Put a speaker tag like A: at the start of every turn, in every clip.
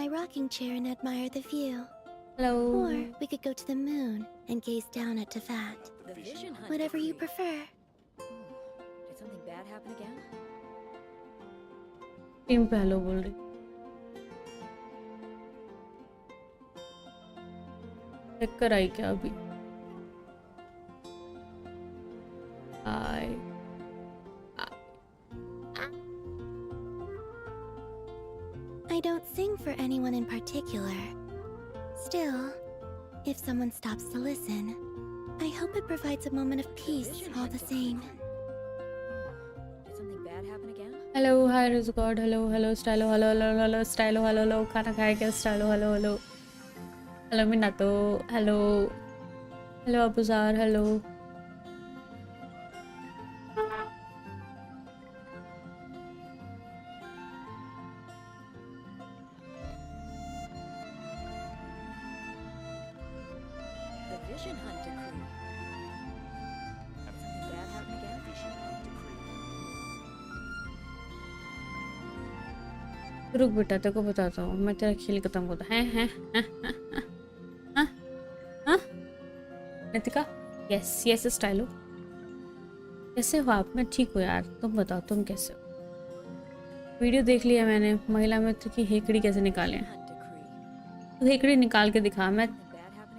A: my rocking chair and admire the view.
B: Hello.
A: Or we could go to the moon and gaze down at Tefat. Whatever you prefer.
C: Did something bad happen again?
B: Team पे hello बोल रही। चक्कर आई क्या अभी? आई
A: I don't sing for anyone in particular. Still, if someone stops to listen, I hope it provides a moment of peace all the same.
C: Did something bad happen again?
B: Hello hi रिजगॉड hello hello Stylo hello hello hello Stylo hello hello खाना खाया क्या Stylo hello hello hello Minato hello hello Abuzar hello
C: The vision hunt decree. Did something bad happen again? Vision hunt decree.
B: रुक बेटा तेरे को बताता हूँ मैं तेरा खेल खत्म होता है हैं नितिका यस यस स्टाइलो कैसे हो आप? मैं ठीक हूँ यार, तुम बताओ तुम कैसे हो? वीडियो देख लिया मैंने, महिला मित्र की हेकड़ी कैसे निकाले हैं।
C: Hunt decree.
B: तू हेकड़ी निकाल के दिखा, मैं
C: Something bad happen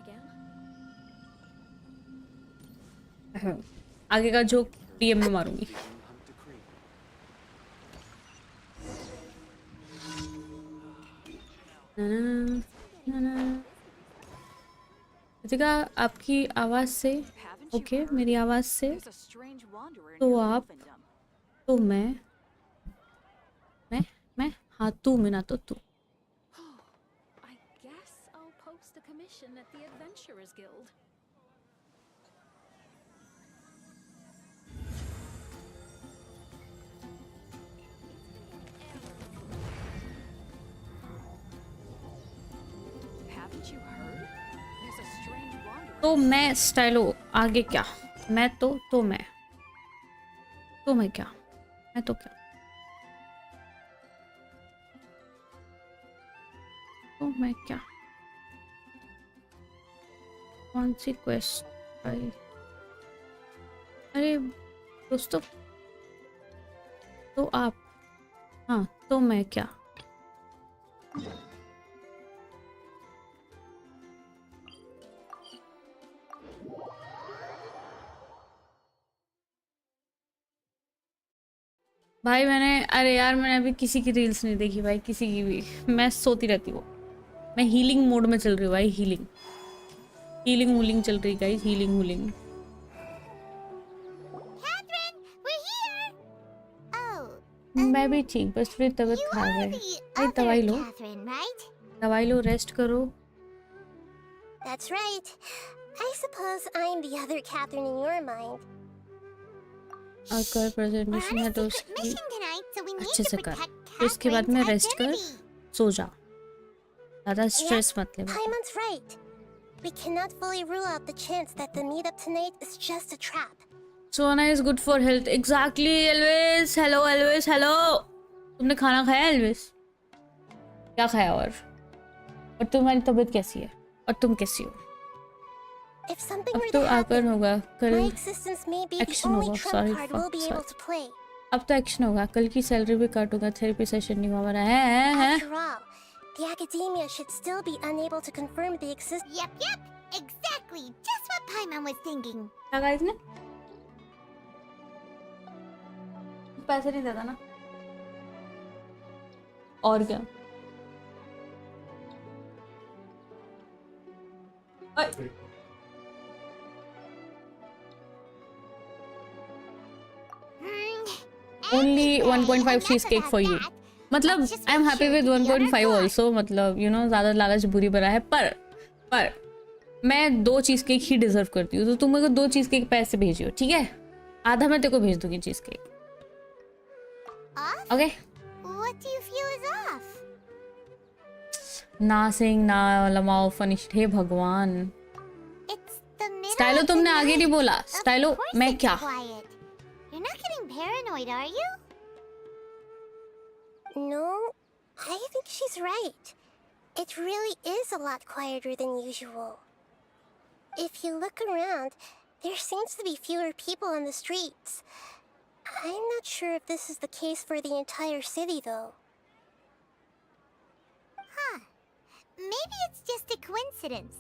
C: again?
B: आगे का जोक डीएम में मारूंगी। नितिका आपकी आवाज से ओके मेरी आवाज से
C: There's a strange wanderer in
B: तो
C: your
B: आप
C: elfendom.
B: तो मैं हाँ तू मैं ना तो तू
C: I guess I'll post a commission at the Adventurers Guild. Haven't you heard? There's a strange wanderer.
B: तो मैं स्टाइलो आगे क्या मैं तो मैं क्या मैं तो क्या तो मैं क्या कौन सी क्वेस्ट भाई? अरे दोस्तों तो आप हाँ तो मैं क्या भाई मैंने अरे यार मैंने अभी किसी की रील्स नहीं देखी भाई, किसी की भी। मैं सोती रहती हूँ, मैं हीलिंग मोड में चल रही हूँ भाई, हीलिंग हीलिंग वूलिंग चल रही गाइस, हीलिंग वूलिंग।
A: Catherine, we're here. Oh,
B: मैं भी ठीक, बस थोड़ी तबीयत
A: you
B: खराब
A: are
B: है।
A: the
B: भाई दवाई
A: other
B: लो,
A: Catherine, right?
B: दवाई लो, रेस्ट करो।
A: That's right. I suppose I'm the other Catherine in your mind.
B: अगर प्रेजेंटेशन है तो
A: We're on a secret
B: उसकी
A: mission tonight, so we need
B: अच्छे
A: to
B: से कर,
A: protect
B: तो उसके बाद में
A: Catherine's
B: रेस्ट कर,
A: identity.
B: सो जा, ज़्यादा स्ट्रेस मत ले।
A: Paimon's right. We cannot fully rule out the chance that the meetup tonight is just a trap.
B: सोना is good for health. Exactly Elvis, hello Elvis hello. तुमने खाना खाया एल्विस? क्या खाया? और तुम्हारी तबीयत कैसी है? और तुम कैसी हो?
A: If something
B: अब
A: were
B: तो
A: to
B: आकर
A: happen,
B: होगा,
A: my
B: कल
A: existence may be the
B: action
A: only
B: होगा।
A: trump
B: sorry
A: card we'll be able
B: fuck,
A: to play.
B: अब तो एक्शन होगा। कल की सैलरी भी कट होगा, थेरेपी सेशन नहीं हुआ हमारा है।
A: After all, the academia should still be unable to confirm the existence. Yep. Exactly. Just what Paimon was thinking.
B: क्या कहा इसने? पैसे नहीं देता ना, और क्या? Only 1.5 cheesecake for you. मतलब I am happy with 1.5 also, मतलब यू नो ज़्यादा लालच बुरी बना है, पर मैं 2 चीज़ केक ही डिजर्व करती हूँ, तो तुम मेरे को 2 चीज़ केक पैसे भेजियो, ठीक है? आधा मैं तेरे को भेज दूंगी cheese cake. Okay?
A: What do you feel is off?
B: ना सिंग ना लमाओ फनिश्ड, हे भगवान।
A: It's the middle
B: Stylo
A: of the
B: तुमने आगे नहीं
A: night.
B: बोला।
A: Of
B: स्टाइलो
A: course
B: मैं
A: it's
B: क्या?
A: quiet. You're not getting paranoid, are you? No, I think she's right.
D: It really is a lot quieter than usual. If you look around, there seems to be fewer people on the streets. I'm not sure if this is the case for the entire city, though.
E: Huh. Maybe it's just a coincidence.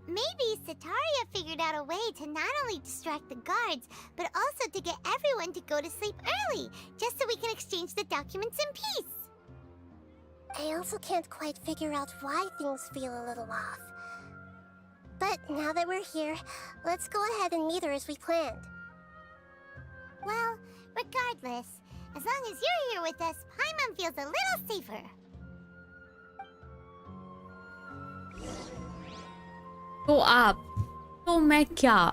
E: Maybe Sataria figured out a way to not only distract the guards, but also to get everyone to go to sleep early, just so we can exchange the documents in peace.
D: I also can't quite figure out why things feel a little off. But now that we're here, let's go ahead and meet her as we planned.
E: Well, regardless, as long as you're here with us, Paimon feels a little safer.
B: तो आप तो मैं क्या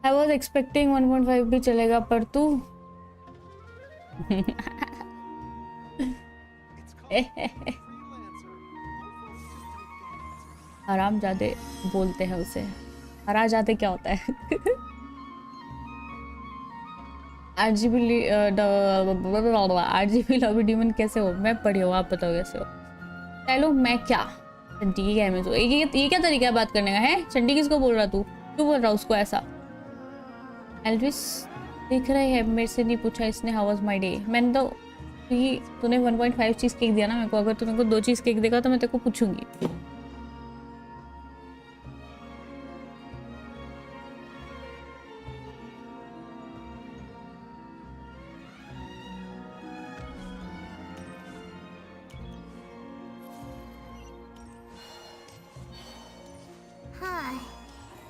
B: I was expecting 1.5 भी चलेगा पर तू आराम जाते बोलते हैं उसे हरा जाते क्या होता है आरजीबी लॉबी डीमन कैसे हो मैं पढ़ी हूँ आप बताओ कैसे हो चलो मैं क्या चंडी है मैं तो ये क्या तरीका है बात करने का है चंडी किसको बोल रहा तू क्यों बोल रहा उसको ऐसा एल्विस देख रहे हैं मेरे से नहीं पूछा इसने हाउ वाज माय डे मैंने तो तूने 1.5 चीज केक दिया ना मेरे को अगर तूने को 2 चीज केक देगा तो मैं तेरे को पूछूंगी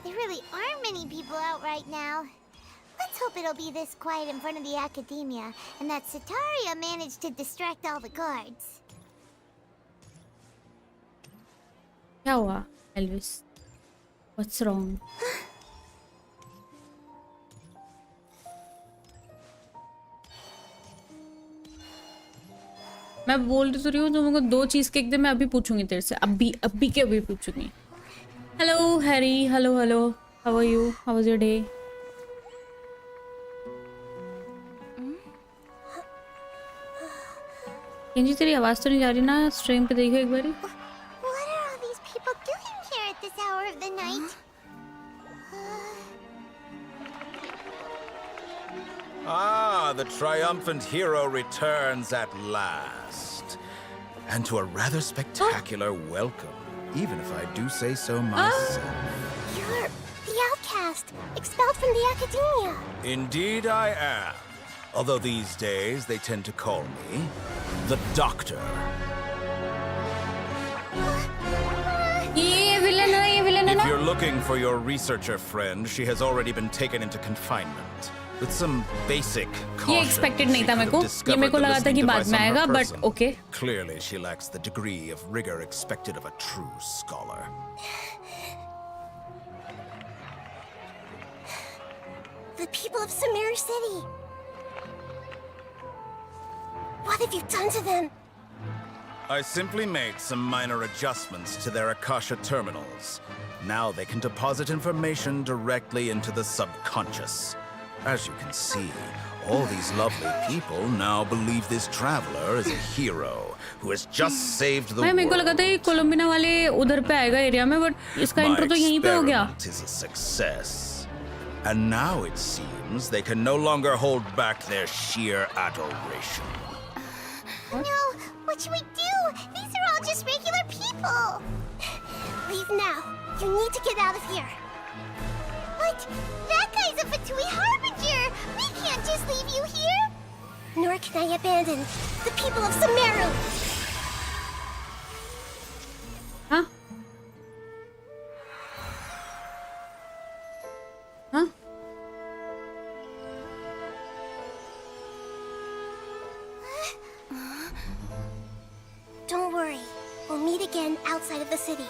E: There really aren't many people out right now. Let's hope it'll be this quiet in front of the academia, and that Sataria managed to distract all the guards.
B: क्या हुआ एल्विस व्हाट्स रॉन्ग मैं बोल तो रही हूँ तो मेरे को 2 चीज केक दे मैं अभी पूछूंगी तेरे से अभी के अभी पूछूंगी hello Harry hello how are you how was your day Kenji तेरी आवाज तो नहीं जा रही ना स्ट्रीम पे देखो एक बारी
E: What are all these people doing here at this hour of the night?
F: Ah, the triumphant hero returns at last. And to a rather spectacular welcome, even if I do say so myself.
D: You're the outcast, expelled from the academia.
F: Indeed I am. Although these days they tend to call me the Doctor.
B: ये villain है
F: If
B: ना
F: you're looking for your researcher friend, she has already been taken into confinement. With some basic caution,
B: ये expected नहीं
F: she
B: था मेरे
F: could
B: को
F: have discovered
B: मेरे को
F: the
B: लगा था
F: listening
B: कि बाद
F: device
B: में
F: on her
B: आएगा but
F: person.
B: okay
F: Clearly, she lacks the degree of rigor expected of a true scholar.
D: The people of Samir City. What have you done to them?
F: I simply made some minor adjustments to their Akasha terminals. Now they can deposit information directly into the subconscious. As you can see, all these lovely people now believe this traveler is a hero who has just saved the
B: भाई मेरे को लगा था ये कोलंबिना वाले उधर पे आएगा एरिया में बट इसका इंट्रो तो यहीं पे हो गया
F: experiment is a success. And now it seems they can no longer hold back their sheer adoration.
E: No, what should we do? These are all just regular people.
D: Leave now. You need to get out of here.
E: What? That guy's a Fatui Harbinger! We can't just leave you here!
D: Nor can I abandon the people of Sumeru.
B: हाँ हाँ
D: Don't worry. We'll meet again outside of the city.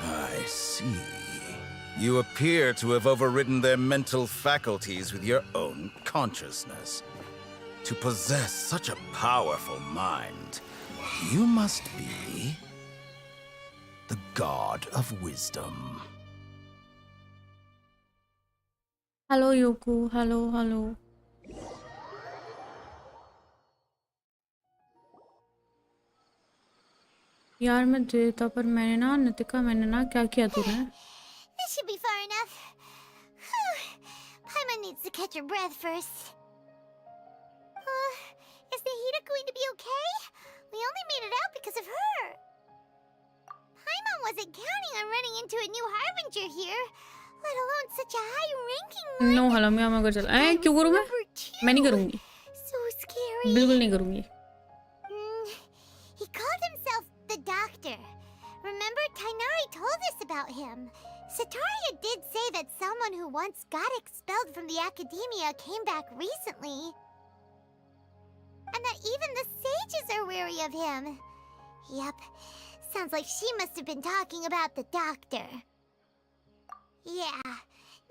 F: I see. You appear to have overridden their mental faculties with your own consciousness. To possess such a powerful mind, you must be the god of wisdom.
B: Hello Yoku hello यार मैं देता, पर मैंने ना नितिका, मैंने ना क्या किया तूने?
E: This should be far enough. Paimon needs to catch her breath first. Is Nahida going to be okay? We only made it out because of her. Paimon wasn't counting on running into a new harbinger here, let alone such a high-ranking one.
B: No हलमिया मैं कर चल क्यों करूँ मैं नहीं करूँगी,
E: So scary.
B: बिल्कुल नहीं करूँगी।
E: He called himself the Doctor. Remember, Tainari told us about him. Sataria did say that someone who once got expelled from the academia came back recently. And that even the sages are wary of him. Yep, sounds like she must have been talking about the Doctor. Yeah,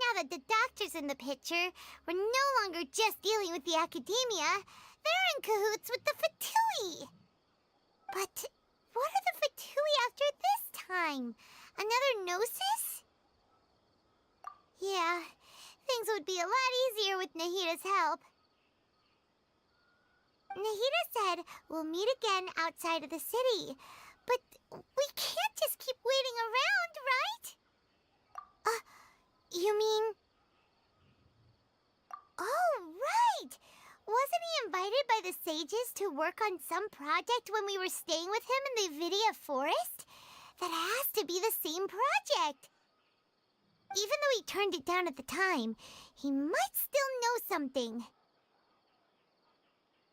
E: now that the Doctor's in the picture, we're no longer just dealing with the academia. They're in cahoots with the Fatui. But what are the Fatui after this time? Another Gnosis? Yeah, things would be a lot easier with Nahida's help. Nahida said we'll meet again outside of the city. But we can't just keep waiting around, right? You mean... Oh, right! Wasn't he invited by the sages to work on some project when we were staying with him in the Vidya forest? That has to be the same project. Even though he turned it down at the time, he might still know something.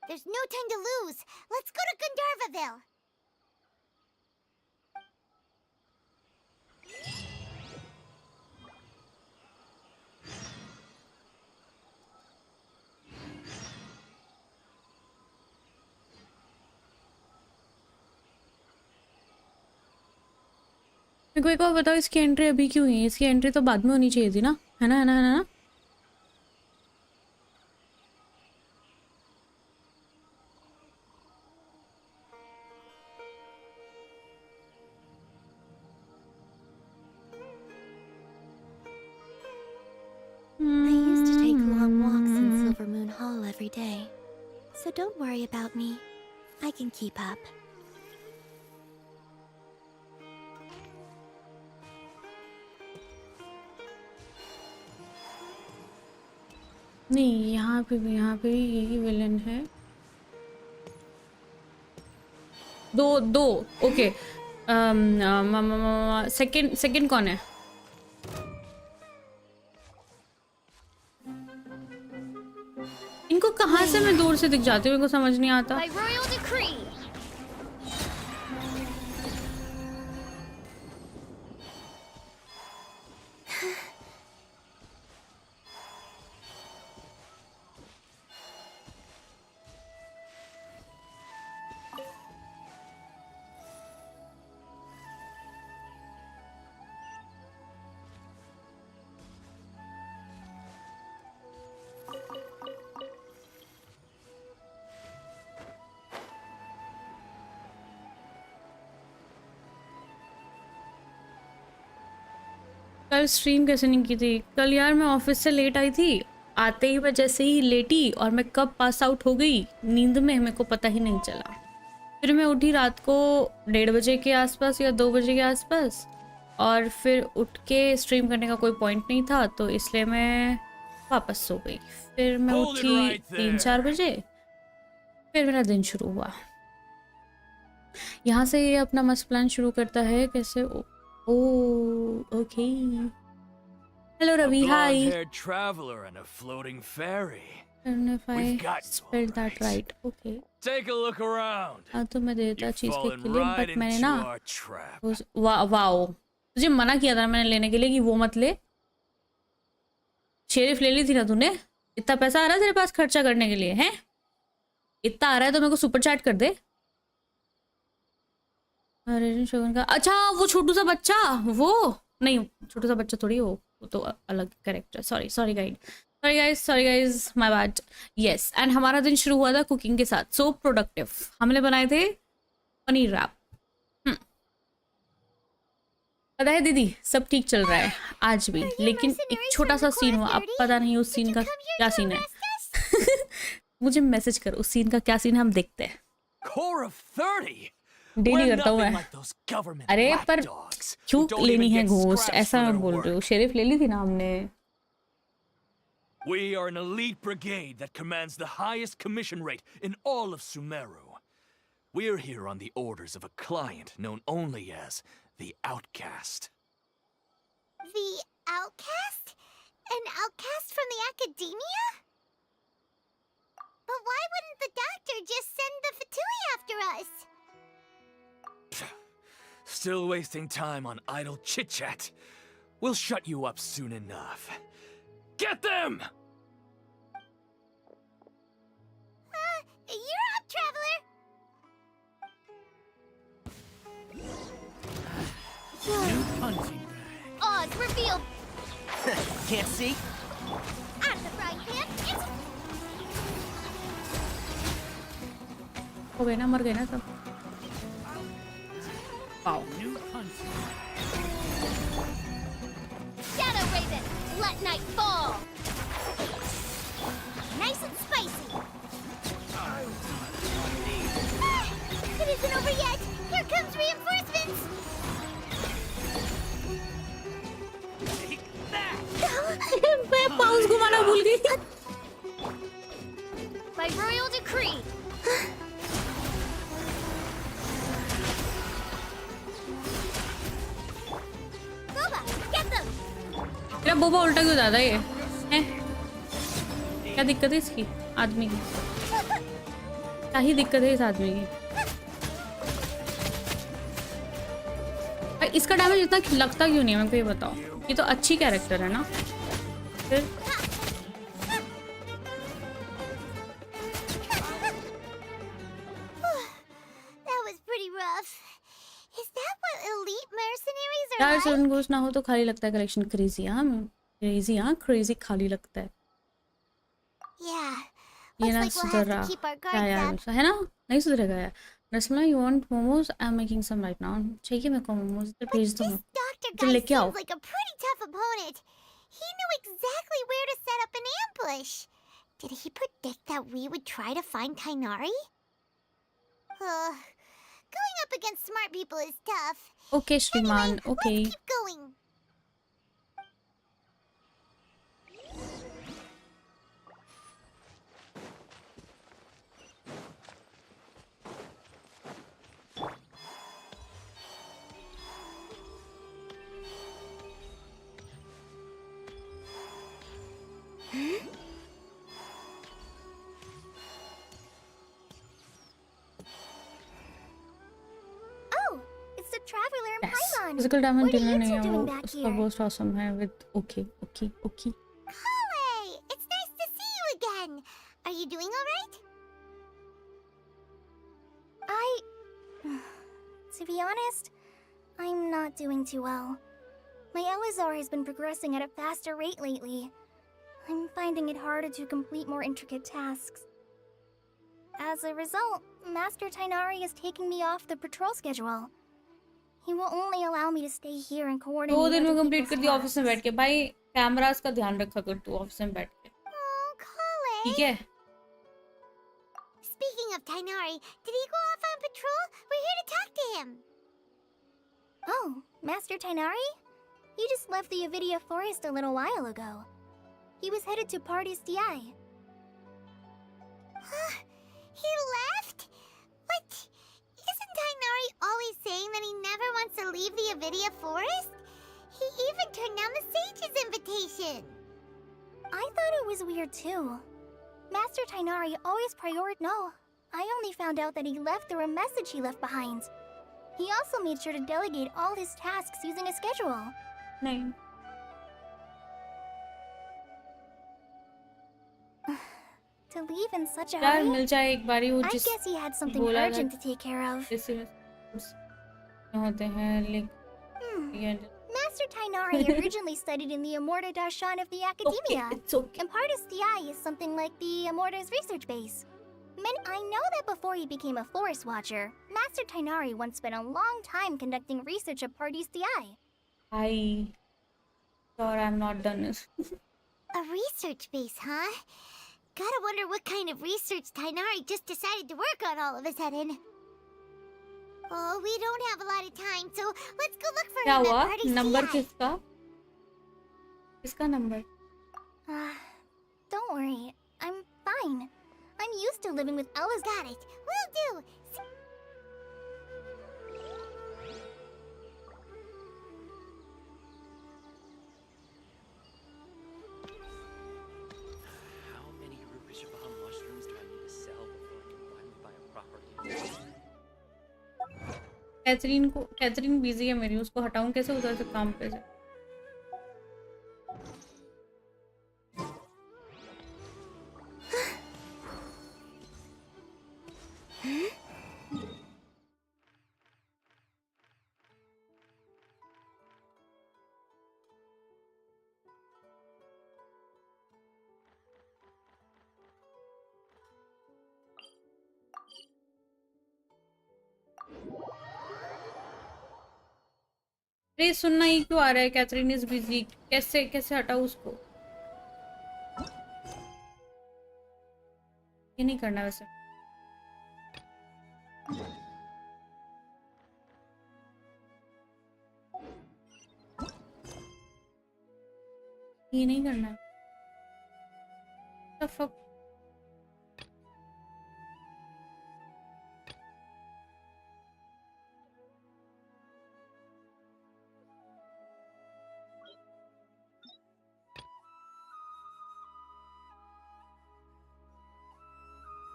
E: There's no time to lose. Let's go to Gandharvaville.
B: मेरे को एक और बताओ, इसकी entry अभी क्यों हुई है? इसकी एंट्री तो बाद में होनी चाहिए थी ना, है ना, है ना, है ना?
A: I used to take long walks in Silver Moon Hall every day. So don't worry about me. I can keep up.
B: नहीं, यहाँ पे भी यही विलन है। दो ओके। सेकंड कौन है? इनको कहाँ से मैं दूर से दिख जाती हूँ, इनको समझ नहीं आता।
C: By royal decree.
B: कल स्ट्रीम कैसे नहीं की थी? कल यार मैं ऑफिस से लेट आई थी, आते ही मैं जैसे ही लेटी और मैं कब पास आउट हो गई नींद में, मेरे को पता ही नहीं चला। फिर मैं उठी रात को 1:30 बजे के आसपास या 2 बजे के आसपास, और फिर उठ के स्ट्रीम करने का कोई पॉइंट नहीं था, तो इसलिए मैं वापस सो गई। फिर मैं उठी 3-4 बजे, फिर मेरा दिन शुरू हुआ। यहाँ से ये अपना मस्त प्लान शुरू करता है कैसे। Oh, okay. Hello, Ravi. Hi.
G: A blonde-haired traveler and a floating ferry.
B: And if I
G: We've got you
B: spelled
G: all
B: that right, okay.
G: Take a look around.
B: हाँ तो मैं देता
G: You've
B: चीज के
G: fallen
B: लिए,
G: right
B: बट मैंने
G: into
B: ना
G: our trap.
B: Wow, तुझे मना किया था मैंने लेने के लिए कि वो मत ले। शेरिफ ले ली थी ना तूने? इतना पैसा आ रहा है तेरे पास खर्चा करने के लिए, हैं? इतना आ रहा है तो मेरे को सुपर चैट कर दे। अरे शोगन का, अच्छा वो छोटू सा बच्चा, वो नहीं, छोटू सा बच्चा थोड़ी, वो तो अलग character. Sorry guys, my bad. Yes, and हमारा दिन शुरू हुआ था कुकिंग के साथ। सो प्रोडक्टिव। हमने बनाए थे पनीर रैप। पता है दीदी, सब ठीक चल रहा है आज भी, लेकिन एक छोटा सा सीन हुआ। अब पता नहीं उस सीन का क्या सीन है। मुझे मैसेज कर, उस सीन का क्या सीन है, हम देखते हैं।
G: Core of 30?
B: डेली
G: We're
B: करता हूँ
G: nothing
B: मैं।
G: like those government
B: अरे पर
G: lapdogs who
B: क्यों
G: don't
B: लेनी
G: even
B: है
G: get
B: घोस्ट,
G: scraps
B: ऐसा
G: for
B: मैं
G: their
B: बोल रही हूँ।
G: work.
B: शेरिफ ले ली थी ना हमने।
G: We are an elite brigade that commands the highest commission rate in all of Sumeru. We're here on the orders of a client known only as the Outcast.
E: The outcast? An outcast from the academia? But why wouldn't the doctor just send the Fatui after us?
G: Still wasting time on idle chit-chat. We'll shut you up soon enough. Get them!
E: You're up, traveler!
G: New punching bag.
E: Oz revealed!
H: Can't see?
E: Out of the frying pan, it's...
B: हो गए ना, मर गए ना सब। Wow.
G: New punching bag.
E: Shadow Raven, let night fall! Nice and spicy! It isn't over yet! Here comes reinforcements!
B: मैं पाउस घुमाना भूल गई।
E: By royal decree! Boba, get them!
B: मेरा बोबा उल्टा क्यों जाता है ये? हैं? क्या दिक्कत है इसकी आदमी की? क्या ही दिक्कत है इस आदमी की? भाई इसका डैमेज इतना लगता क्यों नहीं है, मेरे को ये बताओ। ये तो अच्छी कैरेक्टर है ना? फिर
E: That was pretty rough. Is that what elite mercenaries are
B: यार
E: like?
B: सडन घोस्ट ना हो तो खाली लगता है कलेक्शन। क्रेजी हाँ, क्रेजी हाँ, क्रेजी खाली लगता है।
E: Yeah.
B: ये
E: Looks
B: ना
E: like we'll
B: सुधर
E: have
B: रहा
E: to keep our
B: क्या
E: guards
B: यार,
E: up.
B: है ना? नहीं सुधरेगा यार। Rasmalai, you want momos? I'm making some right now. चाहिए मेरे को मोमोज, इधर
E: But
B: भेज दो।
E: this doctor
B: तो
E: guy
B: लेके आओ।
E: seems like a pretty tough opponent. He knew exactly where to set up an ambush. Did he predict that we would try to find Tainari? Going up against smart people is tough.
B: Okay श्रीमान,
E: Anyway,
B: okay.
E: let's keep going. Oh, it's the traveler in Paimon.
B: Physical damage
E: What are
B: dealer
E: you
B: नहीं
E: two
B: है
E: doing
B: वो,
E: back
B: उसका
E: here?
B: Boast awesome है with okay okay okay.
E: Hey, it's nice to see you again. Are you doing all right? To be honest, I'm not doing too well. My Elazar has been progressing at a faster rate lately. I'm finding it harder to complete more intricate tasks. As a result, Master Tainari is taking me off the patrol schedule. He will only allow me to stay here and coordinate
B: 2 दिन में
E: other
B: complete कर
E: people's
B: दिया office में बैठ
E: tasks.
B: के। भाई cameras का ध्यान रखा कर तू ऑफिस में बैठ के,
E: Oh, Kale.
B: ठीक है?
E: Speaking of Tainari, did he go off on patrol? We're here to talk to him. Oh, Master Tainari? He just left the Avidia forest a little while ago. He was headed to Party's DI. He left? What? Isn't Tainari always saying that he never wants to leave the Avidia forest? He even turned down the sage's invitation. I thought it was weird too. Master Tainari always No, I only found out that he left through a message he left behind. He also made sure to delegate all his tasks using a schedule.
B: नहीं
E: To leave in such a
B: यार
E: hurry?
B: मिल जाए एक बारी वो
E: I
B: जिस
E: guess he had something
B: बोला था
E: urgent to take care of.
B: जैसे होते हैं लाइक ये
E: Master Tainari originally studied in the Amorta Darshan of the
B: okay
E: Academia.
B: It's okay.
E: And Partis DI is something like the Amorta's research base. I know that before he became a forest watcher, Master Tainari once spent a long time conducting research at Partis DI.
B: I sure I'm not done this.
E: A research base, huh? Gotta wonder what kind of research Tainari just decided to work on all of a sudden. Oh, we don't have a lot of time, so let's go look for
B: क्या
E: him
B: हुआ?
E: at Party
B: number
E: CI.
B: किसका? किसका number?
A: Don't worry. I'm fine. I'm used to living with Ella's.
E: Got it. Will do.
H: How many Rupeshabah mushrooms do I need to sell before I can finally buy a proper use?
B: Catherine busy है मेरी, उसको हटाऊं कैसे उधर से काम पे से? अरे सुनना ही क्यों आ रहा है? कैथरीन इज बिजी, कैसे कैसे हटाऊं उसको? ये नहीं करना वैसे। ये नहीं करना है। The fuck?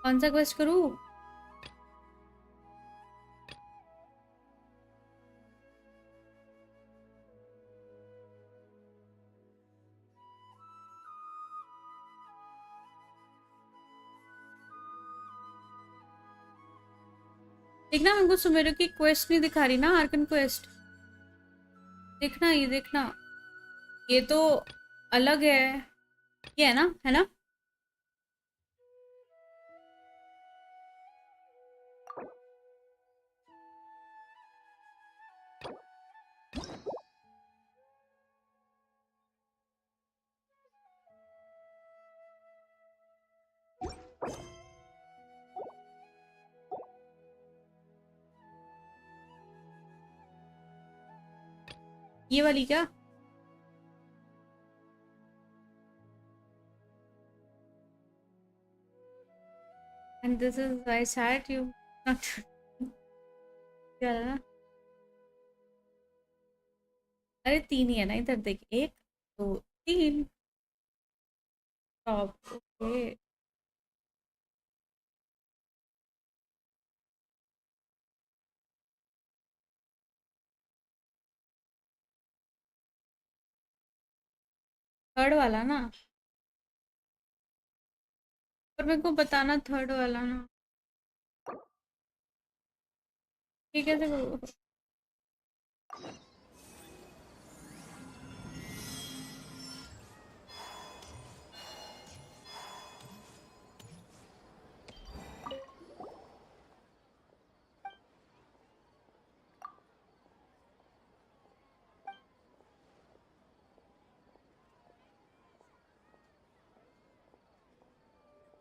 B: कौन सा क्वेस्ट करूं? देखना, मेरे को सुमेरो की क्वेस्ट नहीं दिखा रही ना, आर्कन क्वेस्ट। देखना, ये देखना, ये तो अलग है। ये है ना, है ना? ये वाली क्या? And this is why sad you not क्या? अरे 3 ही है ना, इधर देख, 1 2 3 टॉप। ओके, थर्ड वाला ना, पर मेरे को बताना थर्ड वाला ना। ठीक है, देखो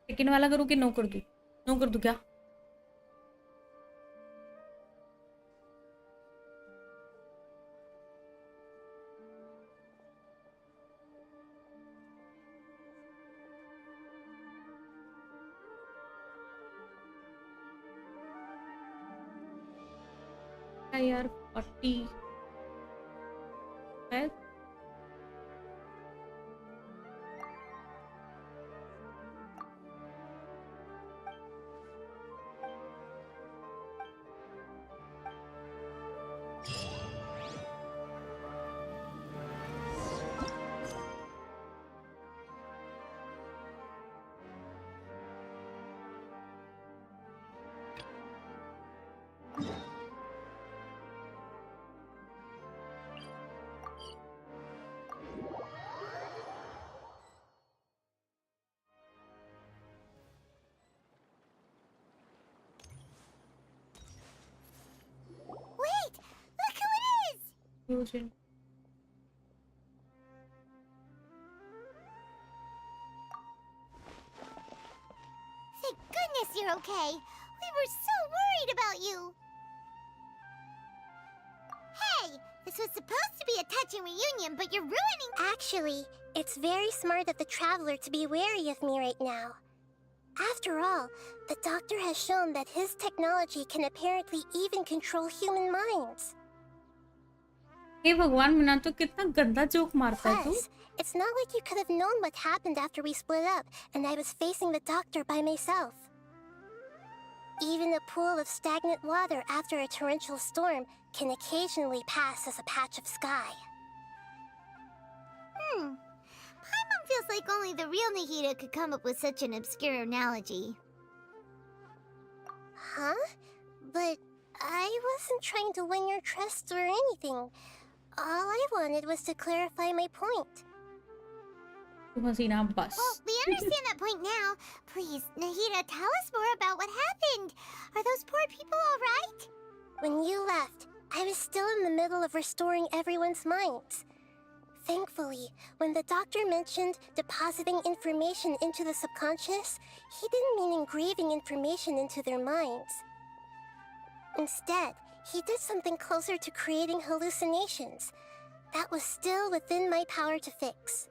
B: सेकंड वाला करूँ कि नो कर दूँ? नो कर दूँ क्या? यार 40 है।
E: Wait! Look who it is!
B: Fusion.
E: Thank goodness you're okay. We were so worried about you. This was supposed to be a touching reunion, but you're ruining.
D: Actually, it's very smart of the traveler to be wary of me right now. After all, the doctor has shown that his technology can apparently even control human minds.
B: हे भगवान मिना तो कितना गंदा joke मारता है तू
D: Plus, it's not like you could have known what happened after we split up and I was facing the doctor by myself. Even a pool of stagnant water after a torrential storm can occasionally pass as a patch of sky.
E: Paimon feels like only the real Nahida could come up with such an obscure analogy.
D: Huh? But I wasn't trying to win your trust or anything. All I wanted was to clarify my point.
B: तू हसीना बस
E: Well, we understand that point now. Please, Nahida, tell us more about what happened. Are those poor people all right?
D: When you left, I was still in the middle of restoring everyone's minds. Thankfully, when the doctor mentioned depositing information into the subconscious, he didn't mean engraving information into their minds. Instead, he did something closer to creating hallucinations. That was still within my power to fix.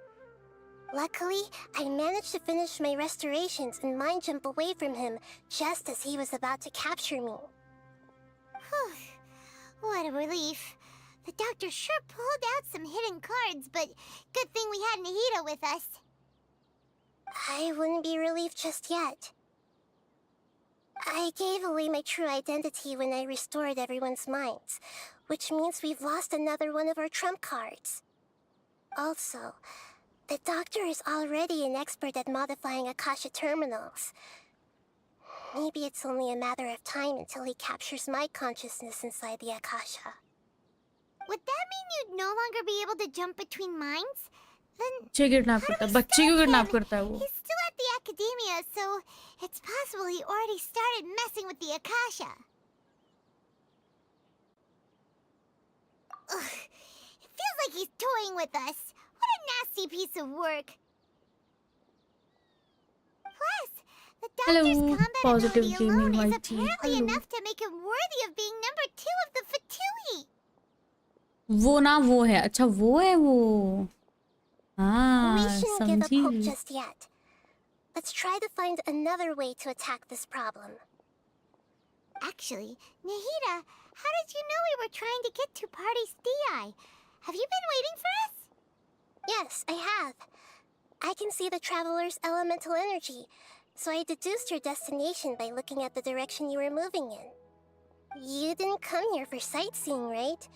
D: Luckily, I managed to finish my restorations and mind jump away from him just as he was about to capture me.
E: What a relief. The doctor sure pulled out some hidden cards, but good thing we had Nahida with us.
D: I wouldn't be relieved just yet. I gave away my true identity when I restored everyone's minds, which means we've lost another one of our trump cards. Also, the doctor is already an expert at modifying Akasha terminals. Maybe it's only a matter of time until he captures my consciousness inside the Akasha.
E: Would that mean you'd no longer be able to jump between minds? Then
B: बच्चे kidnap करता है बच्चे क्यों kidnap करता है वो
E: he's still at the academia, so it's possible he already started messing with the Akasha. Ugh, it feels like he's toying with us. What a nasty piece of work. Plus, the doctor's
B: Hello,
E: combat
B: positive
E: ability alone
B: gaming
E: is
B: YT.
E: apparently
B: Hello.
E: enough to make him worthy of being number 2 of the Fatui.
B: वो ना वो है अच्छा वो है वो
D: We
B: हाँ
D: shouldn't give up hope
B: समझी
D: just yet. Let's try to find another way to attack this problem.
E: Actually, Nahida, how did you know we were trying to get to Party's DI? Have you been waiting for us?
D: Yes, I have. I can see the traveler's elemental energy, so I deduced your destination by looking at the direction you were moving in. You didn't come here for sightseeing, right?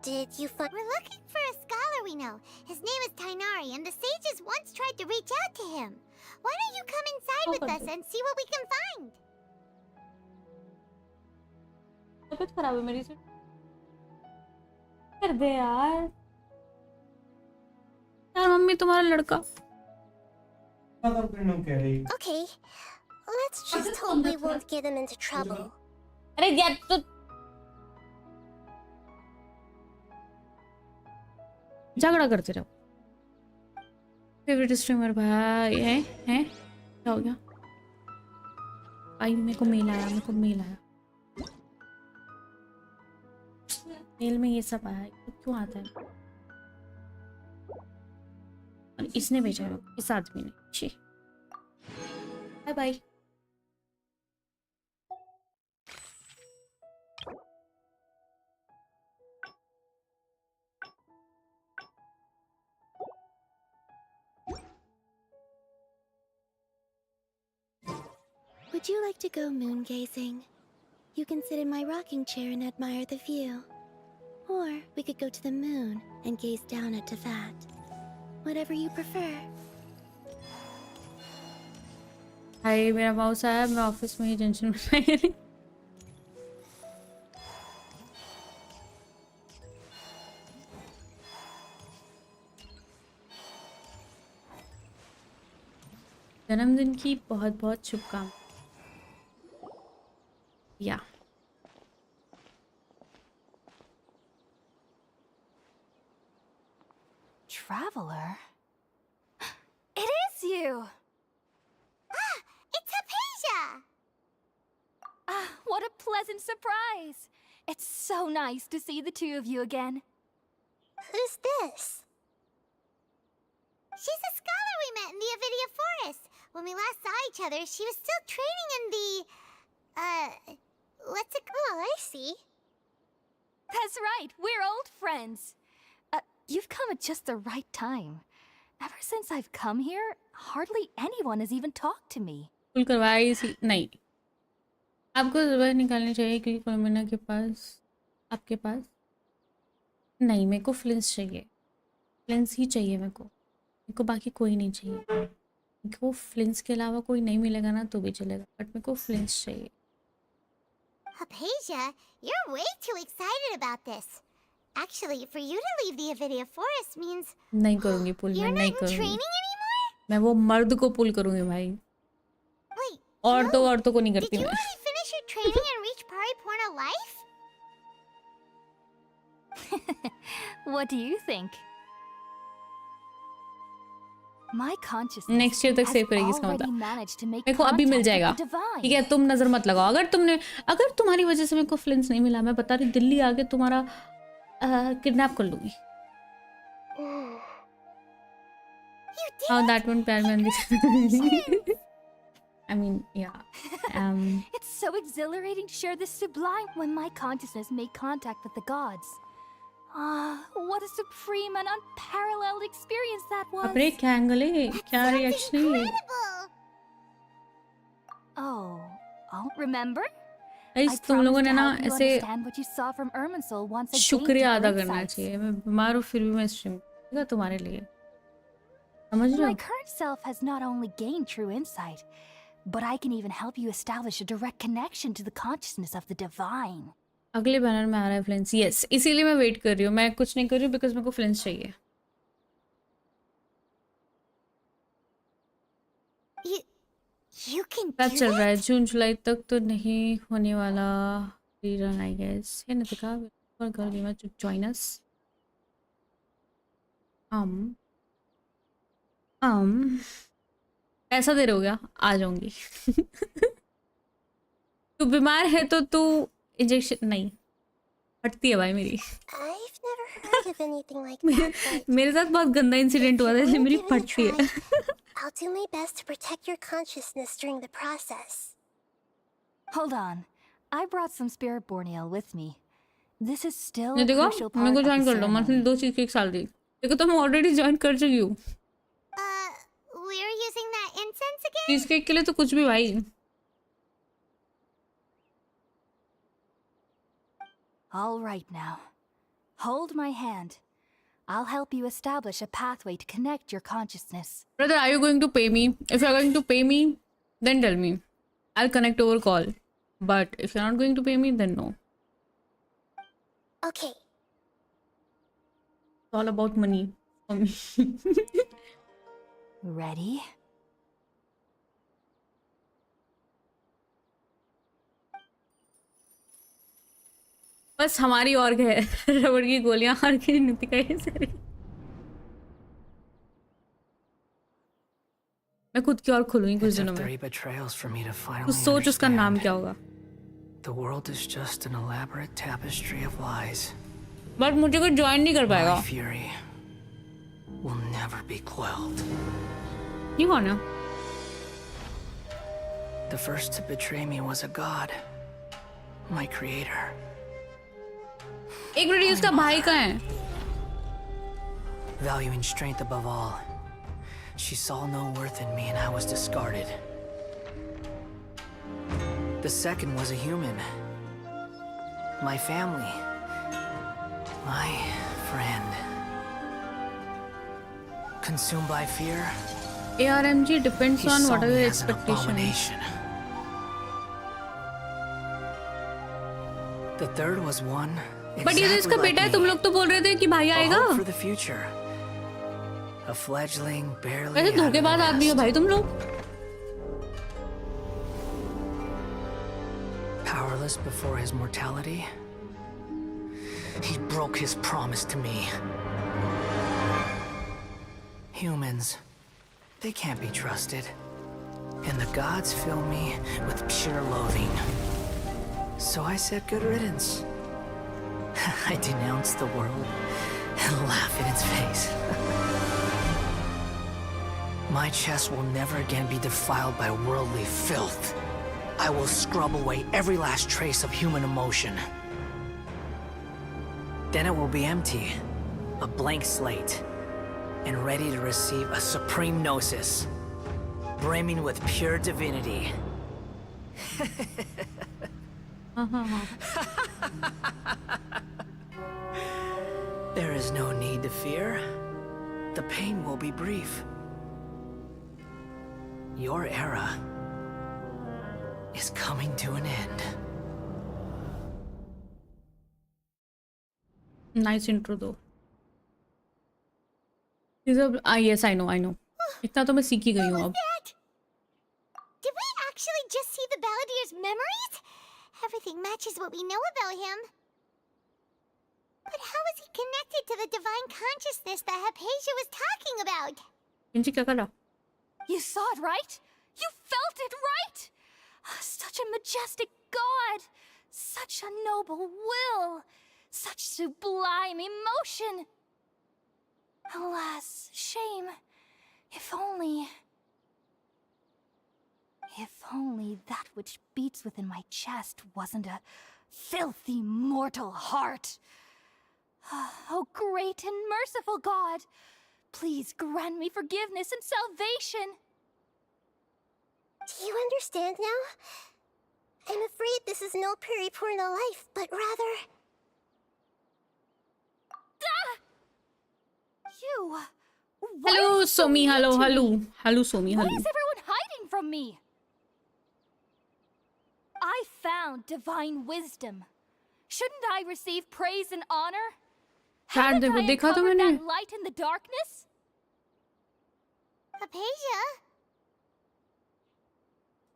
D: Did you find...
E: We're looking for a scholar we know. His name is Tainari, and the sages once tried to reach out to him. Why don't you come inside with us and see what we can find?
B: तबीयत खराब है मेरी से कर दे यार यार mummy तुम्हारा लड़का
D: Okay, let's just hope we won't get him into trouble.
B: अरे यार तो झगड़ा करते रहो फेवरेट स्ट्रीमर भाई हैं क्या हो गया आई मेरे को मेल आया मेल में ये सब आया तो क्यों आता है और इसने भेजा है इस आदमी ने छी bye bye
A: Would you like to go moon gazing? You can sit in my rocking chair and admire the view. Or we could go to the moon and gaze down at that. Whatever you prefer.
B: हाय मेरा mouse आया मैं office में ही tension में रही जन्मदिन की बहुत बहुत शुभकामनाएं या
C: Traveler? It is you!
E: Ah, it's Hypatia!
C: Ah, what a pleasant surprise!
I: It's so nice to see the two of you again.
D: Who's this?
E: She's a scholar we met in the Avidia Forest. When we last saw each other, she was still training in the... what's it called?
D: Oh, I see.
I: That's right, we're old friends. You've come at just the right time. Ever since I've come here, hardly anyone has even talked to me.
B: पुल करवाया इसी नहीं आपको जरूर निकालनी चाहिए क्योंकि कोमिना के पास आपके पास नहीं मेरे को फ्लिंस चाहिए फ्लिंस ही चाहिए मेरे को बाकी कोई नहीं चाहिए मेरे को फ्लिंस के अलावा कोई नहीं मिलेगा ना तो भी चलेगा बट मेरे को फ्लिंस चाहिए
E: Hypatia, you're way too excited about this. Actually, for you to leave the Avidia Forest means
B: नहीं करूँगी पुल मैं
E: you're
B: नहीं
E: not in
B: करूँगी
E: training anymore?
B: मैं वो मर्द को पुल करूँगी भाई
E: Wait,
B: औरतों को नहीं
E: did
B: करती
E: you
B: मैं
E: already finish your training and reach Pariporna life?
I: What do you think? My consciousness
B: next year तक
I: has
B: सेव करेगी इसका
I: already
B: मतलब
I: managed to make
B: मेरे को अभी मिल
I: contact with
B: जाएगा
I: the divine.
B: ठीक है तुम नजर मत लगाओ अगर तुम्हारी वजह से मेरे को फ्लिंस नहीं मिला मैं बता रही दिल्ली आके तुम्हारा किडनैप कर लूंगी
E: You did
B: हाँ
E: it?
B: दैट वन प्यार में I mean yeah
I: It's so exhilarating to share this sublime when my consciousness made contact with the gods. What a supreme and unparalleled experience that was.
B: अबे क्या angle है क्या
E: Sounds
B: reaction है
E: incredible.
I: Oh, remember?
B: Guys तुम लोगों ने ना ऐसे
I: what you saw from Irminsul once again.
B: शुक्रिया
I: to
B: अदा
I: your
B: करना
I: insights.
B: चाहिए मैं बीमार हूँ फिर भी मैं स्ट्रीम करूंगा तुम्हारे लिए समझ रहे
I: My
B: हो
I: current self has not only gained true insight, but I can even help you establish a direct connection to the consciousness of the divine.
B: अगले बैनर में आ रहा है फ्लिंस यस इसीलिए मैं वेट कर रही हूँ मैं कुछ नहीं कर रही हूँ बिकॉज मेरे को फ्लिंस चाहिए
E: You can
B: क्या
E: do
B: चल रहा है
E: that?
B: जून जुलाई तक तो नहीं होने वाला रीरन आई गेस है Nitika for girl gamer to join us पैसा दे रहे हो क्या आ जाऊंगी तू बीमार है तो तू इंजेक्शन नहीं फटती है भाई मेरी
D: I've never heard of anything like that, but
B: मेरे साथ बहुत गंदा इंसिडेंट हुआ था इसलिए मेरी
D: Give it a
B: फटती है
D: try. I'll do my best to protect your consciousness during the process.
I: Hold on. I brought some spirit borneal with me. This is still a
B: Nitika
I: crucial
B: मेरे
I: part
B: को
I: of
B: join
I: the
B: कर लो मैं
I: ceremony.
B: 2 चीज एक साल दी देखो तो मैं ऑलरेडी ज्वाइन कर चुकी हूँ
E: We're using that incense again?
B: Cheese cake के लिए तो कुछ भी भाई
I: All right now. Hold my hand. I'll help you establish a pathway to connect your consciousness.
B: Brother, are you going to pay me? If you're going to pay me, then tell me. I'll connect over call. But if you're not going to pay me, then no.
D: Okay,
B: It's all about money for me.
I: Ready?
B: बस हमारी और है रबड़ की गोलियां हार के नितिका ये सारी मैं खुद की और खुलूंगी कुछ
J: It
B: दिनों
J: took
B: में
J: 3 betrayals for me to
B: तू
J: finally
B: सोच उसका नाम
J: understand.
B: क्या होगा
J: The world is just an elaborate tapestry of lies.
B: But मुझे कोई ज्वाइन नहीं कर पाएगा
J: My fury will never be quelled.
B: ये कौन है
J: The first to betray me was a god, my creator.
B: एक मिनट उसका भाई का है
J: Valuing strength above all, she saw no worth in me and I was discarded. The second was a human, my family, my friend. Consumed by fear,
B: ARMG depends
J: he
B: on
J: saw
B: what are
J: me
B: your
J: as an
B: expectations
J: abomination. The third was one
B: but ये तो इसका
J: exactly
B: बेटा है
J: like
B: तुम
J: me.
B: लोग तो बोल रहे थे कि भाई
J: A
B: आएगा
J: hope for the future. A fledgling barely
B: वैसे
J: out of the
B: धोखेबाज आदमी हो
J: nest.
B: भाई तुम लोग
J: Powerless before his mortality, he broke his promise to me. Humans, they can't be trusted. And the gods fill me with pure loathing. So I said good riddance. I denounce the world and laugh in its face. My chest will never again be defiled by worldly filth. I will scrub away every last trace of human emotion. Then it will be empty, a blank slate, and ready to receive a supreme gnosis, brimming with pure divinity. There is no need to fear. The pain will be brief. Your era is coming to an end.
B: Nice intro though. Yes, I know. इतना तो मैं सीख ही गई हूँ अब.
E: Did we actually just see the Balladier's memories? Everything matches what we know about him. But how is he connected to the divine consciousness that Hypatia was talking about?
B: इंची क्या कर रहा?
I: You saw it, right? You felt it, right? Such a majestic god! Such a noble will! Such sublime emotion! Alas, shame. If only that which beats within my chest wasn't a filthy mortal heart. Oh, great and merciful God! Please grant me forgiveness and salvation!
D: Do you understand now? I'm afraid this is no Puripurna life, but rather...
I: You!
B: Hello, Somi. Hello, Somi.
I: Why is everyone hiding from me? I found divine wisdom. Shouldn't I receive praise and honor? Haven't I uncovered that light in the darkness?
E: Hypatia?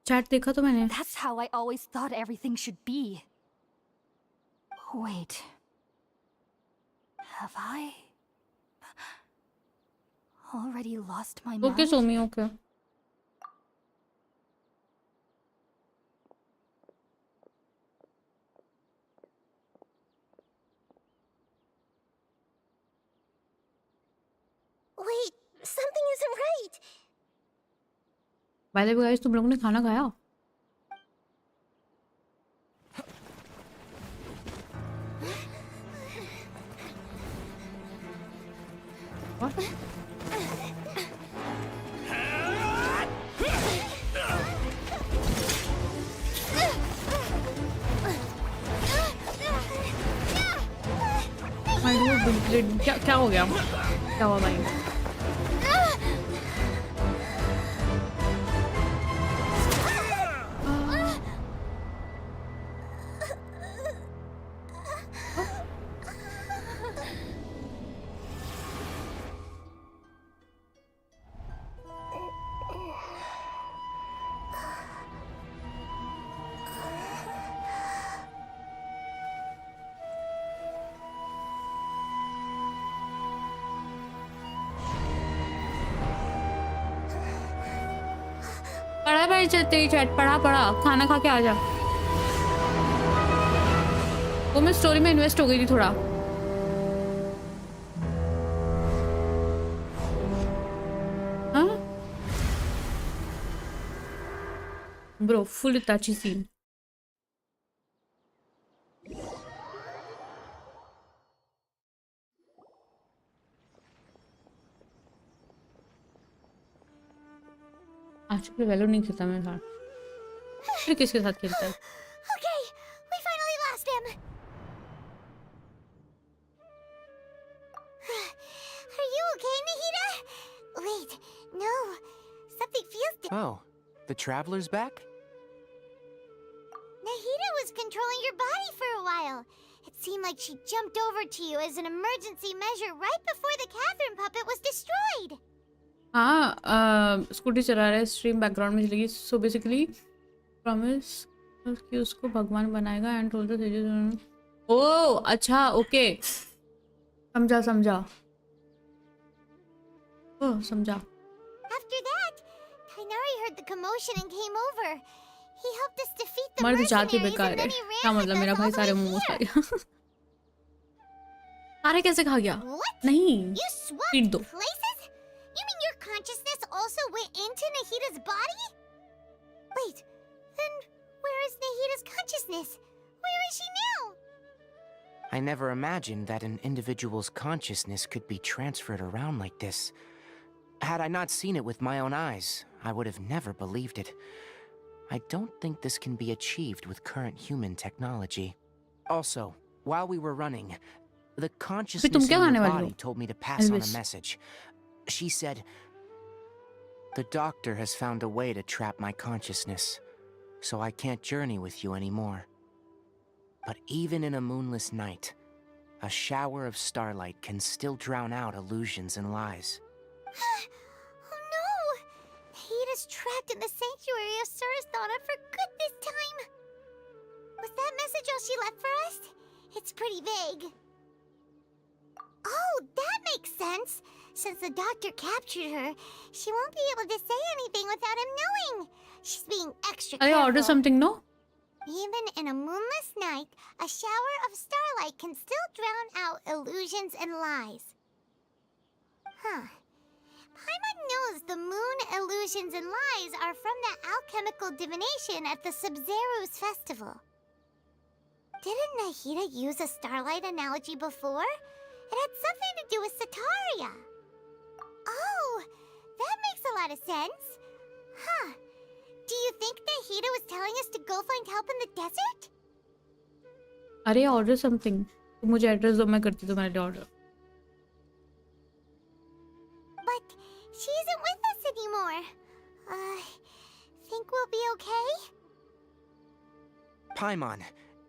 B: Chat देखा तो मैंने.
I: That's how I always thought everything should be. Wait. Have I already lost my mind?
B: Okay, Somi, okay.
D: Wait, something isn't right.
B: By the way, guys, तुम लोगों ने खाना खाया? What? My dude, क्या हो गया? क्या हुआ भाई? तेरी चैट पढ़ा खाना खा के आ जा. वो मैं स्टोरी में इन्वेस्ट हो गई थी थोड़ा. हाँ ब्रो, फुल इताची सीन. आज वेलो नहीं खेलता मैं साथ. फिर किसके साथ खेलता है?
E: Okay, we finally lost him. Are you okay, Nahida? Wait, no. Something feels different.
K: Oh, the traveler's back?
E: Nahida was controlling your body for a while. It seemed like she jumped over to you as an emergency measure right before the Catherine puppet was destroyed.
B: हाँ, scooty चला रहा है, stream background में चलेगी. So basically promise कि उसको भगवान बनाएगा एंड टोल्ड द सेजेस. ओह अच्छा, ओके, समझा. ओह समझा.
E: After that, Kainari heard the commotion and came over. He helped us defeat the
B: मर्द जाति
E: mercenaries
B: बेकार
E: and
B: है.
E: then he
B: क्या
E: ran with
B: मतलब, मेरा
E: us
B: भाई
E: all
B: सारे
E: the way
B: मोमोज
E: here.
B: खाएगा. सारे कैसे खा गया?
E: What?
B: नहीं,
E: You swapped
B: feed दो.
E: places? You mean your consciousness also went into Nahida's body? Wait, then where is Nahida's consciousness? Where is she now?
K: I never imagined that an individual's consciousness could be transferred around like this. Had I not seen it with my own eyes, I would have never believed it. I don't think this can be achieved with current human technology. Also, while we were running, the consciousness in your body told me to pass on a message. She said, "The doctor has found a way to trap my consciousness, so I can't journey with you anymore. But even in a moonless night, a shower of starlight can still drown out illusions and lies."
E: Oh no! Nahida's trapped in the sanctuary of Surasthana for good this time. Was that message all she left for us? It's pretty vague. Oh, that makes sense. Since the doctor captured her, she won't be able to say anything without him knowing. She's being extra
B: I
E: careful.
B: order something, no?
E: Even in a moonless night, a shower of starlight can still drown out illusions and lies. Huh. Paimon knows the moon illusions and lies are from the alchemical divination at the Sub-Zero's festival. Didn't Nahida use a starlight analogy before? It had something to do with Sataria. Oh, that makes a lot of sense. Huh. Do you think Nahida was telling us to go find help in the desert?
B: अरे order something. मुझे address दो, मैं करती हूँ तुम्हारे लिए order.
E: But she isn't with us anymore. Think we'll be okay?
K: Paimon,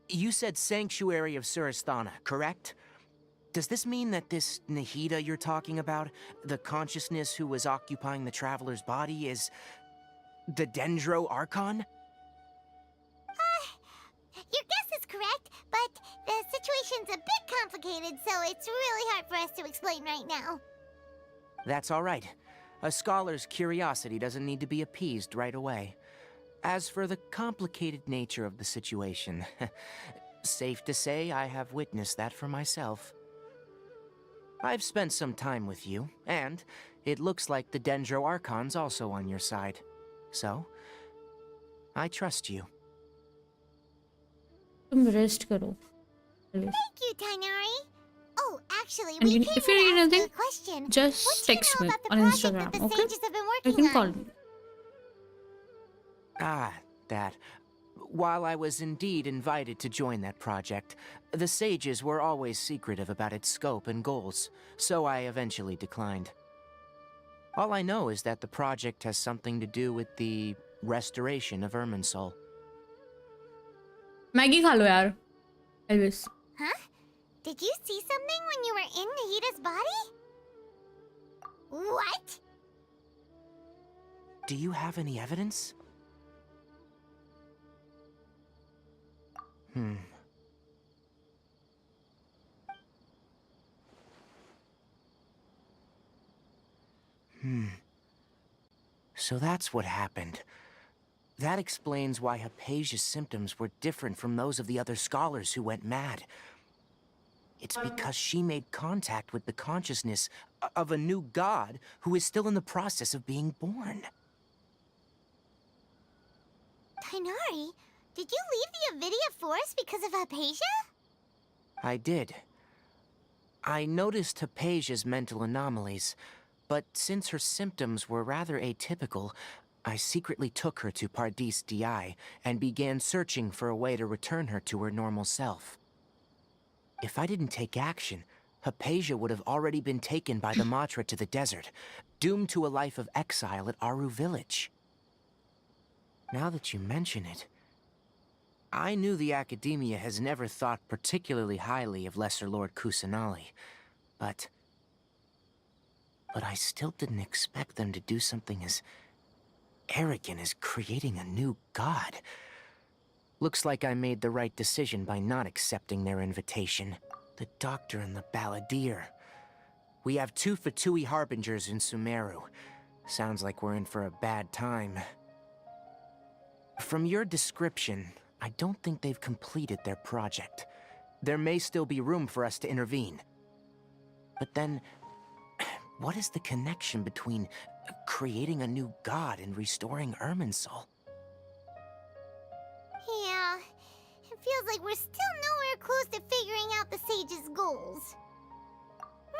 K: you said Sanctuary of Surasthana, correct? Does this mean that this Nahida you're talking about, the consciousness who was occupying the traveler's body, is the Dendro Archon?
E: Your guess is correct, but the situation's a bit complicated, so it's really hard for us to explain right now.
K: That's all right. A scholar's curiosity doesn't need to be appeased right away. As for the complicated nature of the situation, safe to say I have witnessed that for myself. I've spent some time with you, and it looks like the Dendro Archon's also on your side. So, I trust you.
B: तुम rest करो.
E: Thank you, Tainari. Oh, actually,
B: And
E: we
B: you-
E: came
B: if you
E: here
B: need
E: to ask you
B: anything,
E: a question.
B: just
E: What do you
B: text
E: know
B: me
E: about the
B: on
E: project
B: Instagram,
E: that the
B: okay?
E: sages have been
B: You
E: working
B: can call
E: on?
B: me.
K: Ah, that. While I was indeed invited to join that project, the sages were always secretive about its scope and goals, so I eventually declined. All I know is that the project has something to do with the restoration of Irminsul.
B: Maggi खा लो यार. Elvis.
E: Huh? Did you see something when you were in Nahida's body? What?
K: Do you have any evidence? So that's what happened. That explains why Hypatia's symptoms were different from those of the other scholars who went mad. It's because she made contact with the consciousness of a new god who is still in the process of being born.
E: Tainari, did you leave the Avidia Forest because of Hypatia?
K: I did. I noticed Hypatia's mental anomalies, but since her symptoms were rather atypical, I secretly took her to Pardis DI and began searching for a way to return her to her normal self. If I didn't take action, Hypatia would have already been taken by the Matra to the desert, doomed to a life of exile at Aru village. Now that you mention it, I knew the Academia has never thought particularly highly of Lesser Lord Kusanali, but I still didn't expect them to do something as arrogant as creating a new god. Looks like I made the right decision by not accepting their invitation. The Doctor and the Balladeer. We have 2 Fatui Harbingers in Sumeru. Sounds like we're in for a bad time. From your description, I don't think they've completed their project. There may still be room for us to intervene. But then, what is the connection between creating a new god and restoring Irminsul?
E: Yeah, it feels like we're still nowhere close to figuring out the sage's goals.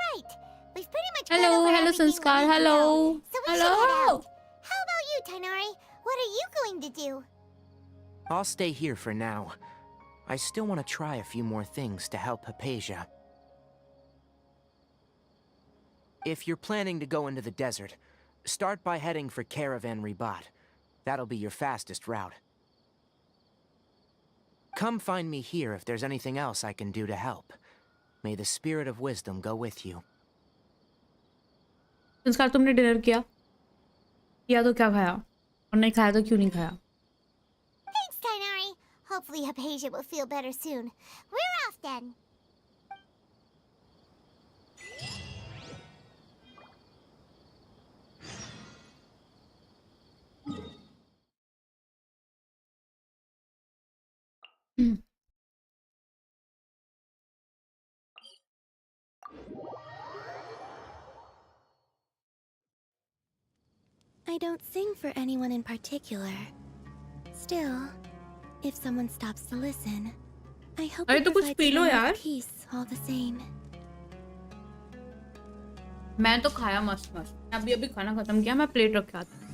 E: Right, we've pretty much gone
B: Hello,
E: over
B: hello,
E: everything we
B: Sanskar.
E: need to
B: Hello.
E: know, so we should head
B: Hello.
E: out. How about you, Tighnari? What are you going to do?
K: I'll stay here for now. I still want to try a few more things to help Hypatia. If you're planning to go into the desert, start by heading for Caravan Ribat. That'll be your fastest route. Come find me here if there's anything else I can do to help. May the spirit of wisdom go with you.
B: संस्कार तुमने dinner किया तो क्या खाया और नहीं खाया तो क्यों नहीं खाया?
E: Thanks, Tighnari. Hopefully Hypatia will feel better soon. We're off then.
A: I don't sing for anyone in particular. Still, if someone stops to listen, I hope
B: अरे
A: it
B: तो कुछ
A: provides
B: पी लो
A: them
B: यार.
A: with peace all the same.
B: मैं तो खाया मस्त मस्त. अभी खाना खत्म किया, मैं प्लेट रख के आती हूँ.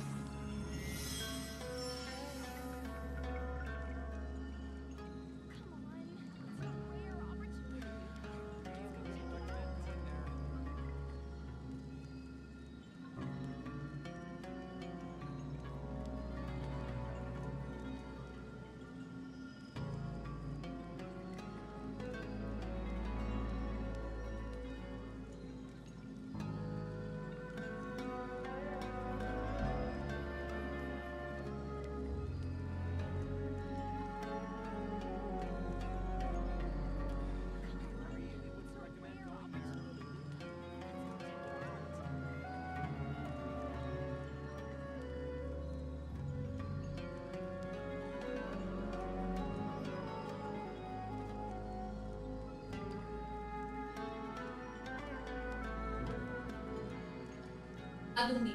B: दूंगी.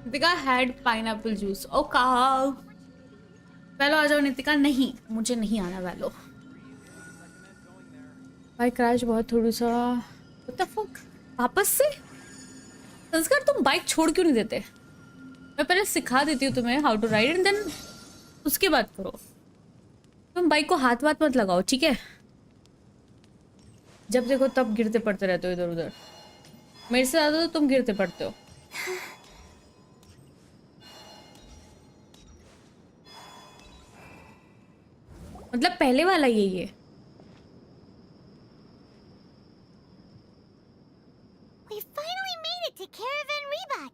B: Nitika had pineapple juice. ओ काव. वेलो आ जाओ नितिका. नहीं, मुझे नहीं आना वेलो. भाई क्रैश बहुत थोड़ा सा. What the fuck? वापस से? संस्कार तुम बाइक छोड़ क्यों नहीं देते? मैं पहले सिखा देती हूँ तुम्हें how to ride and then उसके बाद करो. तुम बाइक को हाथ मत लगाओ, ठीक है? जब देखो तब गिरते पड़ते रहते हो इधर उधर. मेरे से ज्यादा तो तुम गिरते पड़ते हो. मतलब पहले वाला यही है.
E: We finally made it to Caravan Ribat.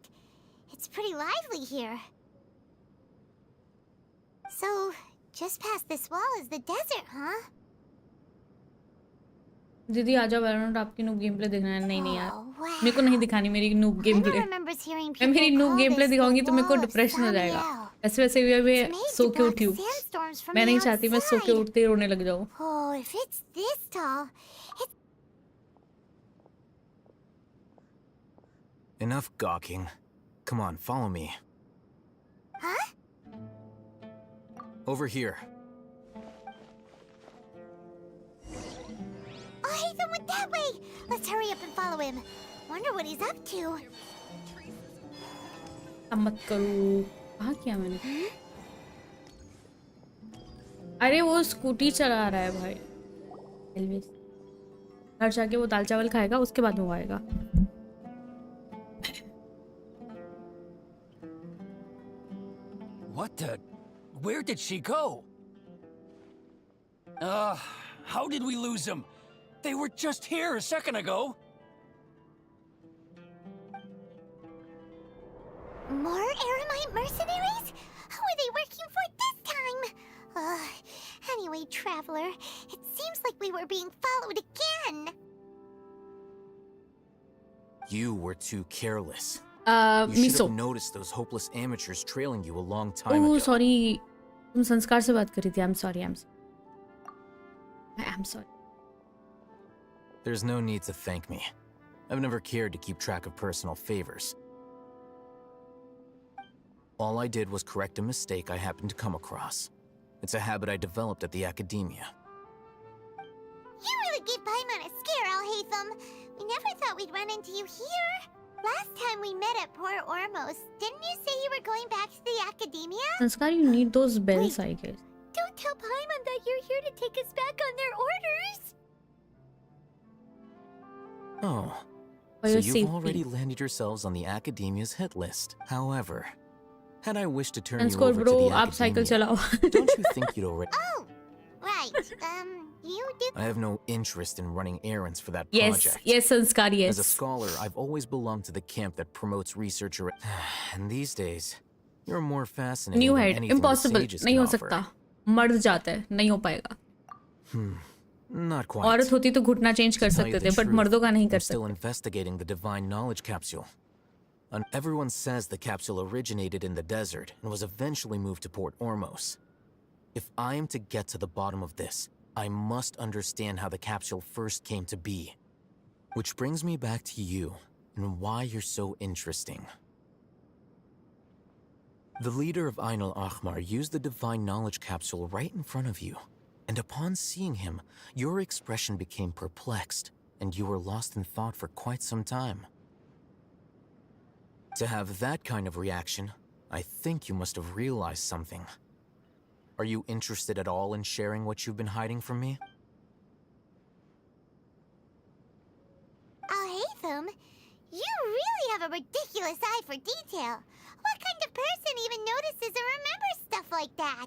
E: It's pretty lively here. So, just past this wall is the desert, huh?
B: दीदी आ जाओ वैलोरेंट. आपकी नूब गेम प्ले देखना है. नहीं यार,
E: Oh, wow.
B: मेरे को नहीं दिखानी मेरी noob game play.
E: remembers hearing
B: मैं मेरी
E: people
B: noob
E: call
B: game play
E: this
B: दिखाऊंगी
E: the
B: तो मेरे को
E: wall of
B: डिप्रेशन हो जाएगा.
E: Samiel.
B: वैसे भी मैं
E: It's made
B: सो
E: to
B: के
E: block
B: उठी हूँ.
E: sandstorms from
B: मैं
E: the
B: नहीं चाहती मैं सो के
E: outside.
B: उठते ही रोने लग जाऊँ.
E: Oh, if it's this tall, it's...
L: Enough gawking. Come on, follow me.
E: Huh?
L: Over here.
E: Oh, Hatham went that way! Let's hurry up and follow him. Wonder what he's up to.
B: अब मत करो. कहाँ किया मैंने? अरे वो scooty चला रहा है भाई. एल्विस घर जाके वो दाल चावल खाएगा, उसके बाद वो आएगा.
G: What the? Where did she go? How did we lose them? They were just here a second ago.
E: More Aramite mercenaries? Who are they working for this time? Anyway, Traveler, it seems like we were being followed again.
L: You were too careless. You should
B: मिसो.
L: have noticed those hopeless amateurs trailing you a long time
B: oh
L: ago.
B: Sorry, तुम संस्कार से बात करी थी. I am sorry. I am sorry.
L: There's no need to thank me. I've never cared to keep track of personal favors. All I did was correct a mistake I happened to come across. It's a habit I developed at the academia.
E: You really gave Paimon a scare, Alhaitham. We never thought we'd run into you here. Last time we met at Port Ormos, didn't you say you were going back to the academia?
B: Sanskar, you need those bells, I guess.
E: Don't tell Paimon that you're here to take us back on their orders.
L: Oh,
B: For
L: so
B: your
L: you've
B: safety.
L: already landed yourselves on the academia's hit list. However, had I wished to turn you
B: Sanskar,
L: over to
B: bro,
L: the
B: aap cycle
L: academia,
B: chalao.
L: don't you think you'd already...
E: Oh, right. You did.
L: I have no interest in running errands for that
B: Yes,
L: project.
B: yes, Sanskar, yes.
L: As a scholar, I've always belonged to the camp that promotes research. And these days, you're more fascinating
B: New
L: than
B: head,
L: anything
B: impossible.
L: the sages
B: नहीं
L: can
B: हो
L: offer.
B: सकता. मर्द जाता है, नहीं हो पाएगा.
L: Not quite.
B: औरत होती तो घुटना चेंज कर
L: To tell you
B: सकते
L: the
B: थे, but
L: truth,
B: मर्दों का नहीं
L: I'm
B: कर
L: still
B: सकते.
L: investigating the divine knowledge capsule. And everyone says the capsule originated in the desert and was eventually moved to Port Ormos. If I am to get to the bottom of this, I must understand how the capsule first came to be. Which brings me back to you and why you're so interesting. The leader of Ain al-Ahmar used the divine knowledge capsule right in front of you. And upon seeing him, your expression became perplexed, and you were lost in thought for quite some time. To have that kind of reaction, I think you must have realized something. Are you interested at all in sharing what you've been hiding from me?
E: Alhaitham, you really have a ridiculous eye for detail. What kind of person even notices or remembers stuff like that?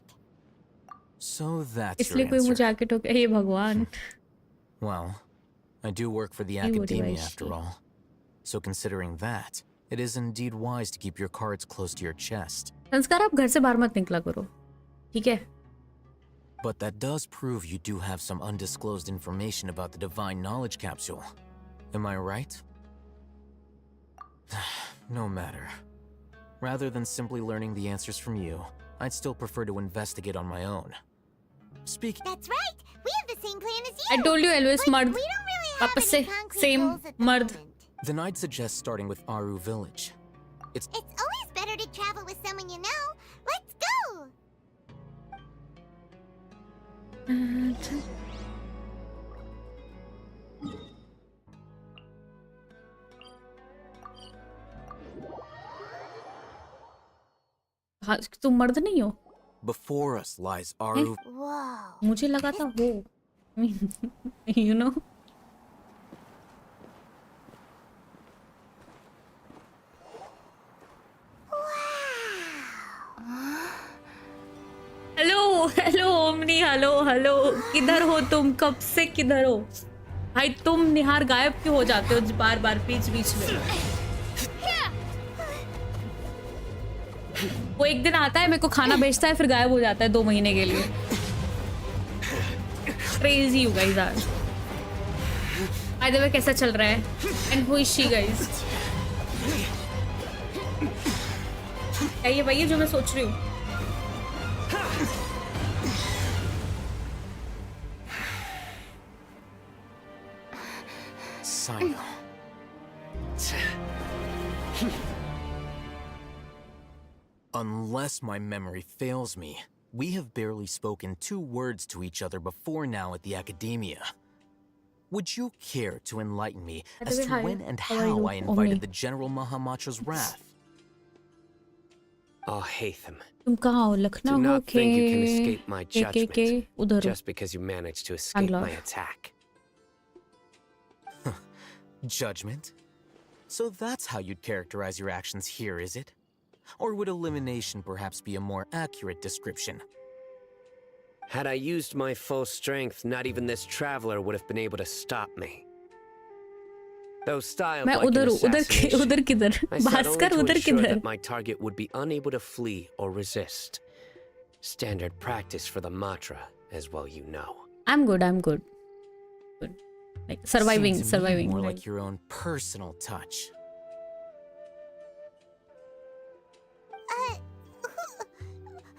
L: So that's
B: इसलिए
L: your
B: कोई मुझे
L: answer.
B: आके टोके, हे भगवान.
L: Well, I do work for the
B: You would
L: academia
B: wish.
L: after all. So considering that, it is indeed wise to keep your cards close to your chest.
B: संस्कार, आप घर से बाहर मत निकला करो. ठीक है?
L: But that does prove you do have some undisclosed information about the divine knowledge capsule. Am I right? No matter. Rather than simply learning the answers from you, I'd still prefer to investigate on my own.
E: That's right. We have the same plan as you.
B: I told you always
E: But
B: मर्द.
E: we don't really have
B: वापस
E: any
B: से
E: concrete
B: same
E: goals at the
B: मर्द.
E: moment.
L: Then I'd suggest starting with Aru Village.
E: It's always better to travel with someone you know. Let's go.
B: हाँ, तुम मर्द नहीं हो.
L: Before us lies Aru.
E: Whoa.
B: मुझे लगा था हो. You know? Hello hello omni, hello hello. किधर हो तुम? कब से किधर हो? भाई तुम निहार गायब क्यों हो जाते हो बार बार बीच बीच में? वो एक दिन आता है, मेरे को खाना बेचता है, फिर गायब हो जाता है 2 महीने के लिए. Crazy you guys are. By the way कैसा चल रहा है? And who is she guys? क्या ये वही है जो मैं सोच रही हूँ?
L: Sino. Unless my memory fails me, we have barely spoken 2 words to each other before now at the academia. Would you care to enlighten me as to when and how I invited the General Mahamatra's wrath?
H: Oh, Hatham.
B: तुम कहाँ हो?
H: Do
B: Lucknow हो
H: not
B: के
H: think you can escape my
B: के
H: judgment
B: उधर हो.
H: just because you managed to escape
B: Bangalore.
H: my attack.
L: Judgment? So that's how you'd characterize your actions here, is it? Or would elimination perhaps be a more accurate description?
H: Had I used my full strength, not even this traveler would have been able to stop me. Though styled
B: मैं
H: like an
B: उधर हूँ. उधर
H: assassination,
B: किधर?
H: I said only
B: Bhaskar
H: to
B: उधर
H: ensure
B: किधर?
H: that my target would be unable to flee or resist. Standard practice for the Matra, as well you know.
B: I'm good. I'm good. Good. Like surviving,
L: Seemed to me
B: surviving.
L: more
B: Like,
L: like your own personal touch.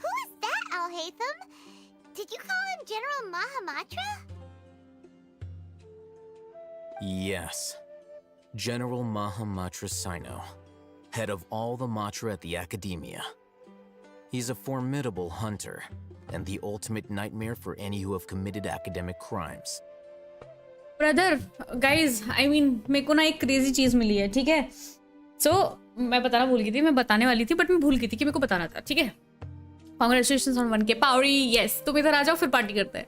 E: Who is that, Alhaitham? Did you call him General Mahamatra?
L: Yes. General Mahamatra Sino, head of all the Matra at the Academia. He's a formidable hunter, and the ultimate nightmare for any who have committed academic crimes.
B: Brother guys I mean मेरे को ना एक crazy चीज मिली है, ठीक है. सो मैं बताना भूल गई थी, मैं बताने वाली थी बट मैं भूल गई थी कि मेरे को बताना था, ठीक है. Congratulations on 1K Pavri. Yes, तुम इधर आ जाओ फिर पार्टी करते हैं.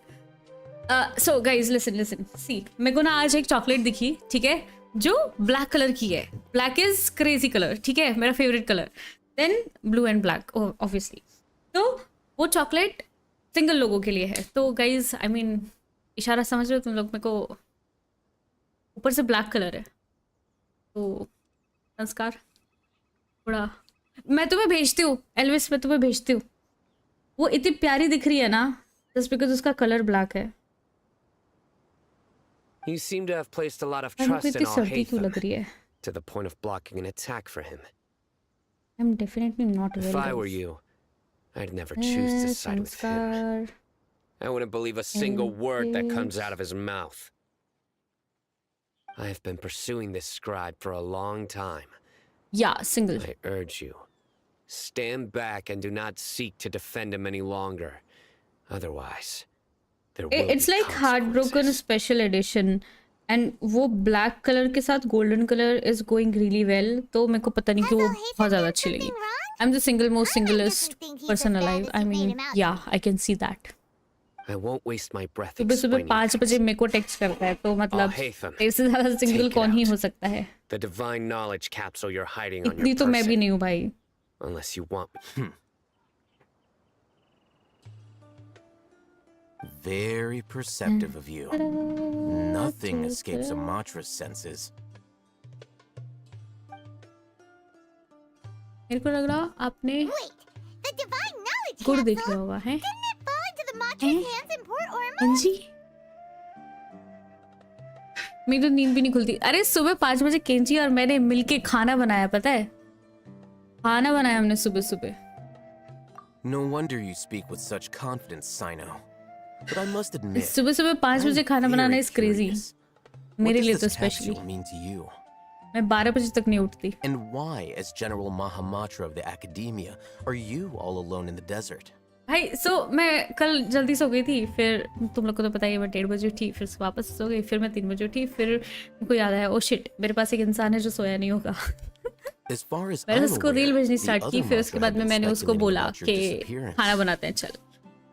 B: सो गाइज लिसन सी, मेरे को ना आज एक चॉकलेट दिखी, ठीक है, जो ब्लैक कलर की है. ब्लैक इज क्रेजी कलर, ठीक है, मेरा favourite colour. Then blue and black obviously. तो वो चॉकलेट सिंगल लोगों के लिए है. तो गाइज आई मीन इशारा समझ रहे हो तुम लोग. मेरे को ऊपर से ब्लैक कलर है तो संस्कार थोड़ा. मैं तुम्हें भेजती हूँ एल्विस, मैं तुम्हें भेजती हूँ. वो इतनी प्यारी दिख रही है ना जस्ट बिकॉज उसका कलर ब्लैक है.
H: You seem to have placed a lot of trust in all
B: सर्दी क्यों लग रही है?
H: to the point of blocking an attack for him.
B: I'm definitely not
H: If I were you, I'd never choose to side with him.
B: संस्कार.
H: I wouldn't believe a single word that comes out of his mouth. I have been pursuing this scribe for a long time.
B: Yeah, single.
H: I urge you, stand back and do not seek to defend him any longer. Otherwise, there will
B: It's
H: be
B: like Heartbroken
H: consequences.
B: special edition. And वो black colour के साथ golden colour is going really well. तो मेरे को पता नहीं कि वो बहुत ज़्यादा अच्छी लगी. I am the single most singlest person alive. I mean yeah I can see that.
H: I won't waste my breath
B: सुबह सुबह
H: explaining
B: 5 बजे मेरे को टेक्स्ट करता है. तो मतलब इससे ज़्यादा सिंगल कौन ही हो सकता है.
H: the divine knowledge capsule you're hiding on
B: इतनी
H: your
B: तो मैं भी
H: person.
B: नहीं हूँ भाई.
H: Unless you want.
L: Very perceptive of you. Nothing escapes a Matra's senses.
B: मेरे को लग रहा आपने
E: Wait, the divine knowledge
B: गुड़ देख
E: capsule?
B: लिया होगा है.
E: Didn't it fall into the Matra's hands in Port Ormuz?
B: हाँ जी. मेरी तो नींद भी नहीं खुलती. अरे सुबह 5 बजे केंची और मैंने मिलके खाना बनाया, पता है, खाना बनाया हमने सुबह सुबह.
L: No wonder you speak with such confidence, Sino. But I must admit,
B: सुबह सुबह 5 बजे खाना बनाना
L: very
B: इज क्रेजी.
L: curious.
B: मेरे
L: What
B: लिए
L: does
B: तो
L: this
B: specially.
L: capsule mean to you?
B: मैं 12 बजे तक नहीं उठती.
L: And why, as General Mahamatra of the Academia, are you all alone in the desert?
B: भाई मैं कल जल्दी सो गई थी. फिर तुम लोग को तो पता ही है, मैं 1:30 बजे उठी, फिर वापस सो गई. फिर मैं 3 बजे उठी. फिर मेरे को याद आया, ओ शिट, मेरे पास एक इंसान है जो सोया नहीं होगा.
L: As far as
B: मैंने
L: I'm
B: उसको
L: aware,
B: रील भेजनी
L: the
B: स्टार्ट की.
L: other
B: फिर
L: Matra
B: उसके
L: have
B: बाद में
L: been
B: मैंने उसको
L: speculating
B: बोला
L: about your
B: कि
L: disappearance.
B: खाना बनाते हैं, चल.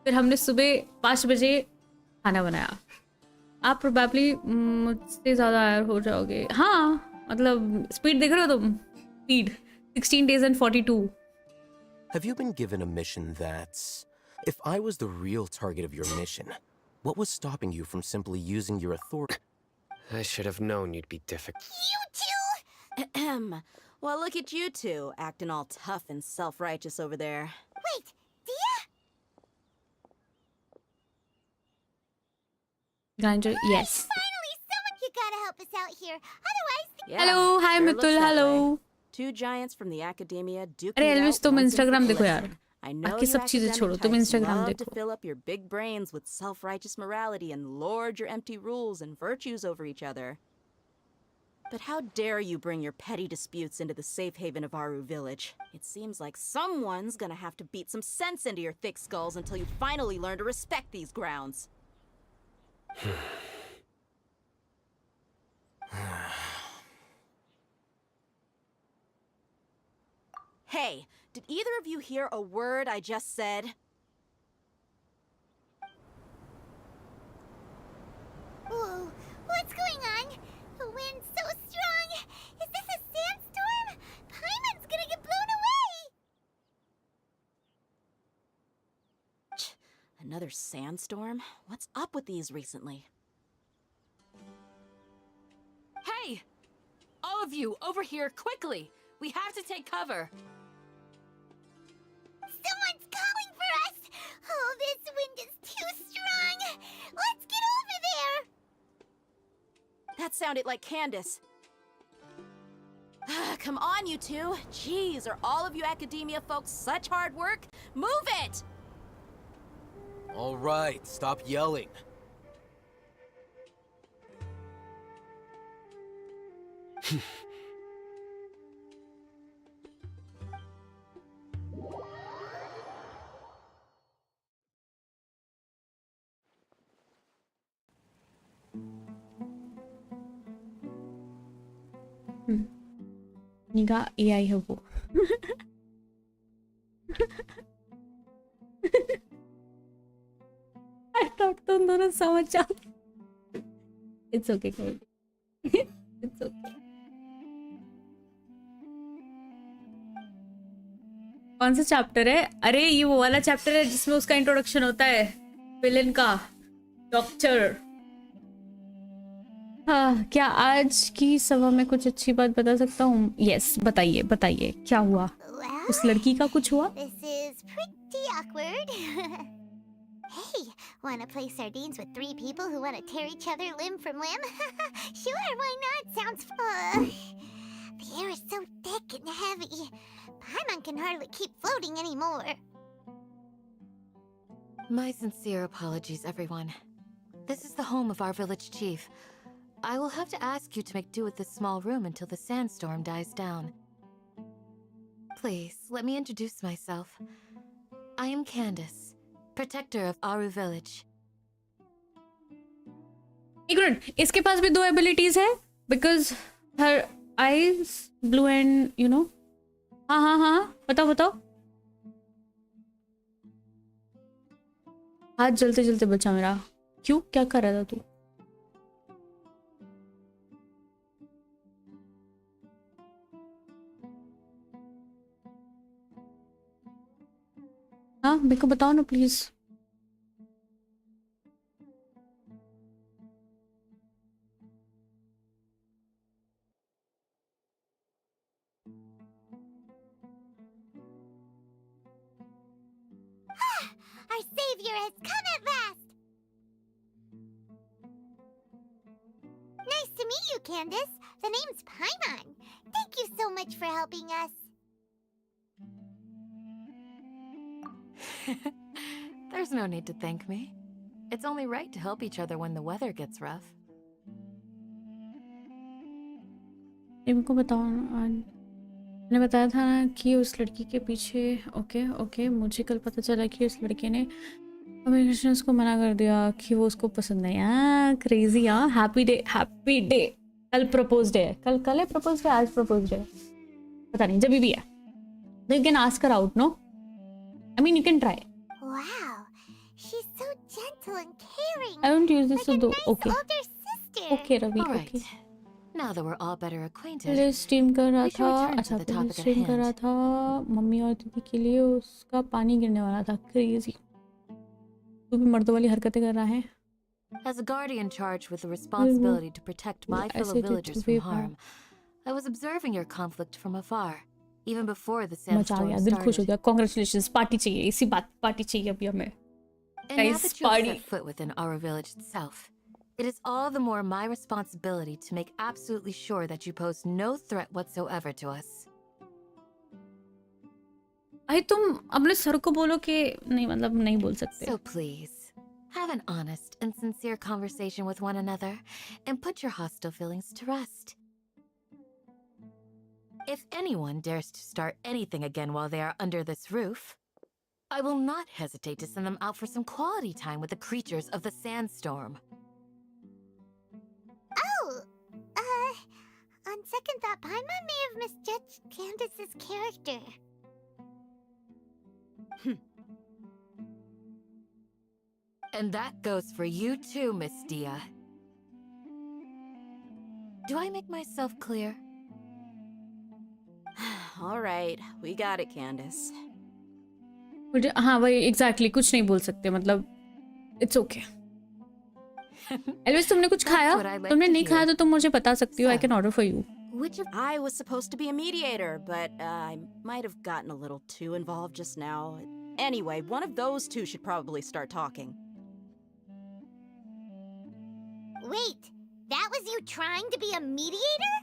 B: फिर हमने सुबह 5 बजे खाना बनाया. आप प्रोबेबली मुझसे ज़्यादा आयर हो जाओगे. हाँ मतलब स्पीड देख रहे हो तुम. Speed 16 days and 42.
L: Have you been given a mission that's... If I was the real target of your mission, what was stopping you from simply using your authority?
H: I should have known you'd be difficult.
E: You two!
C: Well, look at you two, acting all tough and self-righteous over there.
E: Wait, Dia?
B: Ganjo, yes.
E: Finally, someone you gotta help us out here. Otherwise,
C: Yeah,
B: Hello, hi
C: sure looks
B: Mitul,
C: that
B: hello.
C: way. Two giants from the academia duking
B: अरे
C: it
B: Elvis,
C: out
B: तुम
C: once and
B: Instagram
C: for
B: देखो
C: all.
B: यार.
C: I know
B: बाकी
C: you
B: सब चीजें
C: academic
B: छोड़ो, तुम
C: types
B: Instagram
C: love to
B: देखो.
C: fill up your big brains with self-righteous morality and lord your empty rules and virtues over each other. But how dare you bring your petty disputes into the safe haven of Aru village? It seems like someone's gonna have to beat some sense into your thick skulls until you finally learn to respect these grounds. Hey, did either of you hear a word I just said?
E: whoa, what's going on? The wind's so strong. Is this a sandstorm? Paimon's gonna get blown away.
C: Another sandstorm? What's up with these recently?
M: Hey! All of you, over here, quickly! We have to take cover!
E: Someone's calling for us. Oh, this wind is too strong. Let's get over there.
C: That sounded like Candace. Come on, you two. Jeez, are all of you academia folks such hard work? Move it!
L: All right, stop yelling.
B: निगा AI है वो. I thought तुम दोनों समझ जाओ. It's okay, it's okay. कौन सा chapter है? अरे ये वो वाला चैप्टर है जिसमें उसका इंट्रोडक्शन होता है विलेन का, डॉक्टर. हाँ, क्या आज की सभा में कुछ अच्छी बात बता सकता हूँ? यस, बताइए बताइए क्या हुआ? उस लड़की का कुछ हुआ?
E: This is pretty awkward. Hey, wanna play sardines with 3 people who wanna tear each other limb from limb? Sure, why not? Sounds fun. The air is so thick and heavy. Paimon can hardly keep floating anymore.
N: My sincere apologies, everyone. This is the home of our village chief. I will have to ask you to make do with this small room until the sandstorm dies down. Please, let me introduce myself. I am Candace, protector of Aru village.
B: एक minute, इसके पास भी 2 abilities है because her eyes blue and you know. हाँ, बताओ. हाथ जलते जलते बचा मेरा. क्यों, क्या कर रहा था तू? हाँ, मेरे को बताओ ना please.
E: Our savior has come at last! Nice to meet you, Candace. The name's Paimon. Thank you so much for helping us.
N: There's no need to thank me. It's only right to help each other when the weather gets rough.
B: इनको बताओ ना. मैंने बताया था ना कि उस लड़की के पीछे. ओके, मुझे कल पता चला कि उस लड़के ने कम्युनिकेशंस को मना कर दिया कि वो उसको पसंद नहीं. क्रेजी. Happy day. कल प्रपोज डे है. कल है प्रपोज डे, आज प्रपोज डे, पता नहीं, जब भी है. तो you can ask her out. No, I mean you can try.
E: Wow, she's so gentle and caring.
B: I don't use this
E: like a
B: to do.
E: nice
B: Okay.
E: older sister.
B: Okay, Ravi.
N: All right.
B: Okay.
N: Now that we're all better acquainted,
B: पहले stream कर रहा
N: we should
B: था.
N: return to
B: अच्छा,
N: the
B: पहले
N: topic at
B: stream कर रहा
N: hand.
B: था. Mummy और दीदी के लिए उसका पानी गिरने वाला था. क्रेजी. तू भी मर्दों वाली हरकतें कर रहा है.
N: as a guardian charged with the responsibility to protect my
B: I
N: fellow
B: said it
N: villagers
B: way
N: from harm, I was observing your conflict from afar, even before the
B: मजा आ
N: sandstorm
B: गया, दिल खुश हो
N: started.
B: गया. कॉन्ग्रेचुलेशंस. पार्टी चाहिए, इसी बात party चाहिए अभी हमें.
N: And now
B: Guys,
N: that you have
B: party.
N: set foot within our village itself, it is all the more my responsibility to make absolutely sure that you pose no threat whatsoever to us.
B: भाई तुम अपने sir को बोलो कि नहीं, मतलब नहीं बोल सकते.
N: So please, have an honest and sincere conversation with one another and put your hostile feelings to rest. If anyone dares to start anything again while they are under this roof, I will not hesitate to send them out for some quality time with the creatures of the sandstorm.
E: Oh, on second thought, Paimon may have misjudged Candace's character.
N: And that goes for you too, Miss Dia. Do I make myself clear?
C: All right, we got it, Candace.
B: मुझे हाँ वही exactly कुछ नहीं बोल सकते, मतलब it's okay. Elvis तुमने कुछ खाया? तुमने नहीं खाया तो तुम मुझे बता सकती हो. I can order for you.
C: I was supposed to be a mediator, but I might have gotten a little too involved just now. Anyway, one of those two should probably start talking.
E: Wait, that was you trying to be a mediator?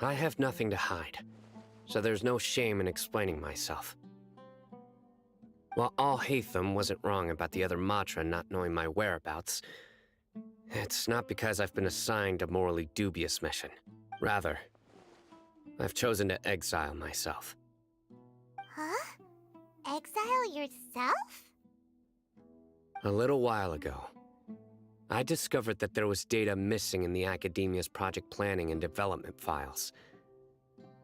H: I have nothing to hide, so there's no shame in explaining myself. While Al-Haytham wasn't wrong about the other Matra not knowing my whereabouts, It's not because I've been assigned a morally dubious mission. Rather, I've chosen to exile myself.
E: Huh? Exile yourself?
H: A little while ago, I discovered that there was data missing in the Academia's project planning and development files.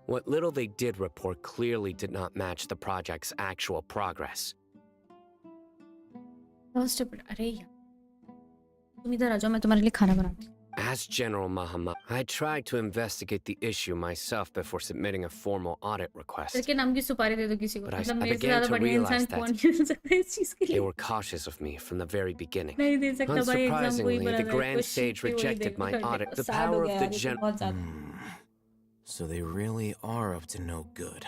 H: What little they did report clearly did not match the project's actual progress.
B: That was stupid. अरे यार, तुम इधर आ जाओ, मैं तुम्हारे लिए खाना बनाती हूँ.
H: As General Muhammad, I tried to investigate the issue myself before submitting a formal audit request.
B: तेरे नाम की सुपारी दे दो किसी को.
H: But
B: मतलब
H: I
B: मेरे से
H: began
B: ज़्यादा
H: to
B: बढ़िया
H: realize
B: इंसान कौन ही हो सकता है इस चीज़ के
H: They
B: लिए.
H: were cautious of me from the very beginning.
B: नहीं दे सकता भाई, एग्जाम कोई
H: Unsurprisingly,
B: बना
H: the
B: रहा है,
H: Grand
B: क्वेश्चन
H: Sage
B: भी वही
H: rejected
B: देगा.
H: my audit. The
B: साल हो
H: power
B: गया
H: of
B: यार,
H: the
B: ये तो बहुत ज़्यादा.
L: So they really are up to no good.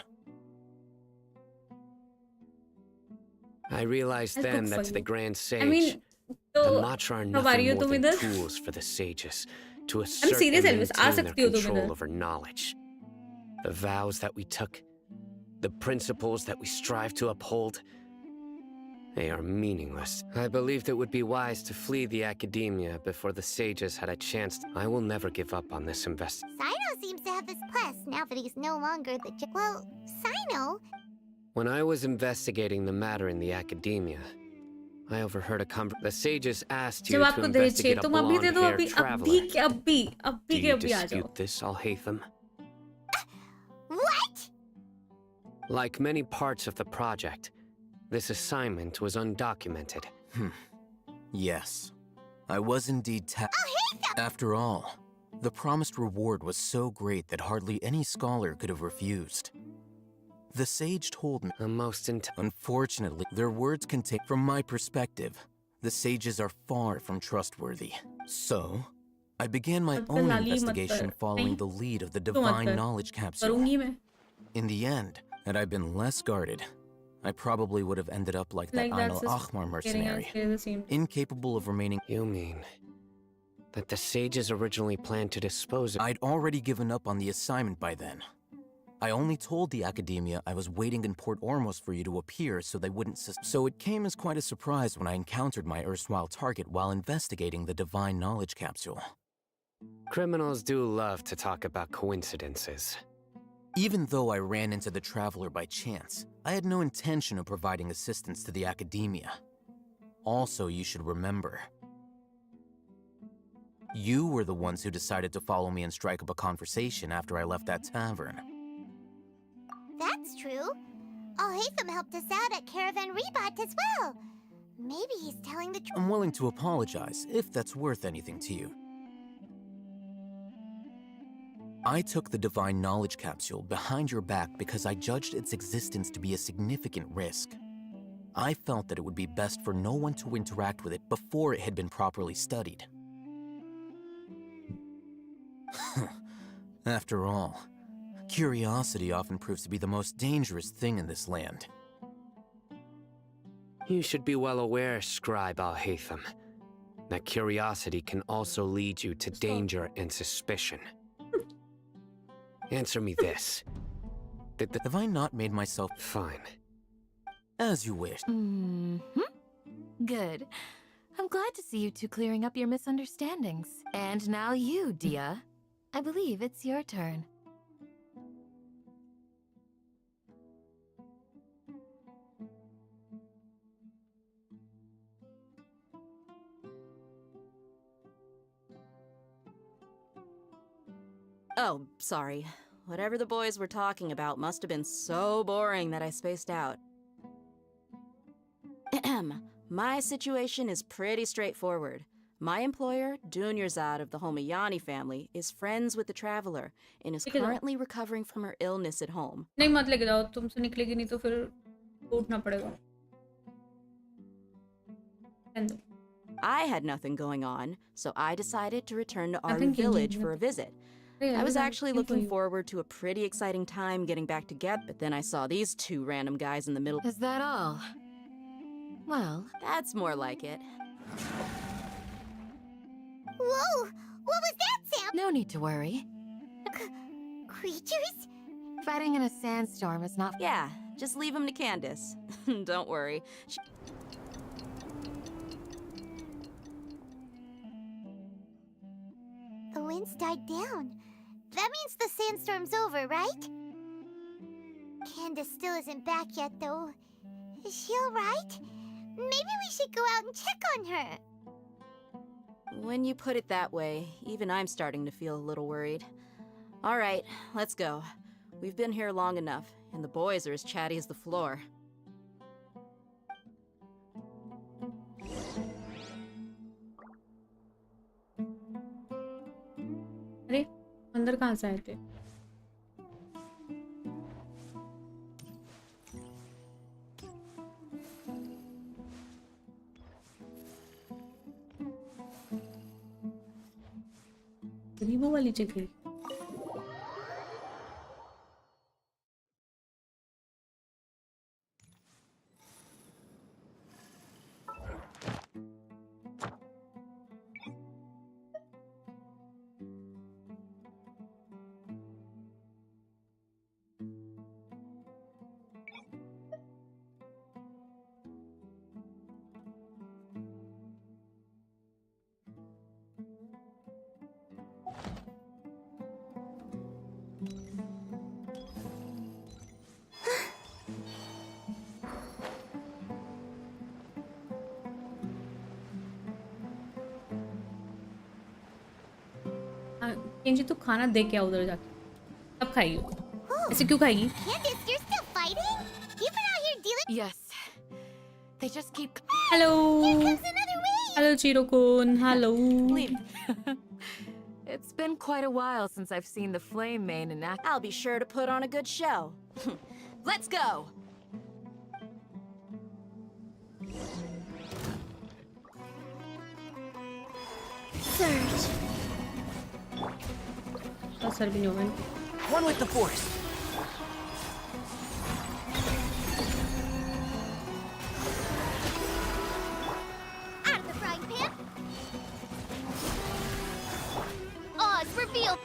H: I realized
B: I'll
H: then
B: cook
H: that
B: for
H: to the
B: you.
H: Grand Sage,
B: I mean,
H: the
B: तो
H: Matra are
B: कब आ
H: nothing
B: रही हो
H: more
B: तुम
H: than
B: इधर?
H: tools for the sages to assert
B: serious,
H: and
B: Elvis. Uh
H: maintain
B: सकती
H: their
B: हो तुम
H: control
B: इधर.
H: over knowledge. The vows that we took, the principles that we strive to uphold, they are meaningless. I believed it would be wise to flee the academia before the sages had a chance. I will never give up on this investigation.
E: Sino seems to have this plus now that he's no longer the Well, Sino?
H: When I was investigating the matter in the academia, I overheard a conversation. The sages asked you
B: जब
H: to
B: आपको दहेज
H: investigate
B: चाहिए
H: a
B: तुम अभी दे दो,
H: blonde-haired
B: अभी
H: traveler.
B: अभी
H: Do
B: के
H: you
B: अभी आ जाओ.
H: dispute this, Al-Haytham?
E: What?
H: Like many parts of the project, this assignment was undocumented.
L: Yes, I was indeed After all, the promised reward was so great that hardly any scholar could have refused. The sage told me, unfortunately, their words contain. From my perspective, the sages are far from trustworthy. So, I began my own investigation following the lead of the divine knowledge capsule. In the end, had I been less guarded, I probably would have ended up like that Ain al-Ahmar mercenary, incapable of remaining.
H: You mean that the sages originally planned to dispose of?
L: I'd already given up on the assignment by then. I only told the academia I was waiting in Port Ormos for you to appear so they wouldn't So it came as quite a surprise when I encountered my erstwhile target while investigating the divine knowledge capsule.
H: Criminals do love to talk about coincidences.
L: Even though I ran into the traveler by chance, I had no intention of providing assistance to the academia. Also, you should remember, you were the ones who decided to follow me and strike up a conversation after I left that tavern.
E: That's true. Al-Haytham helped us out at Caravan Rebat as well. Maybe he's telling the truth.
L: I'm willing to apologize, if that's worth anything to you. I took the divine knowledge capsule behind your back because I judged its existence to be a significant risk. I felt that it would be best for no one to interact with it before it had been properly studied. After all, curiosity often proves to be the most dangerous thing in this land.
H: You should be well aware, Scribe Al-Haytham, that curiosity can also lead you to danger and suspicion. Answer me this.
L: Have I not made myself...
H: Fine.
L: As you wish.
N: Good. I'm glad to see you two clearing up your misunderstandings. And now you, Dia. I believe it's your turn.
C: Oh, sorry. Whatever the boys were talking about must have been so boring that I spaced out. My situation is pretty straightforward. My employer, Dunyarzad of the Homayani family, is friends with the traveler and is currently recovering from her illness at home.
B: नहीं मत लेके जाओ, तुमसे निकलेगी नहीं तो फिर उठना पड़ेगा.
C: I had nothing going on, so I decided to return to Aru village for a visit. I was actually looking forward to a pretty exciting time getting back together, but then I saw these two random guys in the middle.
N: Is that all? Well,
C: that's more like it.
E: Whoa! What was that, Sam?
N: No need to worry.
E: Creatures?
N: Fighting in a sandstorm is not...
C: Yeah, just leave them to Candace. Don't worry.
E: winds died down. That means the sandstorm's over, right? Candace still isn't back yet, though. Is she alright? Maybe we should go out and check on her.
C: When you put it that way, even I'm starting to feel a little worried. All right, let's go. We've been here long enough, and the boys are as chatty as the floor.
B: अरे अंदर कहाँ से आए थे? गरीबों वाली जगह। Kenji तू खाना दे क्या उधर जाके? कब खाएगी? ऐसे क्यों खाएगी?
E: Candace, you're still fighting? You've been out here dealing.
N: Yes. They just keep.
B: Hello.
E: Here comes another wave.
B: Hello, Chiro-kun. Hello.
N: Leave. It's been quite a while since I've seen the flame main in action.
C: I'll be sure to put on a good show. Let's go.
A: Surge.
B: Sir भी नहीं होगा।
K: One with the force.
E: Out of the frying pan. Oz revealed.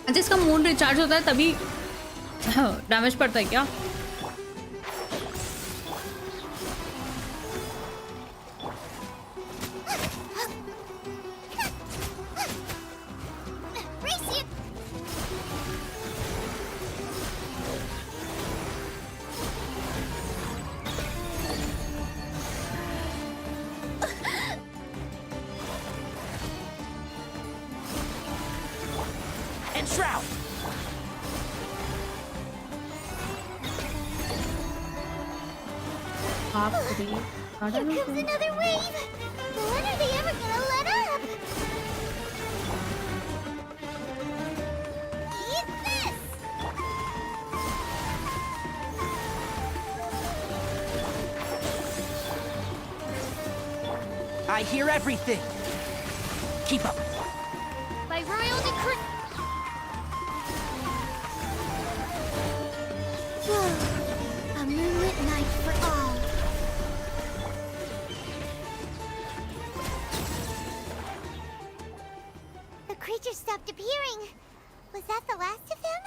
B: अच्छा इसका moon recharge होता है तभी damage पड़ता है क्या?
K: Shroud!
E: Here comes another wave. When are they ever gonna let up? Eat this!
K: I hear everything. Keep up.
E: By royal decree.
A: A moonlit night for all.
E: The creatures stopped appearing. Was that the last of them?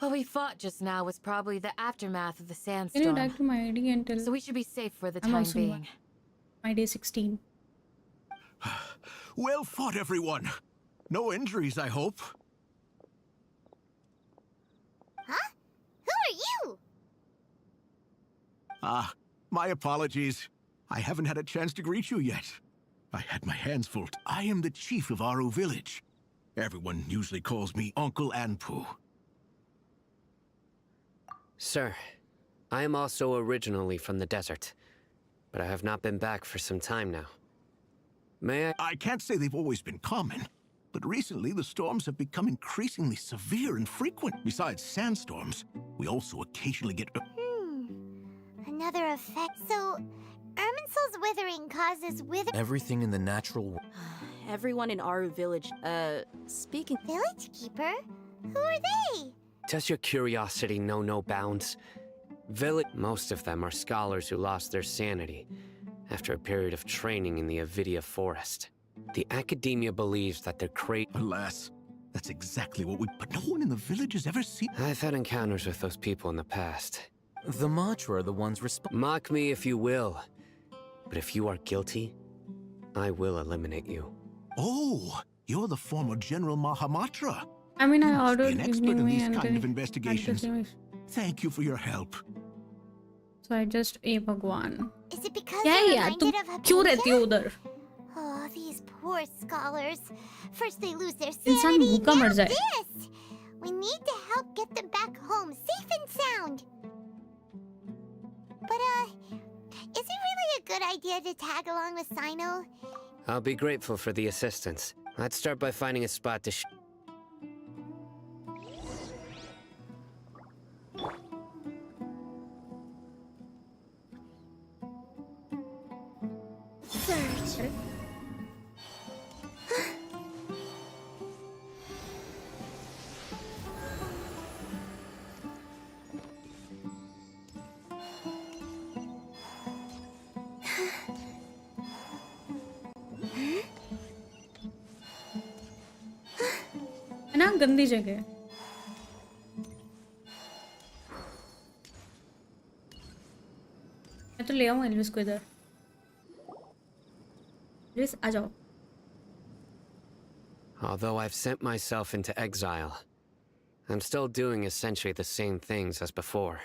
N: What we fought just now was probably the aftermath of the
B: Can you
N: sandstorm.
B: back to my ID and tell?
N: So we should be safe for the
B: I'm
N: time
B: also
N: being.
B: my day 16.
O: Well fought, everyone. No injuries, I hope.
E: Huh? Who are you?
O: Ah, my apologies. I haven't had a chance to greet you yet. I had my hands full. I am the chief of Aru Village. Everyone usually calls me Uncle Anpu.
H: Sir, I am also originally from the desert, but I have not been back for some time now. May I?
O: I can't say they've always been common, but recently the storms have become increasingly severe and frequent. Besides sandstorms, we also occasionally get...
E: Another effect. So, Irminsul's withering causes
L: Everything in the natural world.
C: Everyone in Aru Village, speaking...
E: Village Keeper? Who are they?
H: Does your curiosity know no bounds? Most of them are scholars who lost their sanity after a period of training in the Avidia forest. The academia believes that they're
O: Alas, that's exactly what we... But no one in the village has ever seen...
H: I've had encounters with those people in the past.
L: The Matra are the ones responsible.
H: Mock me if you will, but if you are guilty, I will eliminate you.
O: Oh, you're the former General Mahamatra.
B: I mean, I
O: You must be
B: ordered
O: an expert
B: evening
O: in
B: me
O: these
B: and
O: kind of investigations.
B: investigations.
O: Thank you for your help.
B: So I just a भगवान.
E: Is it because
B: क्या
E: you're
B: है यार, तुम
E: reminded of
B: क्यों रहती हो उधर?
E: Oh, these poor scholars. First they lose their
B: इंसान
E: sanity,
B: भूखा
E: now
B: मर जाए.
E: this. We need to help get them back home, safe and sound. But, is it really a good idea to tag along with Sino?
H: I'll be grateful for the assistance. Let's start by finding a spot to
A: Search.
B: है ना गंदी जगह. मैं तो ले आऊँ Elvis को इधर. एल्विस आ जाओ.
H: Although I've sent myself into exile, I'm still doing essentially the same things as before.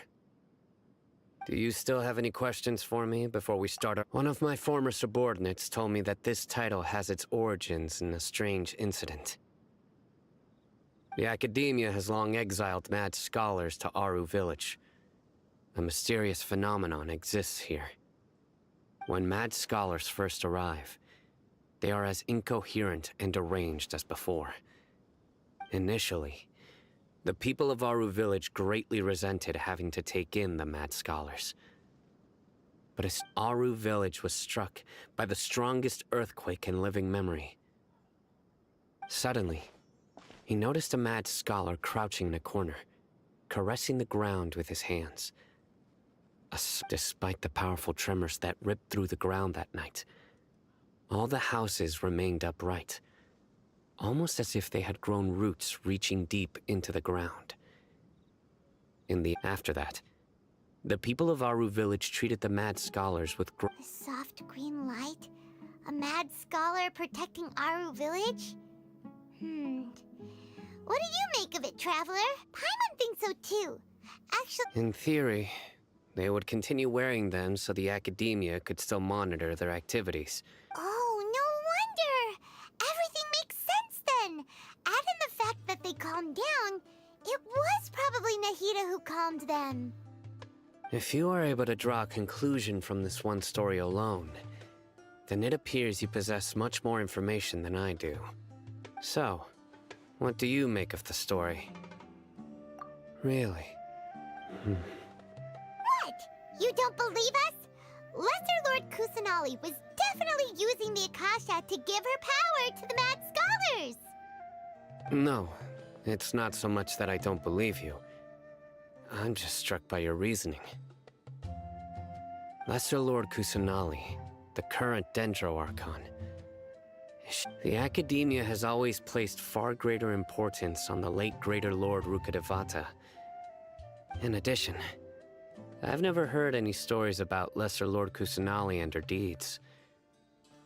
H: Do you still have any questions for me before we start? One of my former subordinates told me that this title has its origins in a strange incident. The academia has long exiled mad scholars to Aru village. A mysterious phenomenon exists here. When mad scholars first arrive, they are as incoherent and deranged as before. Initially, the people of Aru village greatly resented having to take in the mad scholars. But as Aru village was struck by the strongest earthquake in living memory, suddenly, he noticed a mad scholar crouching in a corner, caressing the ground with his hands. Despite the powerful tremors that ripped through the ground that night, all the houses remained upright, almost as if they had grown roots reaching deep into the ground. After that, the people of Aru village treated the mad scholars with
E: A soft green light? A mad scholar protecting Aru village? What do you make of it, Traveler? Paimon thinks so too. Actually,
H: In theory, they would continue wearing them so the academia could still monitor their activities.
E: oh, no wonder! Everything makes sense then! Add in the fact that they calmed down, it was probably Nahida who calmed them.
H: If you are able to draw a conclusion from this one story alone, then it appears you possess much more information than I do. So, what do you make of the story? Really?
E: What? You don't believe us? Lesser Lord Kusanali was definitely using the Akasha to give her power to the mad scholars!
H: No, it's not so much that I don't believe you. I'm just struck by your reasoning. Lesser Lord Kusanali, the current Dendro Archon. The Academia has always placed far greater importance on the late Greater Lord Rukkhadevata. In addition, I've never heard any stories about Lesser Lord Kusanali and her deeds.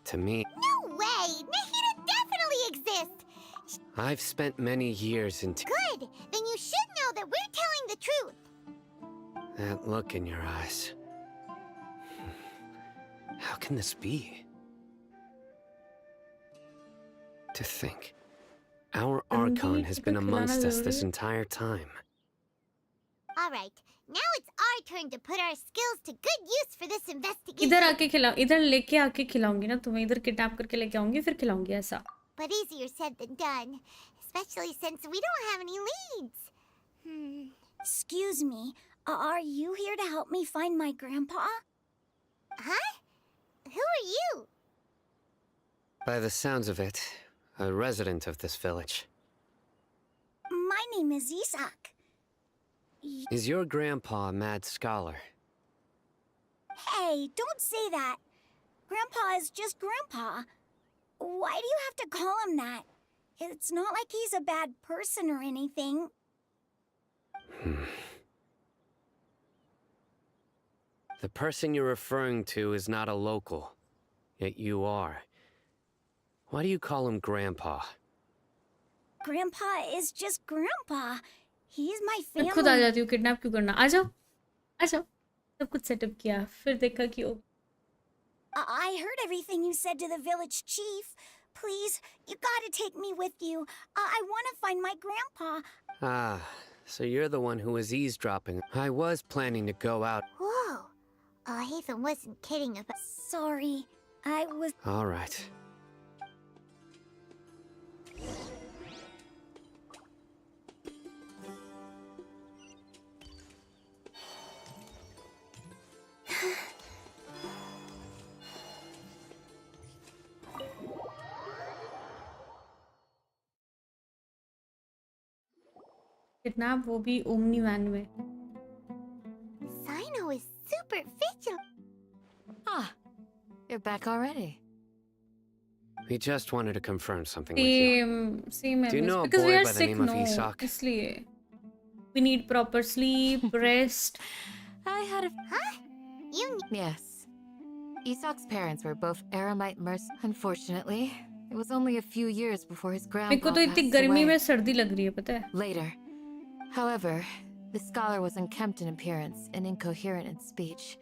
H: To me,
E: No way! Nahida definitely exists!
H: I've spent many years in
E: Good! Then you should know that we're telling the truth!
H: that look in your eyes. How can this be? To think, our Archon has been amongst us this entire time.
E: Alright, now it's our turn to put our skills to good use for this investigation.
B: इधर आके खिलाओ, इधर लेके आके खिलाऊंगी ना तुम्हें, इधर kidnap करके लेके आऊंगी फिर खिलाऊंगी ऐसा.
E: But easier said than done, especially since we don't have any leads.
P: Excuse me, are you here to help me find my grandpa?
E: Huh? Who are you?
H: By the sounds of it, a resident of this village.
P: My name is Isak.
H: Is your grandpa a mad scholar?
P: Hey, don't say that. Grandpa is just Grandpa. Why do you have to call him that? It's not like he's a bad person or anything.
H: The person you're referring to is not a local, yet you are. Why do you call him Grandpa?
P: Grandpa is just Grandpa. He's my
B: मैं खुद आ
P: family.
B: जाती हूँ, kidnap क्यों करना? आ जाओ, आ जाओ। सब कुछ सेटअप किया, फिर देखा कि ओ
P: I heard everything you said to the village chief. Please, you gotta take me with you. I want to find my grandpa.
H: Ah, so you're the one who was eavesdropping. I was planning to go out.
E: Whoa. Haven wasn't kidding about.
P: Sorry, I was.
H: All right.
B: Kidnap वो भी omni van में।
E: Sino is super vigilant.
N: Ah, you're back already.
H: We just wanted to confirm something with you.
B: Same
H: Do you know a
B: because we
H: boy
B: are
H: by the
B: sick
H: name of
B: no,
H: Isak?
B: इसलिए we need proper sleep, rest.
N: I had a...
E: Huh? You.
N: Yes. Isak's parents were both Aramite mercenaries. Unfortunately, it was only a few years before his
B: मेरे को
N: grandpa
B: तो इतनी
N: passed
B: गर्मी
N: away.
B: में सर्दी लग रही है, पता है?
N: Later. However, the scholar was unkempt in appearance and incoherent in speech.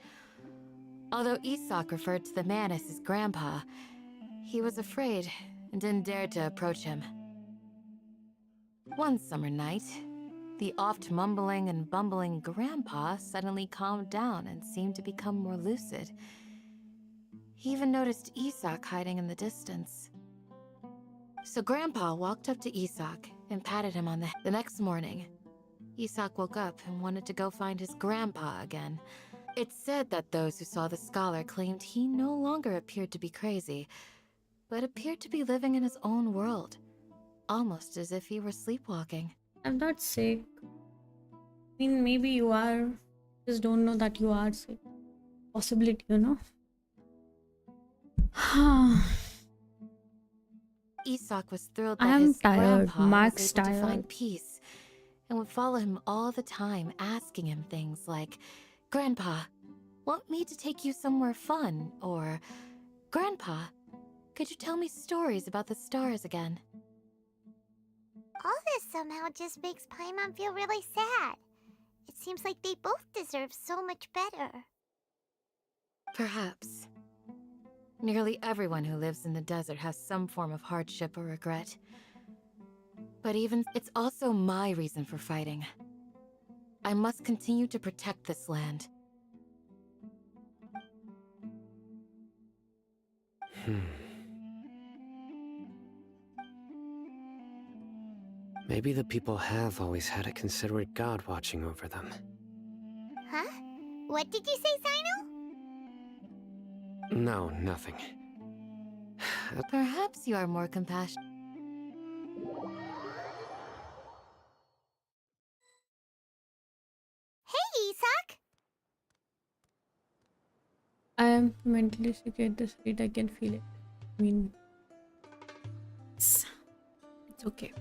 N: Although Isak referred to the man as his grandpa, he was afraid and didn't dare to approach him. One summer night, the oft mumbling and bumbling grandpa suddenly calmed down and seemed to become more lucid. He even noticed Isak hiding in the distance. So Grandpa walked up to Isak and patted him on the head. The next morning, Isak woke up and wanted to go find his grandpa again. It's said that those who saw the scholar claimed he no longer appeared to be crazy, but appeared to be living in his own world, almost as if he were sleepwalking.
B: I'm not sick. I mean, maybe you are. Just don't know that you are sick. Possibility, you know.
N: Isak was thrilled
B: I
N: that
B: am
N: his
B: tired.
N: grandpa
B: Max
N: was able to
B: tired.
N: find peace and would follow him all the time, asking him things like, "Grandpa, want me to take you somewhere fun?" Or, "Grandpa, could you tell me stories about the stars again?"
E: All this somehow just makes Paimon feel really sad. It seems like they both deserve so much better.
N: Perhaps. Nearly everyone who lives in the desert has some form of hardship or regret. But even it's also my reason for fighting. I must continue to protect this land.
H: Maybe the people have always had a considerate god watching over them.
E: Huh? What did you say, Sino?
H: No, nothing.
N: Perhaps you are more compassionate.
E: Hey, Isak!
B: I am mentally sick at this rate. I can feel it. I mean, it's okay.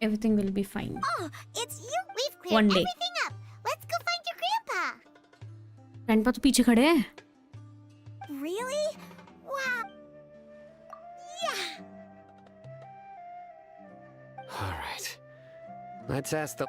B: Everything will be fine.
E: Oh, it's you! We've cleared
B: One day.
E: everything up! Let's go find your grandpa!
B: Grandpa तो पीछे खड़े हैं.
P: Really? Wow. Yeah.
H: All right. Let's ask the...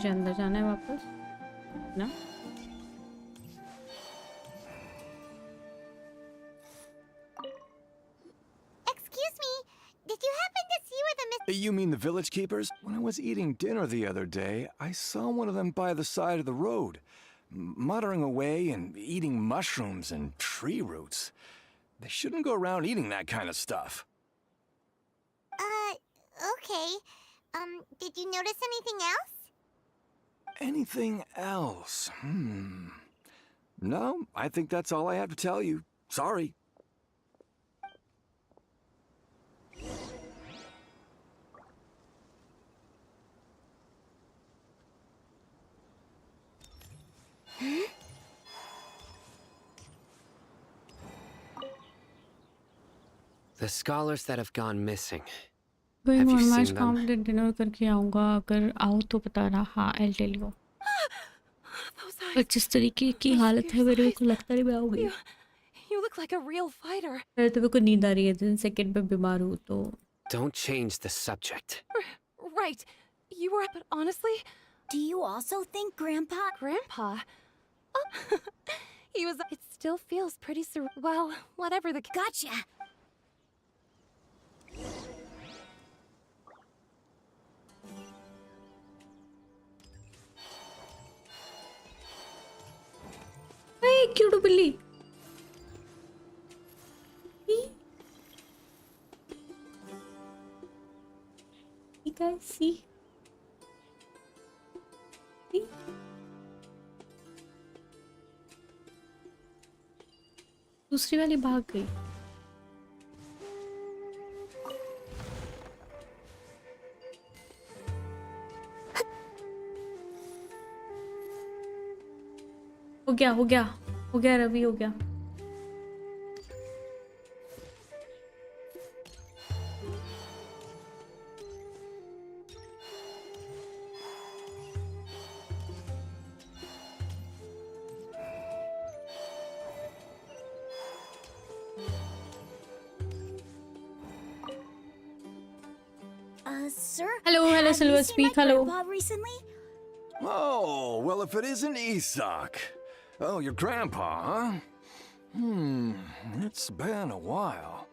B: मुझे अंदर जाना है वापस ना.
E: Excuse me, did you happen to see where the
Q: You mean the village keepers? When I was eating dinner the other day, I saw one of them by the side of the road, muttering away and eating mushrooms and tree roots. They shouldn't go around eating that kind of stuff.
E: Okay. Did you notice anything else?
Q: Anything else? No, I think that's all I have to tell you. Sorry.
H: The scholars that have gone missing.
B: Going
H: Have you
B: on my
H: seen them?
B: complete dinner करके आऊँगा अगर आओ तो बताना हाँ I'll tell you. पर जिस तरीके की हालत है मेरे को लगता नहीं मैं आऊँगी.
R: You look like a real fighter.
B: मेरे तो मेरे को नींद आ रही है दिन सेकंड पे बीमार हूँ तो.
H: Don't change the subject.
R: Right. You were, but honestly,
P: Do you also think Grandpa...
R: Grandpa. Oh, he was. It still feels pretty well, whatever the.
P: Gotcha.
B: Hey, cute बिल्ली. You guys see? See? दूसरी वाली भाग गई. हो गया रवि हो गया.
P: Sir?
B: Hello,
P: have
B: Silver,
P: you seen
B: speak,
P: my
B: hello.
P: Grandpa recently?
Q: Oh, well, if it isn't Isak. Oh, your grandpa, huh? It's been a while.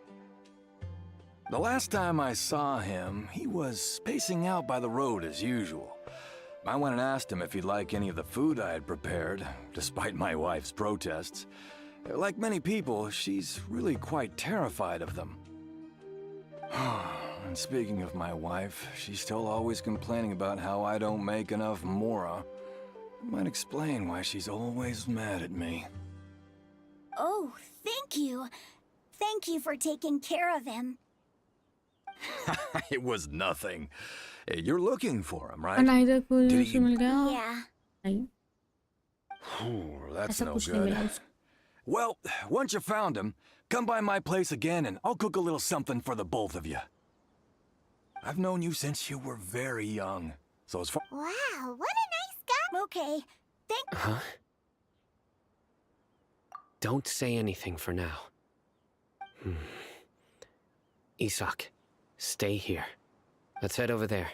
Q: The last time I saw him, he was pacing out by the road as usual. I went and asked him if he'd like any of the food I had prepared, despite my wife's protests. Like many people, she's really quite terrified of them. And speaking of my wife, she's still always complaining about how I don't make enough mora. Might explain why she's always mad at me.
P: Oh, thank you. Thank you for taking care of him.
Q: It was nothing. You're looking for him, right?
B: अनाइदर को
Q: Did
B: से मिल गया.
P: Yeah.
B: नहीं.
Q: That's
B: ऐसा
Q: no
B: कुछ नहीं मिला
Q: good.
B: उसको.
Q: Well, once you found him, come by my place again and I'll cook a little something for the both of you. I've known you since you were very young. So as far...
E: Wow, what a nice guy.
P: Okay.
H: Huh? Don't say anything for now. Isak, stay here. Let's head over there.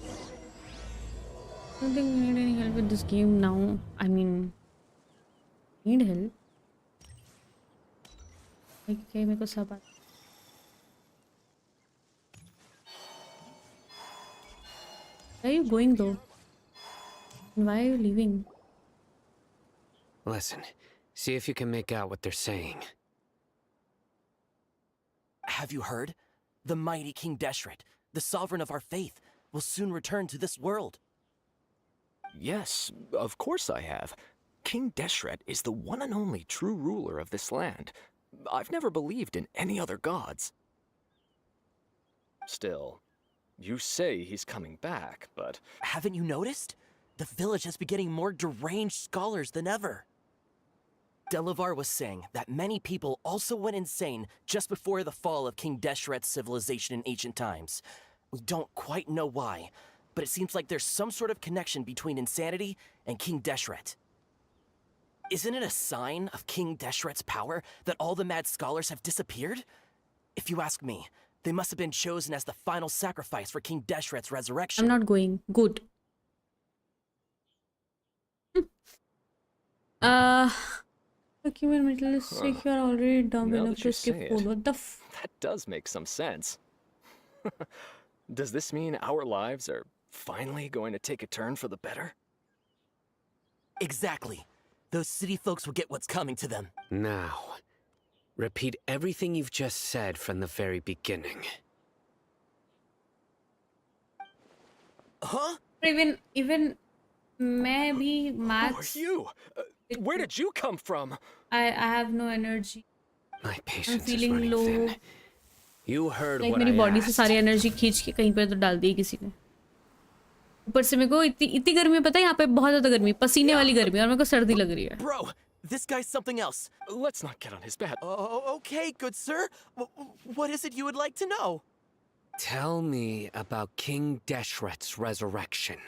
B: I don't think we need any help with this game now. I mean, need help. Okay, मेरे को सब आता. Where are you going though? And why are you leaving?
H: Listen, see if you can make out what they're saying.
S: Have you heard? The mighty King Deshret, the sovereign of our faith, will soon return to this world.
T: Yes, of course I have. King Deshret is the one and only true ruler of this land. I've never believed in any other gods. Still, you say he's coming back, but...
S: Haven't you noticed? The village has been getting more deranged scholars than ever. Delavar was saying that many people also went insane just before the fall of King Deshret's civilization in ancient times. We don't quite know why, but it seems like there's some sort of connection between insanity and King Deshret. Isn't it a sign of King Deshret's power that all the mad scholars have disappeared? If you ask me, they must have been chosen as the final sacrifice for King Deshret's resurrection.
B: I'm not going. Good. Document materialistic, you're already dumb
T: Now
B: enough
T: that
B: to
T: you
B: skip
T: say
B: food.
T: it,
B: What the
T: that does make some sense. Does this mean our lives are finally going to take a turn for the better?
S: Exactly. those city folks will get what's coming to them.
H: Now, repeat everything you've just said from the very beginning.
S: Huh?
B: Even मैं भी
T: Who
B: maths.
T: are you? Where did you come from?
B: I have no energy.
H: My
B: I'm
H: patience is
B: feeling
H: running
B: low.
H: thin. You heard
B: Like
H: what
B: मेरी
H: I
B: body से
H: asked.
B: सारी energy खींच के कहीं पे तो डाल दी किसी ने. ऊपर से मेरे को इतनी गर्मी है, पता है यहाँ पे बहुत ज्यादा गर्मी, पसीने वाली गर्मी, और मेरे को सर्दी लग रही है.
S: Bro, this guy's something else.
T: Let's not get on his bad.
S: Oh, okay, good sir. What is it you would like to know?
H: Tell me about King Deshret's resurrection.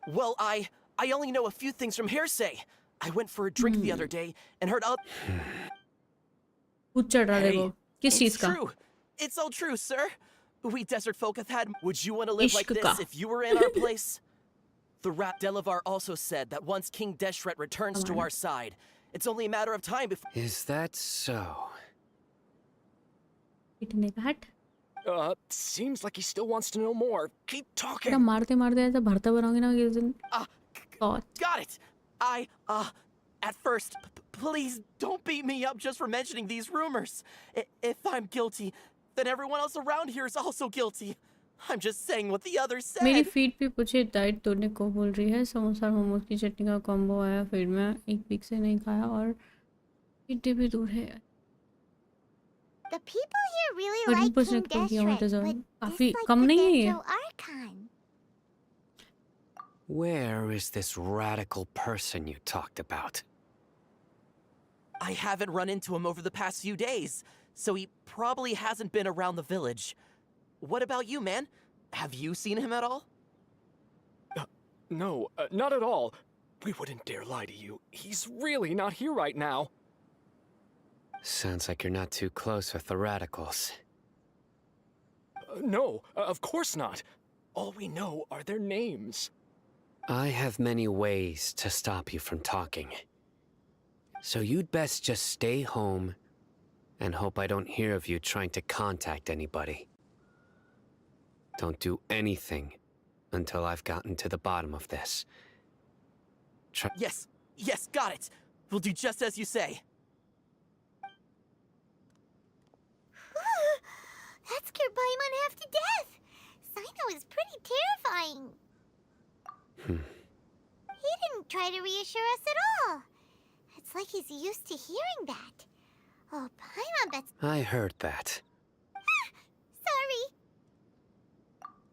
S: Well, I only know a few things from hearsay. I went for a drink the other day and heard
B: पूछ चढ़ रहा है देखो. किस चीज
S: It's
B: का?
S: true. It's all true, sir. We desert folk have had. Would you want to live like
B: Ishq
S: this
B: ka.
S: if you were in our place? The rat Delavar also said that once King Deshret returns to our side, it's only a matter of time before.
H: Is that so?
B: इतने का हट.
T: Seems like he still wants to know more. Keep
B: तेरा
T: talking.
B: मारते मारते ऐसा भरता बनाओगे ना किस दिन. God.
S: Got it. At first, please don't beat me up just for mentioning these rumors. If I'm guilty, then everyone else around here is also guilty. I'm just saying what the others said.
B: मेरी feed पे पूछे diet तोड़ने को बोल रही है. समोसा और मोमोज की चटनी का कॉम्बो आया फीड में. एक वीक से नहीं खाया और इतने भी दूर है.
E: The people here really
B: पर
E: like
B: पूछने
E: King
B: को किया
E: Deshret,
B: तो
E: but
B: काफी
E: dislike
B: कम
E: the
B: नहीं है ये.
E: Dendro Archon.
H: Where is this radical person you talked about?
S: I haven't run into him over the past few days, so he probably hasn't been around the village. What about you, man? Have you seen him at all?
T: No, not at all. We wouldn't dare lie to you. He's really not here right now.
H: Sounds like you're not too close with the radicals.
T: No, of course not. All we know are their names.
H: I have many ways to stop you from talking. So you'd best just stay home and hope I don't hear of you trying to contact anybody. Don't do anything until I've gotten to the bottom of this.
S: Yes, got it. We'll do just as you say.
E: That scared Paimon half to death. Sino is pretty terrifying. He didn't try to reassure us at all. It's like he's used to hearing that. Oh, Paimon bets.
H: I heard that.
E: Sorry.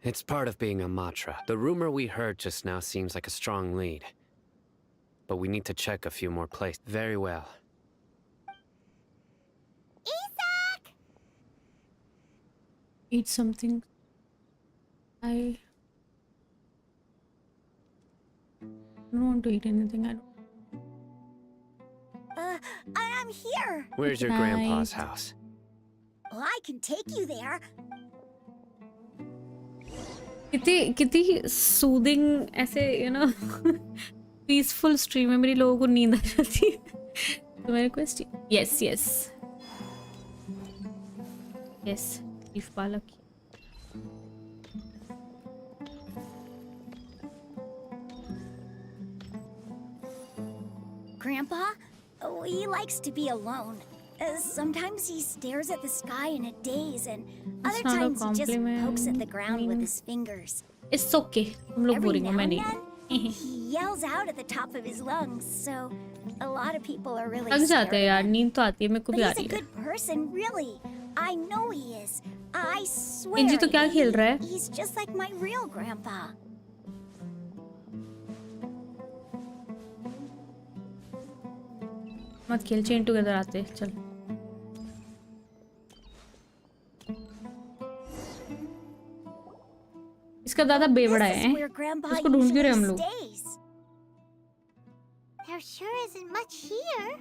H: It's part of being a Matra. The rumor we heard just now seems like a strong lead. But we need to check a few more places. Very well.
E: Isak!
B: Eat something. I don't want to eat anything.
P: I'm here.
H: Where's your grandpa's house?
P: Well, I can take you there.
B: कितनी soothing ऐसे peaceful stream में मेरी लोगों को नींद आ जाती है. तो मेरे क्वेश्चन यस बीफ पालक.
P: Grandpa, he likes to be alone. Sometimes he stares at the sky in a daze, and
B: That's
P: other
B: not a
P: times he just
B: compliment.
P: pokes at the ground with his fingers.
B: It's okay. हम लोग
P: Every
B: boring
P: now
B: है. मैं
P: and
B: नहीं.
P: then, he yells out at the top of his lungs, so a lot of people are really
B: थक जाते हैं
P: scared.
B: यार. नींद तो आती है. मेरे को
P: But
B: भी आ
P: he's a
B: रही है.
P: good person, really. I know he is. I swear.
B: इंजी तो क्या खेल रहा है?
P: He's just like my real grandpa.
B: मत खेल. चेन टुगेदर आते हैं. चल. इसका दादा बेवड़ा है.
P: Where Grandpa
B: इसको ढूंढ क्यों रहे हम
P: usually
B: लोग?
P: stays.
E: There sure isn't much here.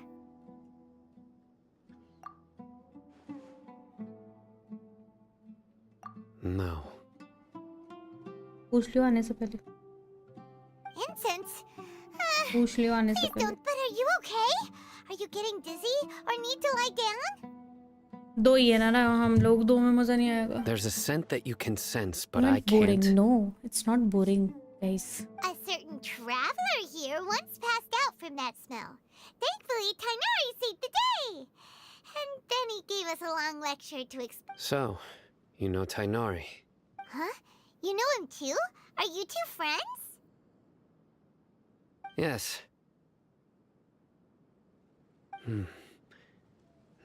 H: No.
B: पूछ लियो आने से पहले.
E: Incense?
B: पूछ लियो आने से
E: Please
B: पहले.
E: don't, but are you okay? Are you getting dizzy or need to lie down?
B: दो ही है ना. हम लोग दो में मजा नहीं आएगा.
H: There's a scent that you can sense, but
B: Not
H: I can't.
B: boring. No, it's not boring, guys.
E: A certain traveler here once passed out from that smell. Thankfully, Tainari saved the day! And then he gave us a long lecture to explain.
H: So, you know Tainari.
E: Huh? You know him too? Are you two friends?
H: Yes.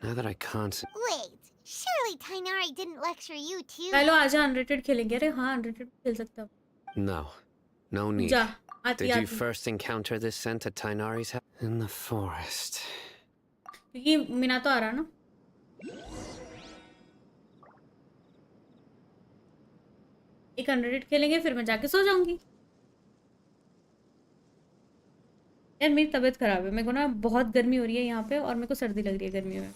H: Now that I concentrate.
E: Wait, surely Tainari didn't lecture you too?
B: चलो आजा unrated खेलेंगे. अरे हाँ unrated खेल सकते हो.
H: No. No need.
B: जा.
H: Did you first encounter this scent at Tainari's house? In the forest.
B: क्योंकि मीना तो आ रहा ना. एक अनरेटेड खेलेंगे फिर मैं जाके सो जाऊंगी. यार मेरी तबीयत खराब है. मेरे को ना बहुत गर्मी हो रही है यहाँ पे और मेरे को सर्दी लग रही है गर्मी में.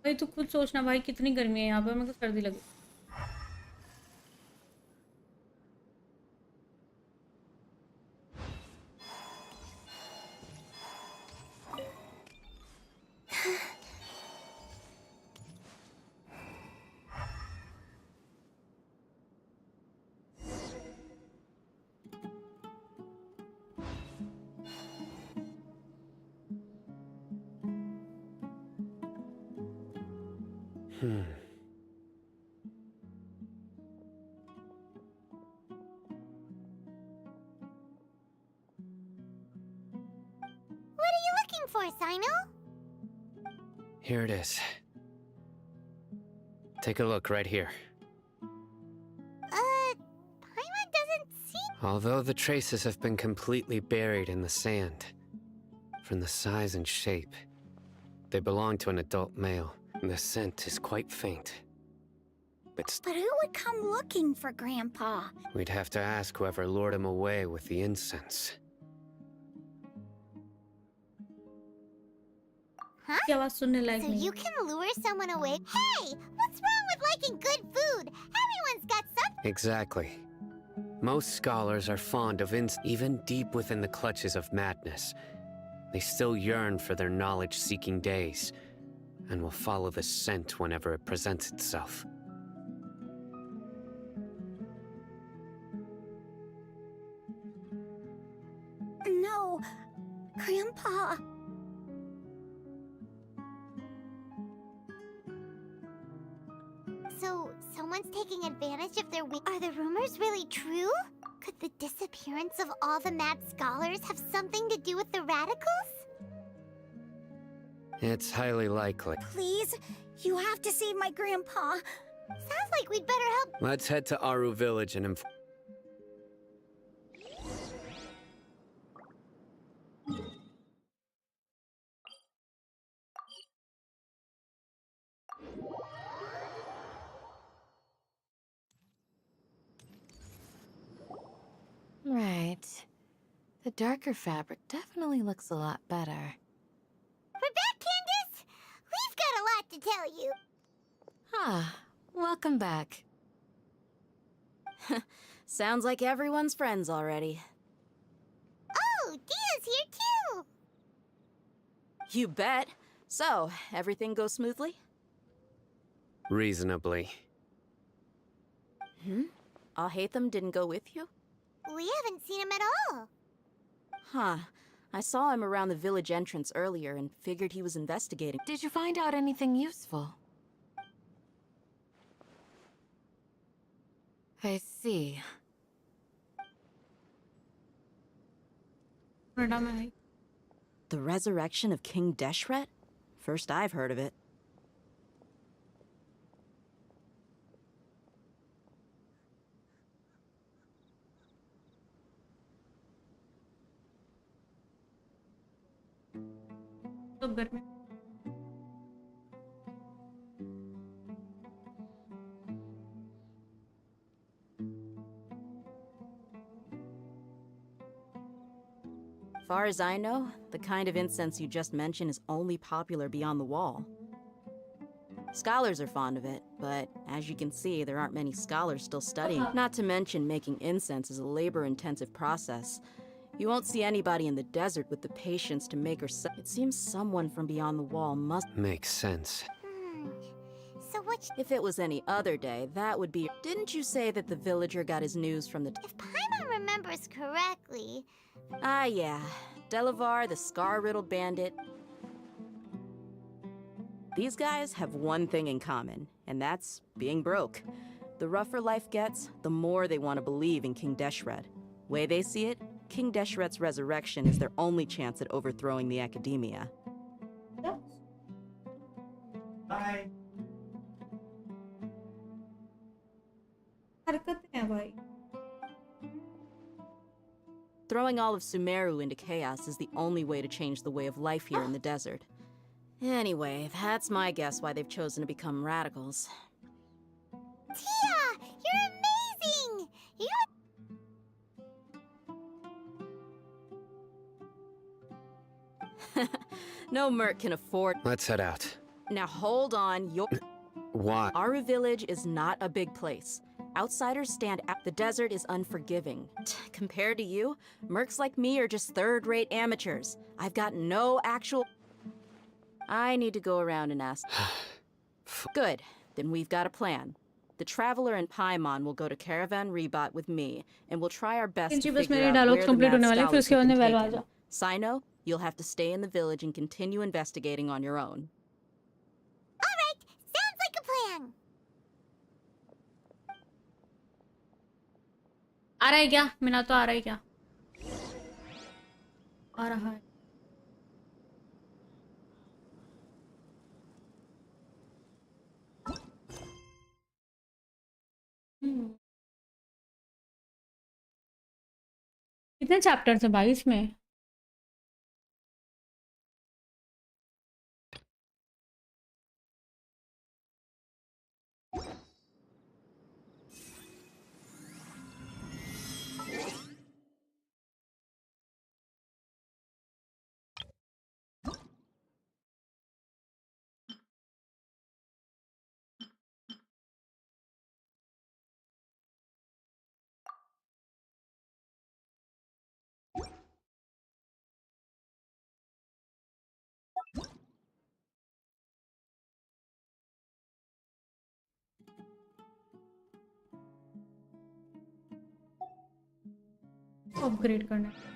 B: भाई तू खुद सोचना भाई कितनी गर्मी है यहाँ पे. मेरे को सर्दी लग रही है.
E: What are you looking for, Sino?
H: Here it is. Take a look right here.
E: Paimon doesn't seem...
H: Although the traces have been completely buried in the sand, from the size and shape, they belong to an adult male. The scent is quite faint. But
P: who would come looking for Grandpa?
H: we'd have to ask whoever lured him away with the incense.
E: Huh? So you can lure someone away? Hey! What's wrong with liking good food? Everyone's got something.
H: Exactly. Most scholars are fond of even deep within the clutches of madness. They still yearn for their knowledge-seeking days, and will follow the scent whenever it presents itself.
P: No, Grandpa.
E: So, someone's taking advantage of their Are the rumors really true? Could the disappearance of all the mad scholars have something to do with the radicals?
H: It's highly likely.
P: Please, you have to save my Grandpa.
E: Sounds like we'd better help.
H: Let's head to Aru Village and
N: Right. The darker fabric definitely looks a lot better.
E: We're back, Candace! We've got a lot to tell you.
N: Ah, welcome back.
C: Sounds like everyone's friends already.
E: Oh, Dia's here too!
C: You bet. So, everything goes smoothly?
H: reasonably.
C: Alhaitham didn't go with you?
E: We haven't seen him at all.
C: Huh. I saw him around the village entrance earlier and figured he was investigating.
N: Did you find out anything useful? I see.
C: The resurrection of King Deshret? First I've heard of it. Far as I know, the kind of incense you just mentioned is only popular beyond the wall. Scholars are fond of it, but as you can see, there aren't many scholars still studying. Not to mention making incense is a labor-intensive process. You won't see anybody in the desert with the patience to make or sell. It seems someone from beyond the wall must...
H: Makes sense.
E: So what?
C: If it was any other day, that would be. Didn't you say that the villager got his news from the?
E: If Paimon remembers correctly.
C: Ah, yeah. Delavar, the scar-riddled bandit. These guys have one thing in common, and that's being broke. The rougher life gets, the more they want to believe in King Deshret. Way they see it, King Deshret's resurrection is their only chance at overthrowing the academia.
B: Bye. हरकतें हैं भाई.
C: Throwing all of Sumeru into chaos is the only way to change the way of life here in the desert. Anyway, that's my guess why they've chosen to become radicals.
E: Tia, you're amazing!
C: No merc can afford.
H: Let's head out.
C: Now hold on,
H: Why?
C: Aru Village is not a big place. Outsiders stand out. The desert is unforgiving. Compared to you, mercs like me are just third-rate amateurs. I've got no actual... I need to go around and ask. Good. Then we've got a plan. The Traveler and Paimon will go to Caravan Rebot with me, and we'll try our best to figure out where the mad scholars have been taken. Sino, you'll have to stay in the village and continue investigating on your own.
E: Alright, sounds like a plan.
B: आ रहा है क्या? मिना तो आ रहा है क्या? आ रहा है. कितने चैप्टर्स हैं भाई इसमें? अपग्रेड करना है.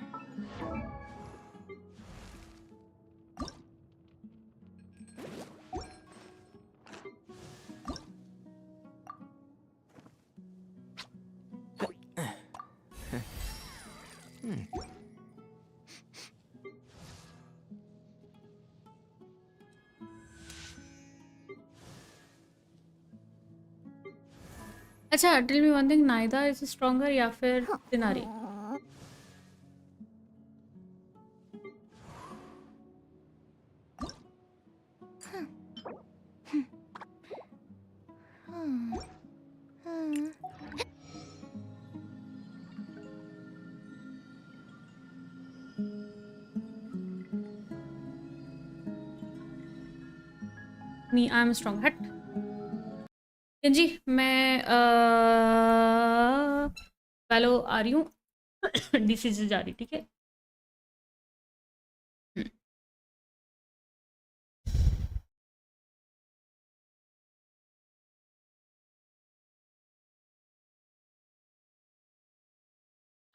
B: अच्छा, टेल मी वन थिंग, नाइदा इज स्ट्रॉन्गर या फिर तिनारी? मी आई एम स्ट्रॉन्ग. हट जी, मैं वैलो आ रही हूँ. डीसी से जा रही. ठीक है.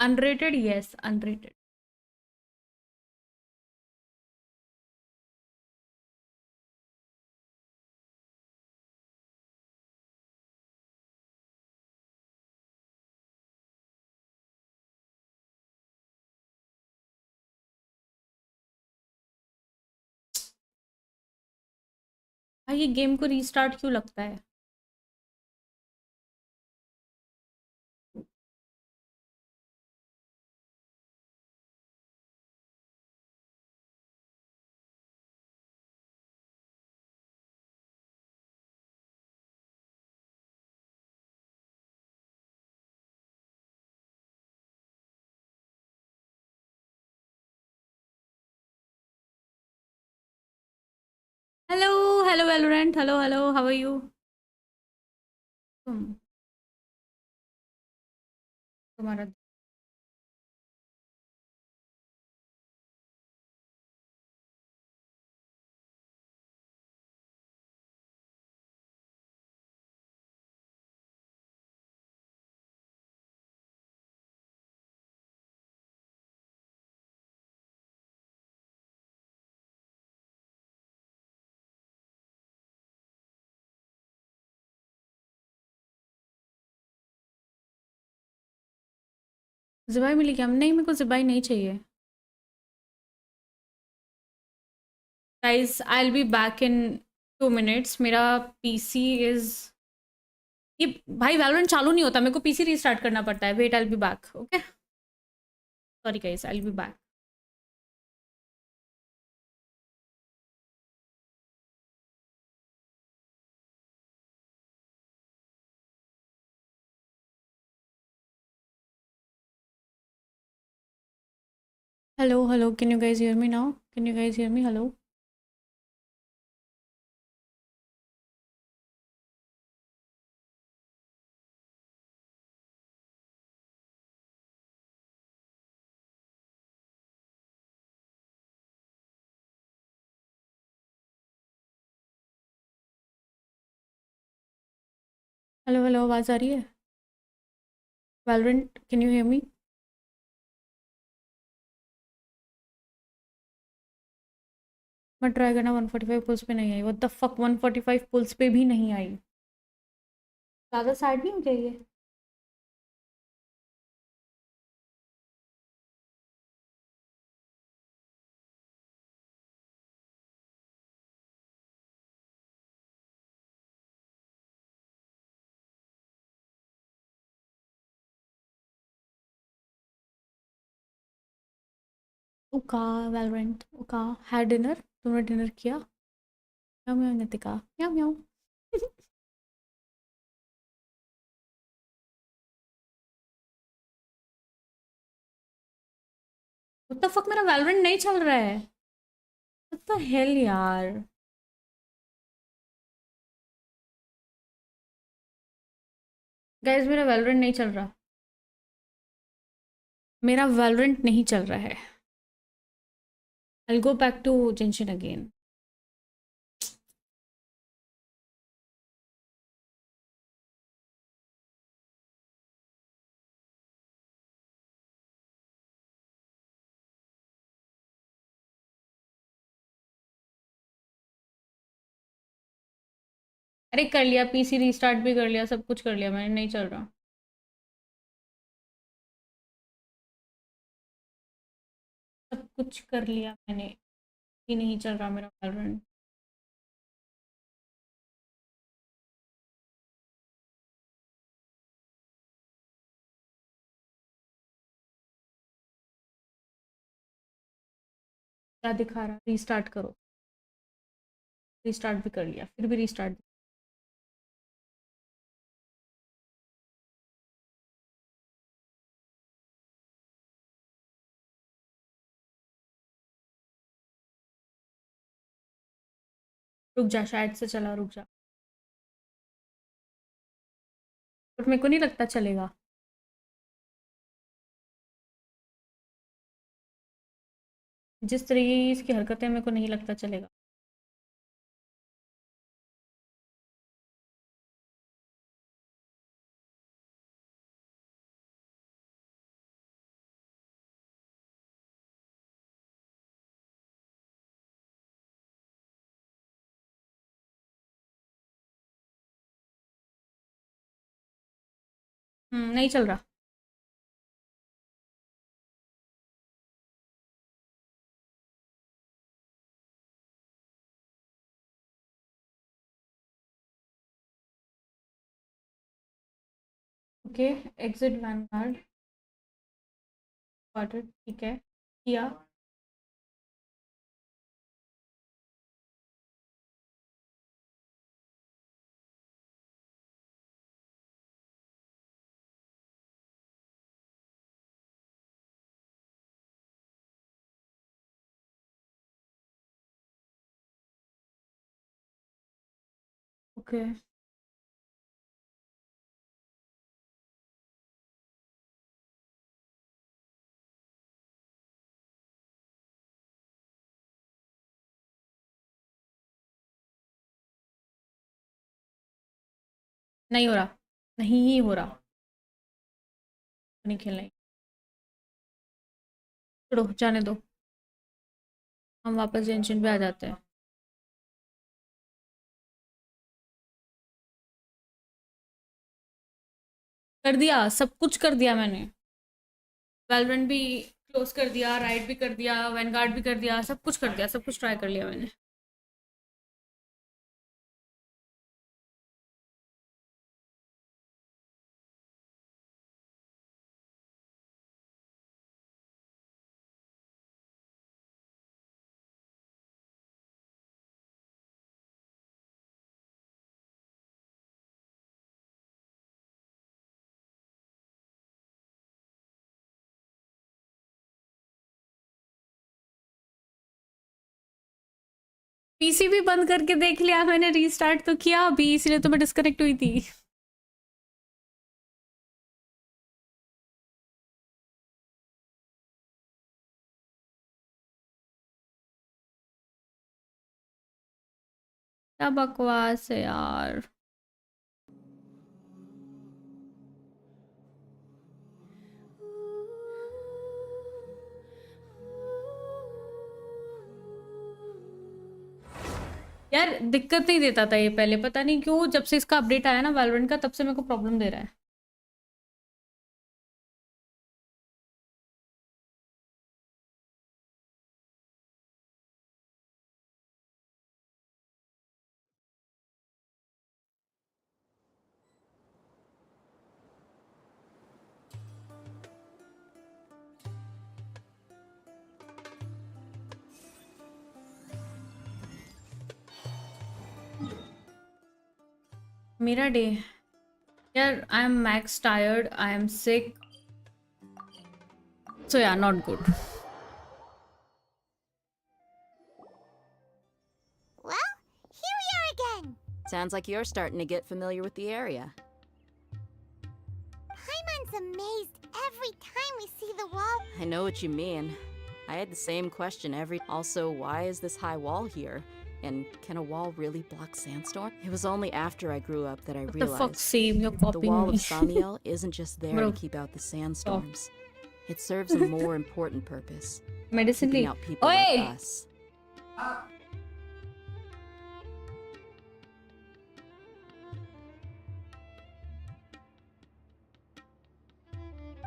B: Unrated, yes unrated. भाई ये गेम को रीस्टार्ट क्यों लगता है? Hello hello Valorant. Hello hello, how are you? तुम्हारा ज़िबाई मिली क्या? नहीं, मेरे को ज़िबाई नहीं चाहिए। Guys I will be back in 2 minutes। मेरा पीसी इज, ये भाई वैलोरेंट चालू नहीं होता, मेरे को पीसी रीस्टार्ट करना पड़ता है। Wait, I will be back. Okay, sorry guys, I will be back. Hello, hello. Can you guys hear me now? Can you guys hear me? Hello. Hello hello, आवाज़ आ रही है? Valorant, can you hear me? मैं try करना, 145 pools पे नहीं आई। What the fuck, 145 pools पे भी नहीं आई। ज़्यादा सैड नहीं हो गया ये? ओका, वैलोरेंट, ओका, हैड डिनर? तुमने डिनर किया? म्याऊ म्याऊ नितिका, म्याऊ म्याऊ। व्हाट द फक, मेरा वैलोरेंट नहीं चल रहा है। व्हाट द हेल यार। गाइस मेरा वैलोरेंट नहीं चल रहा। मेरा वैलोरेंट नहीं चल रहा है। I'll go back to Genshin again. अरे कर लिया, पीसी रीस्टार्ट भी कर लिया, सब कुछ कर लिया मैंने, नहीं चल रहा। सब कुछ कर लिया मैंने, ये नहीं चल रहा मेरा वैलोरेंट। क्या दिखा रहा? रीस्टार्ट करो। रीस्टार्ट भी कर लिया, फिर भी रीस्टार्ट। रुक जा, शायद से चला, रुक जा। बट मेरे को नहीं लगता चलेगा। जिस तरीके की इसकी हरकतें, मेरे को नहीं लगता चलेगा। नहीं चल रहा। ओके, एग्जिट वैनगार्ड, ठीक है, किया। ओके, नहीं हो रहा, नहीं ही हो रहा। नहीं खेलना है। छोड़ो, जाने दो, हम वापस जेंशिन पे आ जाते हैं। कर दिया, सब कुछ कर दिया मैंने। वैलोरेंट भी क्लोज कर दिया, राइड भी कर दिया, वैनगार्ड भी कर दिया, सब कुछ कर दिया, सब कुछ ट्राई कर लिया मैंने। पीसी भी बंद करके देख लिया मैंने, रीस्टार्ट तो किया अभी, इसलिए तो मैं डिस्कनेक्ट हुई थी। क्या बकवास है यार। यार दिक्कत नहीं देता था ये पहले, पता नहीं क्यों जब से इसका अपडेट आया ना वैलोरेंट का, तब से मेरे को प्रॉब्लम दे रहा है। मेरा डे यार, I am max tired, I am sick, so yeah not good.
E: Well, here we are again.
C: Sounds like you're starting to get familiar with the area.
E: Paimon's amazed every time we see the wall.
C: I know what you mean. I had the same question every... Also, why is this high wall here? And can a wall really block sandstorm? It was only after I grew up that I realized...
B: What the fuck, Sam? You're copying
C: the wall
B: me.
C: of Samiel isn't just there
B: Bro.
C: to keep out the sandstorms. It serves a more important purpose.
B: Medicine
C: keeping
B: leaf.
C: out people
B: Oi!
C: like us.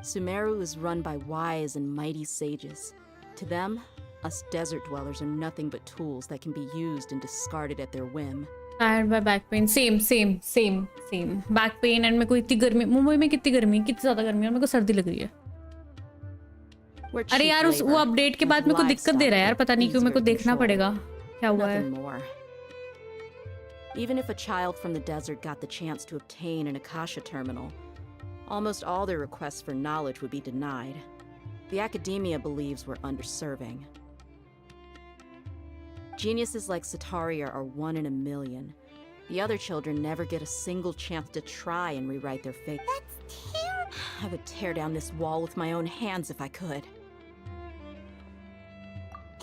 C: Sumeru is run by wise and mighty sages. To them, us desert dwellers are nothing but tools that can be used and discarded at their whim.
B: Tired by back pain. Same. Back pain and मेरे को इतनी गर्मी, मुंबई में कितनी गर्मी, कितनी ज़्यादा गर्मी है, और मेरे को सर्दी लग रही है। अरे यार वो अपडेट के बाद मेरे को दिक्कत दे रहा है यार, पता नहीं क्यों, मेरे को देखना पड़ेगा क्या हुआ है।
C: Nothing more. Even if a child from the desert got the chance to obtain an Akasha terminal, almost all their requests for knowledge would be denied. The academia believes we're underserving. Geniuses like Sataria are 1 in a million. The other children never get a single chance to try and rewrite their fate.
E: That's terrible.
C: I would tear down this wall with my own hands if I could.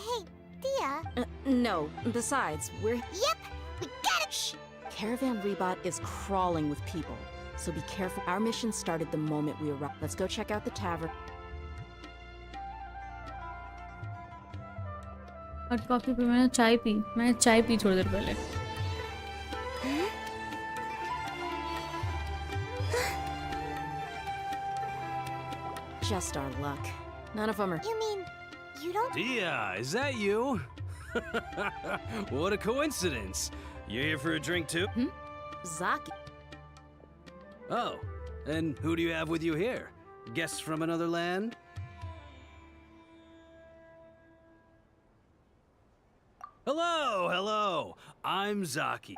E: Hey, Dia.
C: No, besides, we're...
E: Yep, we got it.
C: Shh. Caravan Rebot is crawling with people, so be careful. Our mission started the moment we arrived. Let's go check out the tavern.
B: और coffee पे मैंने चाय P थोड़ी देर पहले।
C: Just our luck. None of them are...
E: You mean, you don't...
U: Dia, is that you? What a coincidence. You here for a drink too?
C: Zaki.
U: Oh, and who do you have with you here? Guests from another land? Hello. I'm Zaki.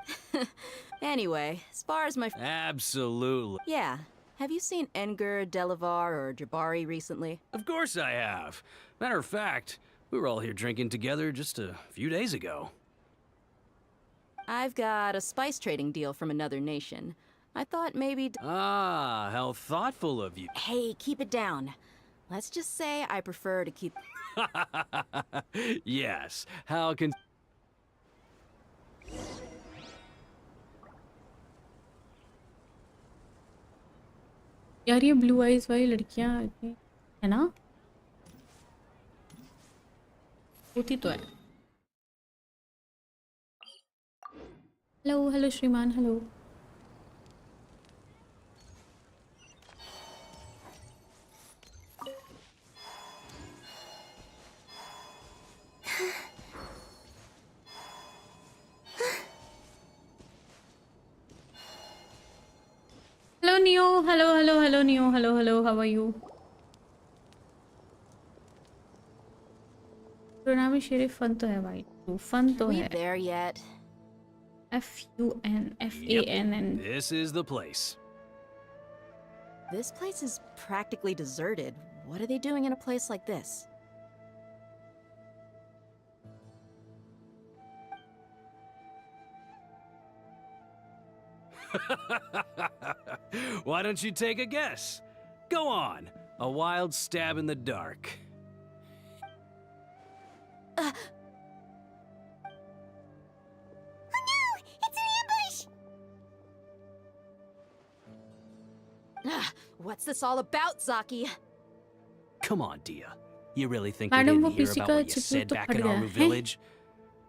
C: Anyway, as far as my...
U: Absolutely.
C: Yeah. Have you seen Engur, Delavar, or Jabari recently?
U: Of course I have. Matter of fact, we were all here drinking together just a few days ago.
C: I've got a spice trading deal from another nation. I thought maybe...
U: Ah, how thoughtful of you.
C: Hey, keep it down. Let's just say I prefer to keep...
U: Yes, how can...
B: यार ये blue eyes वाली लड़कियां है ना, होती तो है। Hello श्रीमान, hello. hello, Neo. Hello, how are you? Pranami Sheriff fun to hai bhai. Fun to
C: We
B: hai.
C: there yet?
B: FUNFANN.
U: This is the place.
C: This place is practically deserted. What are they doing in a place like this?
U: Why don't you take a guess? Go on. A wild stab in the dark.
C: What's this all about, Zaki?
U: Come on, Dia. You really think
B: Madam,
U: we
B: wo
U: didn't hear
B: किसी
U: about
B: का
U: what you
B: chikoo
U: said
B: तो
U: back
B: फट
U: in
B: गया
U: Aru
B: है?
U: village?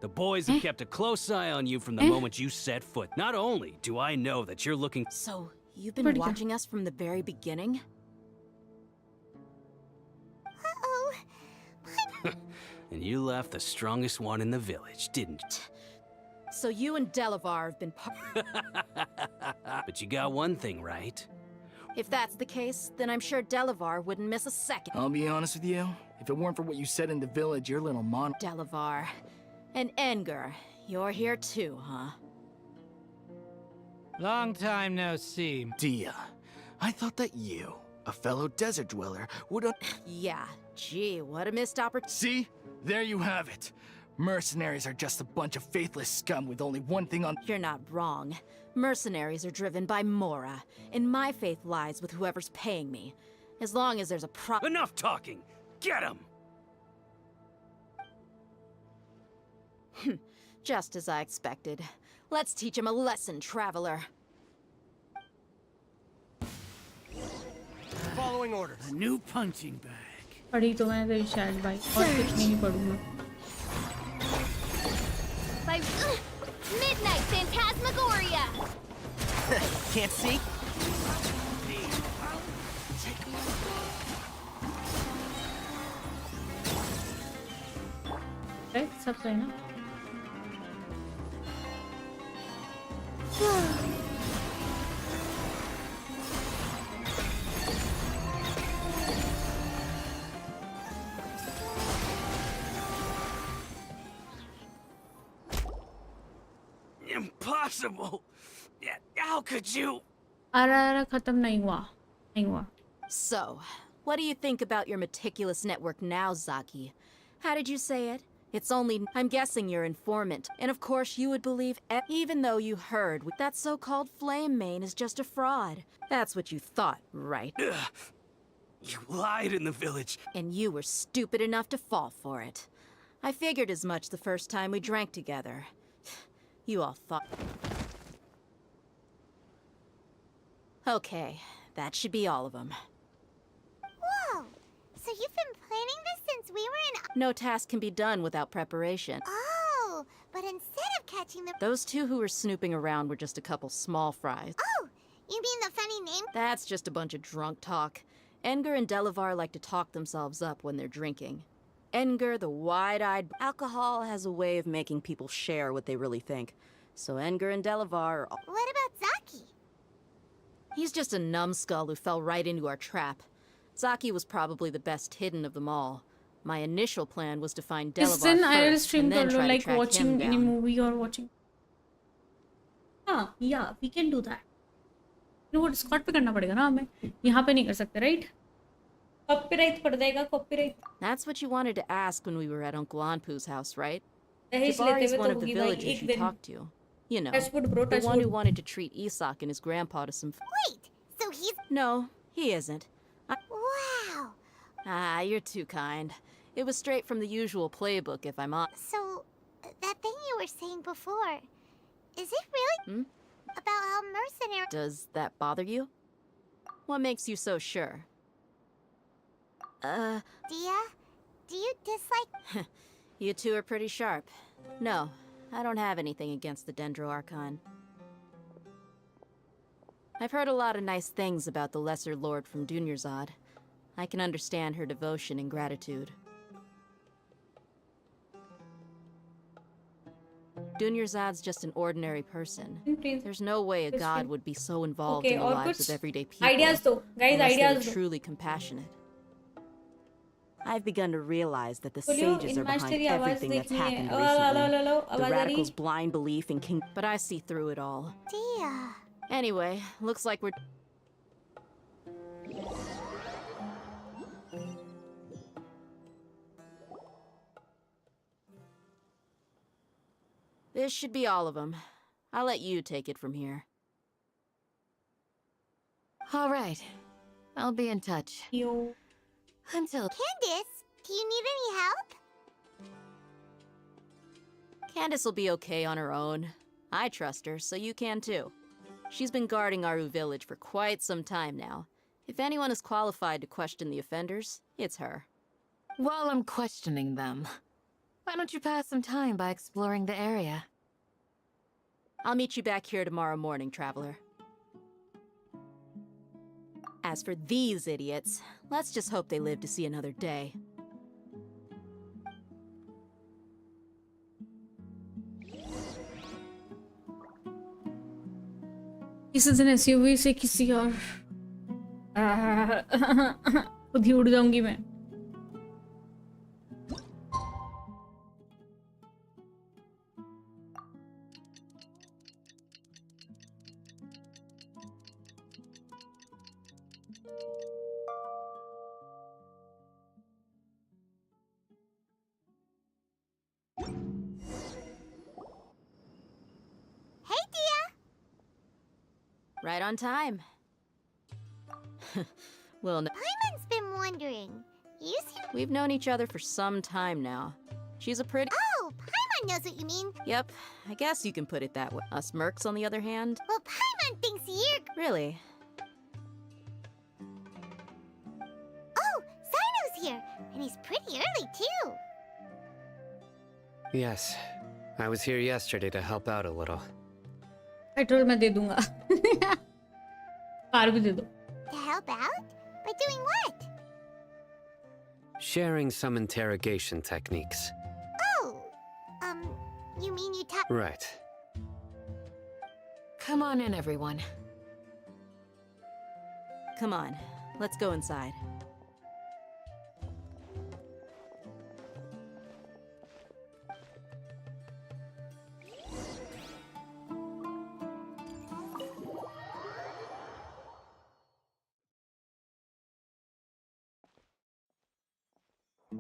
U: The boys have kept a close eye on you from the moment you set foot. Not only do I know that you're looking...
C: So, you've been watching us from the very beginning?
U: And you left the strongest one in the village, didn't you?
C: So you and Delavar have been
U: But you got one thing right.
C: If that's the case, then I'm sure Delavar wouldn't miss a second.
F: I'll be honest with you. If it weren't for what you said in the village, your little
C: Delavar. And Edgar, you're here too, huh?
F: Long time no see. Dia, I thought that you, a fellow desert dweller, would...
C: Yeah, gee, what a missed opportunity.
F: See? There you have it. Mercenaries are just a bunch of faithless scum with only one thing on...
C: You're not wrong. Mercenaries are driven by Mora, and my faith lies with whoever's paying me. As long as there's a
U: Enough talking! Get him!
C: Just as I expected. Let's teach him a lesson, traveler.
U: Following orders.
J: A new punching bag.
B: पढ़ी तो मैंने तेरी chat भाई और कुछ नहीं पढ़ूंगा.
E: By Midnight Phantasmagoria!
K: Can't see?
B: Right? सब सही ना?
U: Impossible! How could you?
B: आरा खत्म नहीं हुआ.
C: So, what do you think about your meticulous network now, Zaki? How did you say it? It's only... I'm guessing you're informant. And of course you would believe even though you heard that so-called flame main is just a fraud. That's what you thought, right?
U: You lied in the village.
C: And you were stupid enough to fall for it. I figured as much the first time we drank together. You all thought... Okay, that should be all of them.
E: Whoa! So you've been planning this since we were in...
C: No task can be done without preparation.
E: Oh, but instead of catching the...
C: Those two who were snooping around were just a couple small fries.
E: Oh, you mean the funny name?
C: That's just a bunch of drunk talk. Edgar and Delavar like to talk themselves up when they're drinking. Edgar, the wide-eyed... Alcohol has a way of making people share what they really think. So Edgar and Delavar are...
E: What about Zaki?
C: He's just a numbskull who fell right into our trap. Zaki was probably the best hidden of them all. My initial plan was to find Delavar
B: Is an IRL
C: first,
B: stream
C: and then
B: कर लो,
C: try to
B: like
C: track him
B: watching any
C: down.
B: movie or watching. हाँ, yeah, we can do that. You know what? Discord पे करना पड़ेगा ना हमें. यहाँ पे नहीं कर सकते, right? Copyright पड़ जाएगा, copyright.
C: That's what you wanted to ask when we were at Uncle Anpu's house, right?
B: दहेज
C: Jabari
B: लेते
C: is
B: हुए
C: one
B: तो
C: of the
B: होगी भाई
C: villagers
B: एक
C: you
B: दिन.
C: talked to. You know,
B: Touchwood, bro,
C: the one who
B: touchwood.
C: wanted to treat Isak and his grandpa to some...
E: Wait, so he's...
C: No, he isn't.
E: Wow!
C: Ah, you're too kind. It was straight from the usual playbook, if I'm honest.
E: So, that thing you were saying before, is it really... About how mercenary...
C: Does that bother you? What makes you so sure?
E: Dia, do you dislike...
C: You two are pretty sharp. No, I don't have anything against the Dendro Archon. I've heard a lot of nice things about the Lesser Lord from Dunyarzad. I can understand her devotion and gratitude. Dunyarzad's just an ordinary person. There's no way a god would be so involved
B: Okay,
C: in the
B: और
C: lives
B: कुछ
C: of everyday people.
B: ideas दो, guys,
C: unless they were
B: ideas दो.
C: truly compassionate. I've begun to realize that the
B: बोलियो,
C: sages are
B: in match
C: behind
B: तेरी आवाज
C: everything that's
B: देखनी है.
C: happened
B: low,
C: recently. The
B: आवाज आ रही?
C: radicals' blind belief in king, but I see through it all.
E: Dia.
C: Anyway, looks like we're. This should be all of them. I'll let you take it from here.
N: All right. I'll be in touch.
B: Yo.
N: Until...
E: Candace, do you need any help?
C: Candace will be okay on her own. I trust her, so you can too. She's been guarding Aru Village for quite some time now. If anyone is qualified to question the offenders, it's her.
N: While I'm questioning them, why don't you pass some time by exploring the area?
C: I'll meet you back here tomorrow morning, Traveler. As for these idiots, let's just hope they live to see another day.
B: इस दिन SUV से किसी और खुद ही उड़ जाऊंगी मैं.
E: Hey, Dia.
C: Right on time. Well, no.
E: Paimon's been wondering. You seem...
C: We've known each other for some time now. She's a pretty...
E: Oh, Paimon knows what you mean.
C: Yep, I guess you can put it that way. Us mercs, on the other hand?
E: Well, Paimon thinks you're...
C: Really?
E: Oh, Sino's here. And he's pretty early, too.
H: Yes, I was here yesterday to help out a little.
B: Petrol मैं दे दूंगा. Car भी दे दो.
E: To help out? By doing what?
H: Sharing some interrogation techniques.
E: Oh, you mean you taught...
H: Right.
N: Come on in, everyone.
C: Come on, let's go inside.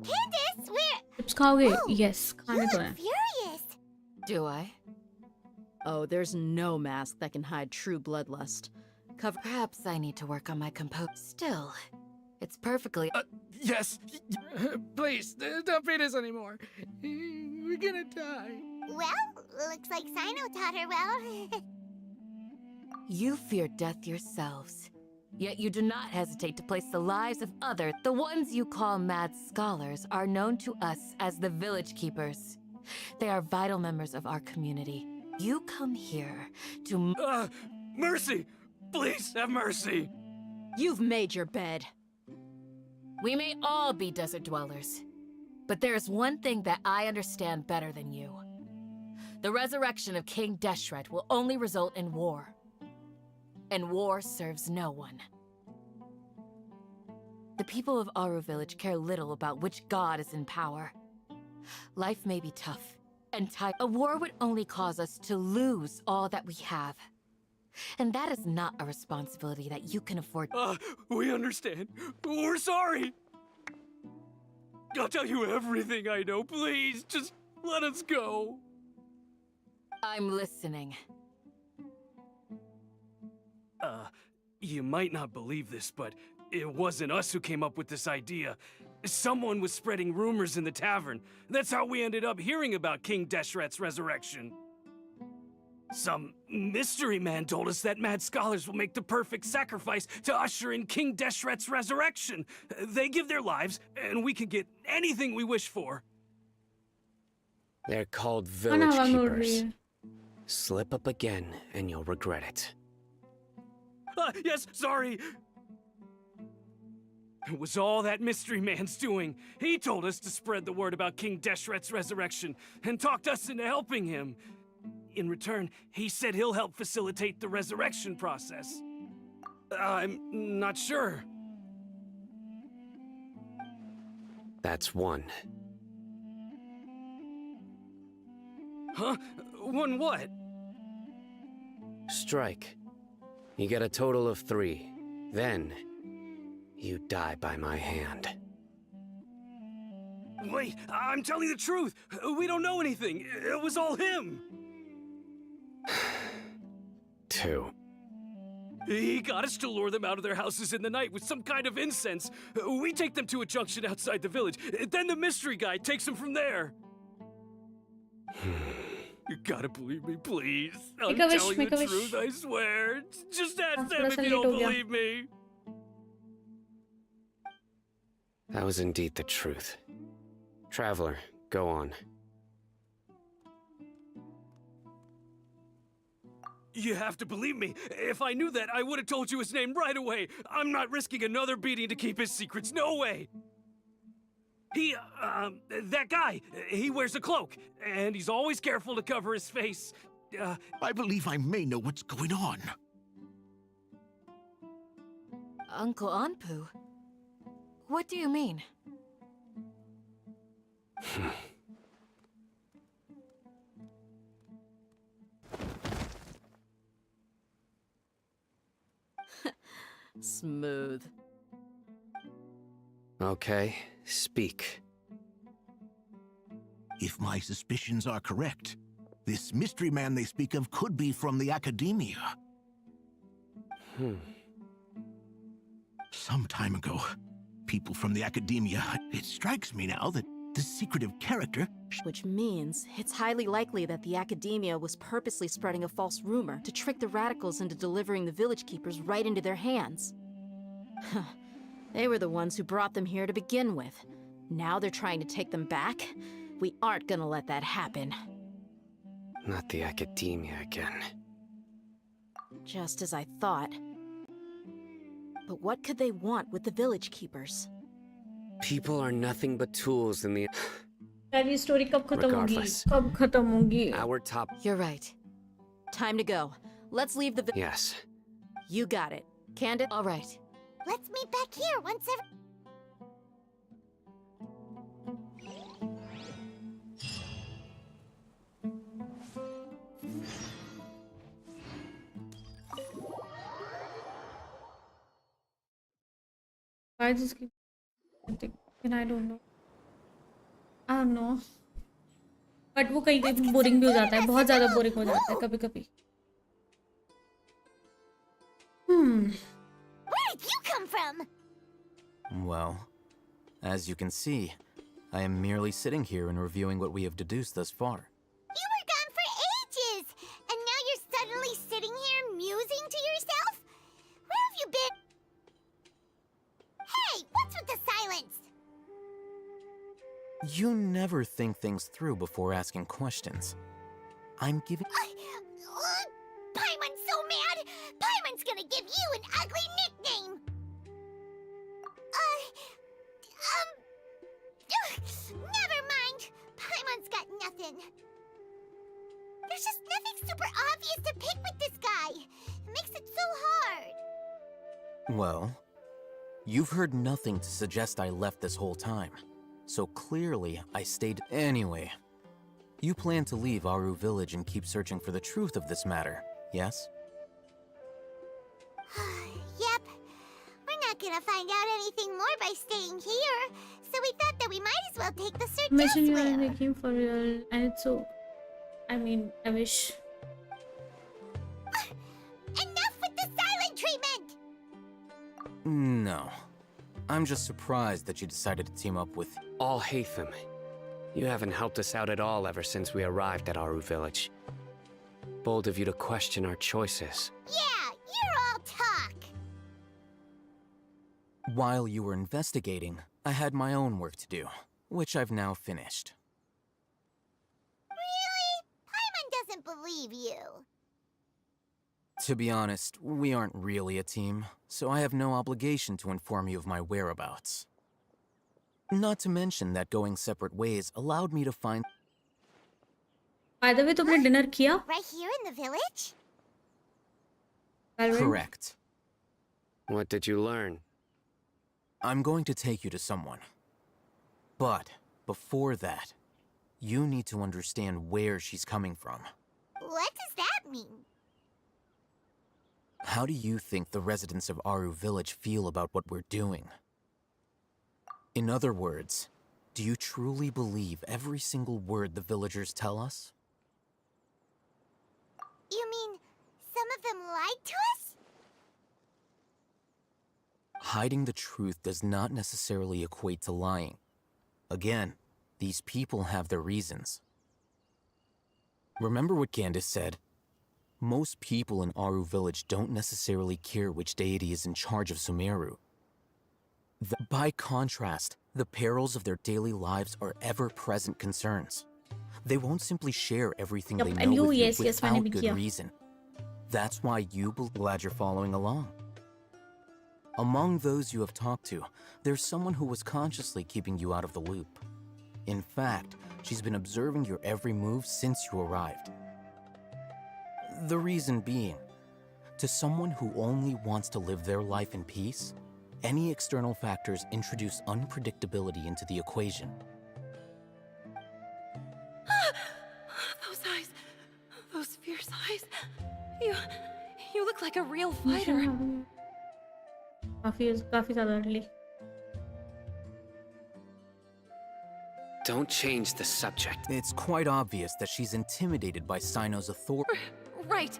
E: Candace, where...
B: chips खाओगे? Yes, खाने तो हैं.
E: Furious.
N: Do I?
C: Oh, there's no mask that can hide true bloodlust.
N: Perhaps I need to work on my composure. Still, it's perfectly...
F: Yes! Please, don't beat us anymore. We're gonna die.
E: Well, looks like Sino taught her well.
N: You fear death yourselves. Yet you do not hesitate to place the lives of others. The ones you call mad scholars are known to us as the Village Keepers. They are vital members of our community. You come here to...
G: Mercy! Please have mercy!
C: You've made your bed.
N: We may all be desert dwellers, but there is one thing that I understand better than you. The resurrection of King Deshret will only result in war. And war serves no one. The people of Aru Village care little about which god is in power. Life may be tough and tight. A war would only cause us to lose all that we have. And that is not a responsibility that you can afford.
G: We understand. We're sorry. I'll tell you everything I know. Please, just let us go.
N: I'm listening.
G: You might not believe this, but it wasn't us who came up with this idea. Someone was spreading rumors in the tavern. That's how we ended up hearing about King Deshret's resurrection. Some mystery man told us that mad scholars will make the perfect sacrifice to usher in King Deshret's resurrection. They give their lives, and we can get anything we wish for.
H: They're called Village Keepers. Slip up again, and you'll regret it.
G: Yes, sorry. It was all that mystery man's doing. He told us to spread the word about King Deshret's resurrection, and talked us into helping him. In return, he said he'll help facilitate the resurrection process. I'm not sure.
H: That's one.
G: Huh? One what?
H: Strike. You get a total of 3. Then, you die by my hand.
G: Wait, I'm telling the truth. We don't know anything. It was all him.
H: 2.
G: He got us to lure them out of their houses in the night with some kind of incense. We take them to a junction outside the village. Then the mystery guy takes them from there. You gotta believe me, please. I'm telling the truth, I swear. Just ask them if you don't believe me.
H: That was indeed the truth. Traveler, go on.
G: You have to believe me. If I knew that, I would have told you his name right away. I'm not risking another beating to keep his secrets. No way. That guy, he wears a cloak, and he's always careful to cover his face.
O: I believe I may know what's going on.
N: Uncle Anpu? What do you mean?
C: Smooth.
H: Okay, speak.
O: If my suspicions are correct, this mystery man they speak of could be from the academia. Some time ago, people from the academia, it strikes me now that this secretive character...
C: Which means it's highly likely that the academia was purposely spreading a false rumor to trick the radicals into delivering the village keepers right into their hands. They were the ones who brought them here to begin with. Now they're trying to take them back? We aren't gonna let that happen.
H: Not the academia again.
C: Just as I thought. But what could they want with the village keepers?
H: People are nothing but tools in the...
C: Regardless.
H: Our top...
C: You're right. Time to go. Let's leave the...
H: Yes.
C: You got it. Candid?
E: All right. Let's meet back here once every...
B: Why just keep... And I don't know. I don't know. But वो कहीं कहीं boring भी हो जाता है, बहुत ज़्यादा boring हो जाता है कभी-कभी.
E: Where did you come from?
L: Well, as you can see, I am merely sitting here and reviewing what we have deduced thus far.
E: You were gone for ages, and now you're suddenly sitting here musing to yourself? Where have you been? Hey, what's with the silence?
L: You never think things through before asking questions. I'm giving...
E: Paimon's so mad! Paimon's gonna give you an ugly nickname! Never mind. Paimon's got nothing. There's just nothing super obvious to pick with this guy. It makes it so hard.
L: Well, you've heard nothing to suggest I left this whole time. So clearly, I stayed... Anyway, you plan to leave Aru Village and keep searching for the truth of this matter, yes?
E: Yep. We're not gonna find out anything more by staying here, so we thought that we might as well take the search
B: Imagine you are
E: elsewhere.
B: making for real, and it's so... I mean, I wish...
E: Enough with the silent treatment!
L: No. I'm just surprised that you decided to team up with...
H: Al-Haytham, you haven't helped us out at all ever since we arrived at Aru Village. Bold of you to question our choices.
E: Yeah, you're all talk.
L: While you were investigating, I had my own work to do, which I've now finished.
E: Really? Paimon doesn't believe you.
L: To be honest, we aren't really a team, so I have no obligation to inform you of my whereabouts. Not to mention that going separate ways allowed me to find...
B: By the way, तुमने dinner किया?
E: Right here in the village?
L: Correct.
H: What did you learn?
L: I'm going to take you to someone. But before that, you need to understand where she's coming from.
E: What does that mean?
L: How do you think the residents of Aru Village feel about what we're doing? In other words, do you truly believe every single word the villagers tell us?
E: You mean some of them lied to us?
L: Hiding the truth does not necessarily equate to lying. Again, these people have their reasons. Remember what Candace said? Most people in Aru Village don't necessarily care which deity is in charge of Sumeru. By contrast, the perils of their daily lives are ever-present concerns. They won't simply share everything they know with you without good reason. That's why glad you're following along. Among those you have talked to, there's someone who was consciously keeping you out of the loop. In fact, she's been observing your every move since you arrived. The reason being, to someone who only wants to live their life in peace, any external factors introduce unpredictability into the equation.
R: Those eyes. Those fierce eyes. You look like a real fighter.
B: काफी ज़्यादा early.
H: Don't change the subject.
L: It's quite obvious that she's intimidated by Sino's authority.
R: Right.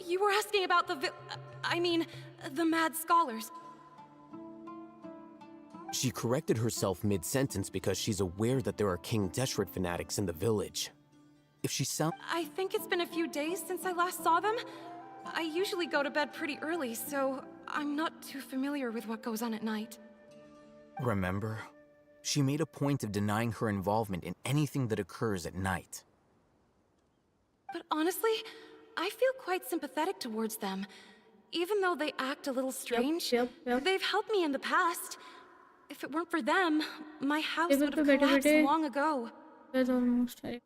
R: You were asking about the mad scholars.
L: She corrected herself mid-sentence because she's aware that there are King Deshret fanatics in the village. If she
R: I think it's been a few days since I last saw them. I usually go to bed pretty early, so I'm not too familiar with what goes on at night.
L: Remember? She made a point of denying her involvement in anything that occurs at night.
R: But honestly, I feel quite sympathetic towards them. Even though they act a little strange, they've helped me in the past. If it weren't for them, my house would have collapsed long ago.
B: That's almost right.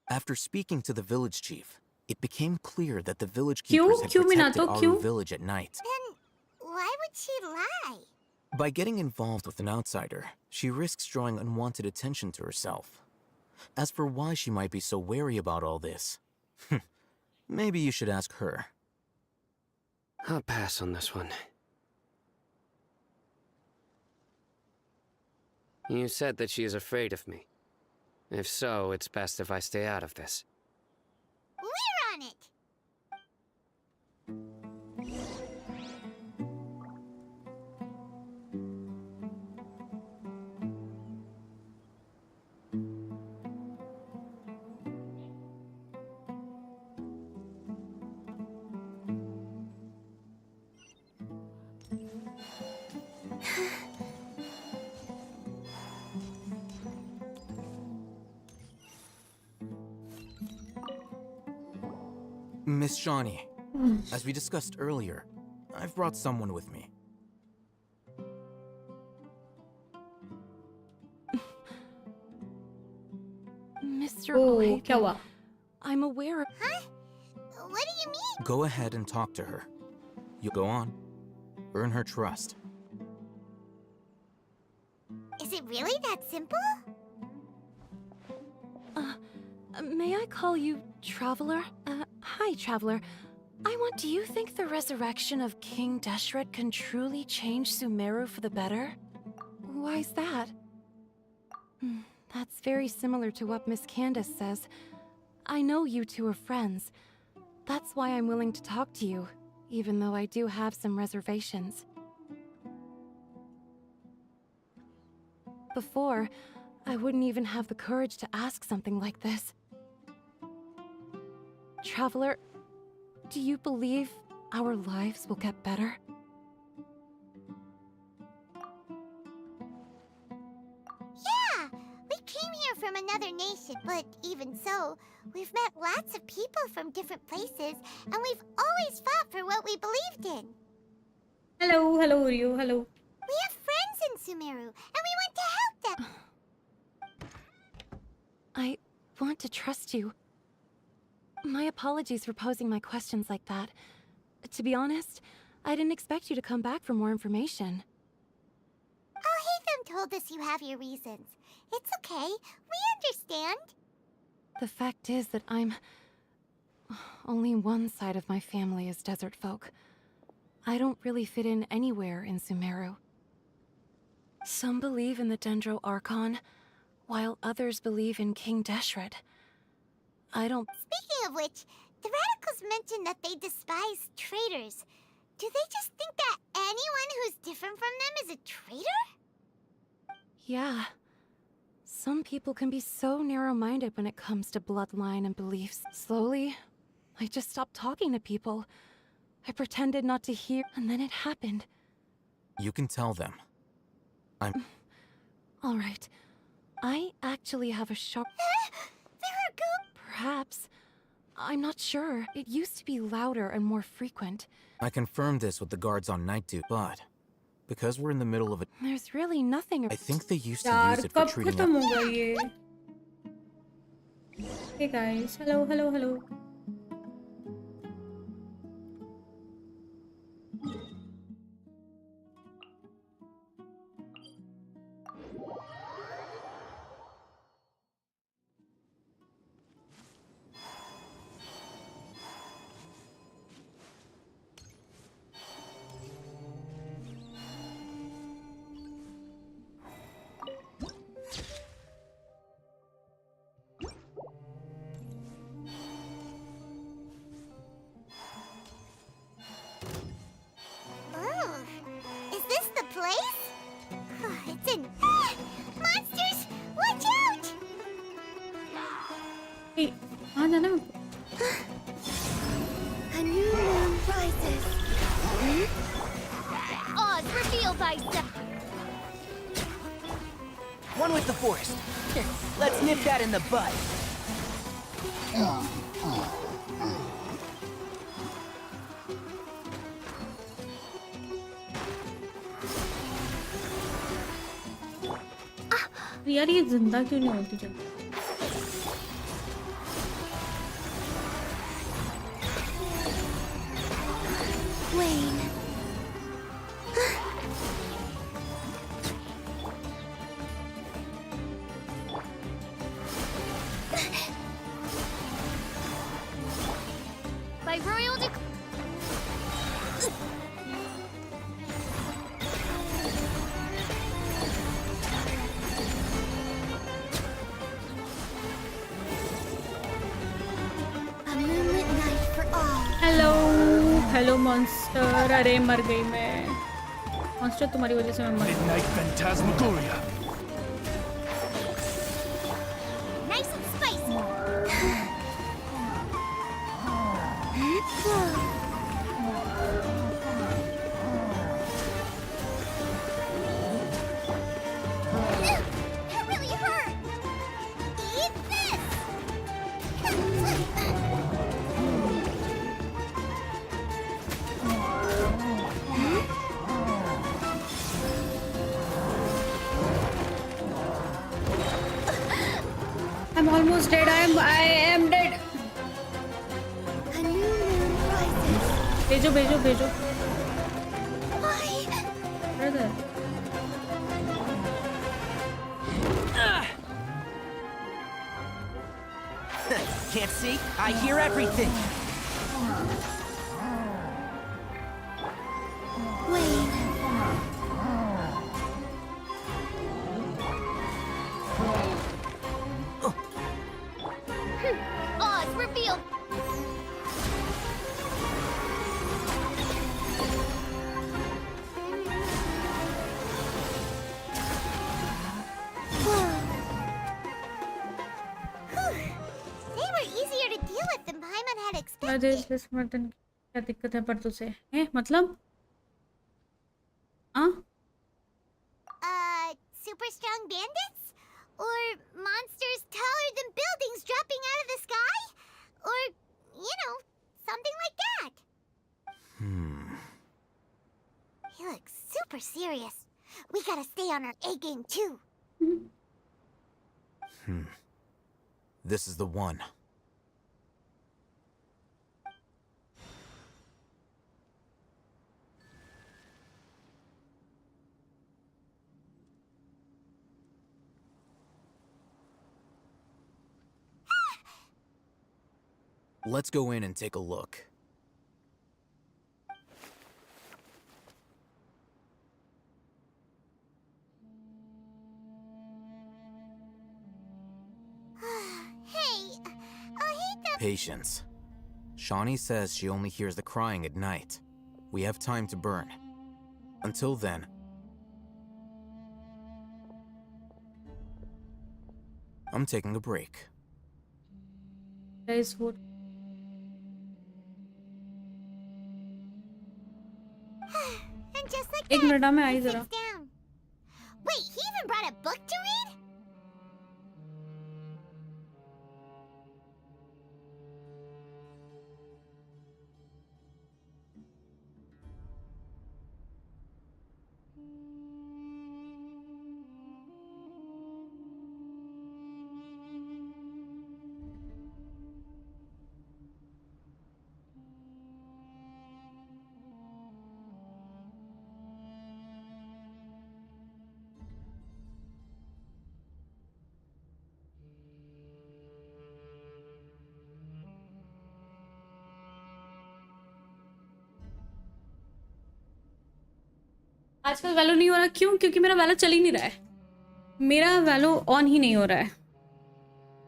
L: After speaking to the village chief, it became clear that the village keepers had protected Aru Village at night.
E: Then why would she lie?
L: By getting involved with an outsider, she risks drawing unwanted attention to herself. As for why she might be so wary about all this, maybe you should ask her.
H: I'll pass on this one. You said that she is afraid of me. If so, it's best if I stay out of this.
E: We're on it!
L: Miss Shawnee, as we discussed earlier, I've brought someone with me.
R: Mr. O'Hagan, I'm aware of...
E: Huh? What do you mean?
L: Go ahead and talk to her. You go on. Earn her trust.
E: Is it really that simple?
R: May I call you Traveler? Hi, Traveler. Do you think the resurrection of King Deshret can truly change Sumeru for the better? Why's that? That's very similar to what Miss Candace says. I know you two are friends. That's why I'm willing to talk to you, even though I do have some reservations. Before, I wouldn't even have the courage to ask something like this. Traveler, do you believe our lives will get better?
E: Yeah! We came here from another nation, but even so, we've met lots of people from different places, and we've always fought for what we believed in.
B: Hello, Ryu, hello.
E: We have friends in Sumeru, and we want to help them.
R: I want wanted to trust you. My apologies for posing my questions like that. To be honest, I didn't expect you to come back for more information.
E: Oh, Hatham told us you have your reasons. It's okay. We understand.
R: The fact is that only one side of my family is desert folk. I don't really fit in anywhere in Sumeru. Some believe in the Dendro Archon, while others believe in King Deshret.
E: Speaking of which, the radicals mentioned that they despise traitors. Do they just think that anyone who's different from them is a traitor?
R: Yeah. Some people can be so narrow-minded when it comes to bloodline and beliefs. Slowly, I just stopped talking to people. I pretended not to hear, and then it happened.
L: You can tell them.
R: All right. I actually have a sharp... Perhaps. I'm not sure. It used to be louder and more frequent.
L: I confirmed this with the guards on night duty, but because we're in the middle of it,
R: There's really nothing...
L: I think they used to use it for treating
B: खत्म Hey guys, hello.
E: Is this the place? It's in... Monsters! Watch out!
B: Hey, जाना
A: A new moon rises.
E: Oz, reveal thyself!
S: One with the forest. Let's nip that in the bud.
B: यार ये जिंदा क्यों नहीं होती जल्दी
A: Wayne.
E: By royal
A: A moonlit night for all.
B: Hello monster अरे मर गई मैं मॉन्स्टर तुम्हारी वजह से मैं मर गई
F: Midnight Phantasmagoria.
E: nice and spicy. That really hurt. Eat this.
B: I'm almost dead. I am dead.
A: A new moon rises.
B: भेजो
A: Why?
B: brother
S: Can't see? I hear everything.
A: Wayne.
E: Oz, reveal. They were easier to deal with than Paimon had expected.
B: इस मर्दन की क्या दिक्कत है पर तुझे हैं मतलब हाँ
E: Super strong bandits? Or monsters taller than buildings dropping out of the sky? Or, something like that. He looks super serious. We gotta stay on our A game too.
L: This is the one. Let's go in and take a look. Patience. Shawnee says she only hears the crying at night. We have time to burn. Until then... I'm taking a break.
B: Guys, what?
E: And just like
B: एक minute में आई
E: he
B: जरा.
E: sits down. Wait, he even brought a book to read?
B: आजकल वैलो नहीं हो रहा क्यों? क्योंकि मेरा वैलो चल ही नहीं रहा है. मेरा वैलो ऑन ही नहीं हो रहा है.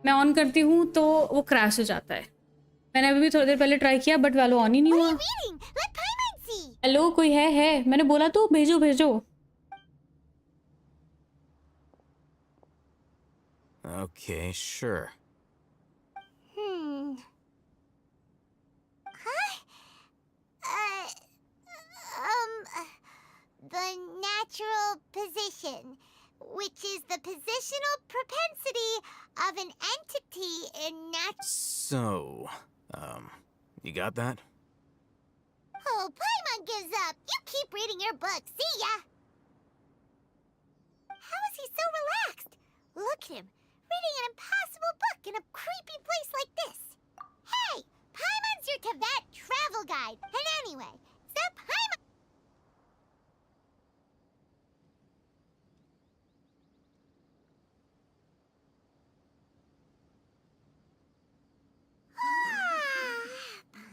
B: मैं ऑन करती हूँ तो वो क्रैश हो जाता है. मैंने अभी भी थोड़ी देर पहले ट्राई किया बट वैलो ऑन ही नहीं हुआ. हेलो कोई है मैंने बोला तो भेजो भेजो.
L: Okay, sure.
E: The natural position, which is the positional propensity of an entity in
L: So, you got that?
E: Oh, Paimon gives up. You keep reading your book. See ya. How is he so relaxed? Look at him, reading an impossible book in a creepy place like this. Hey, Paimon's your Tibet travel guide. And anyway, the Paimon...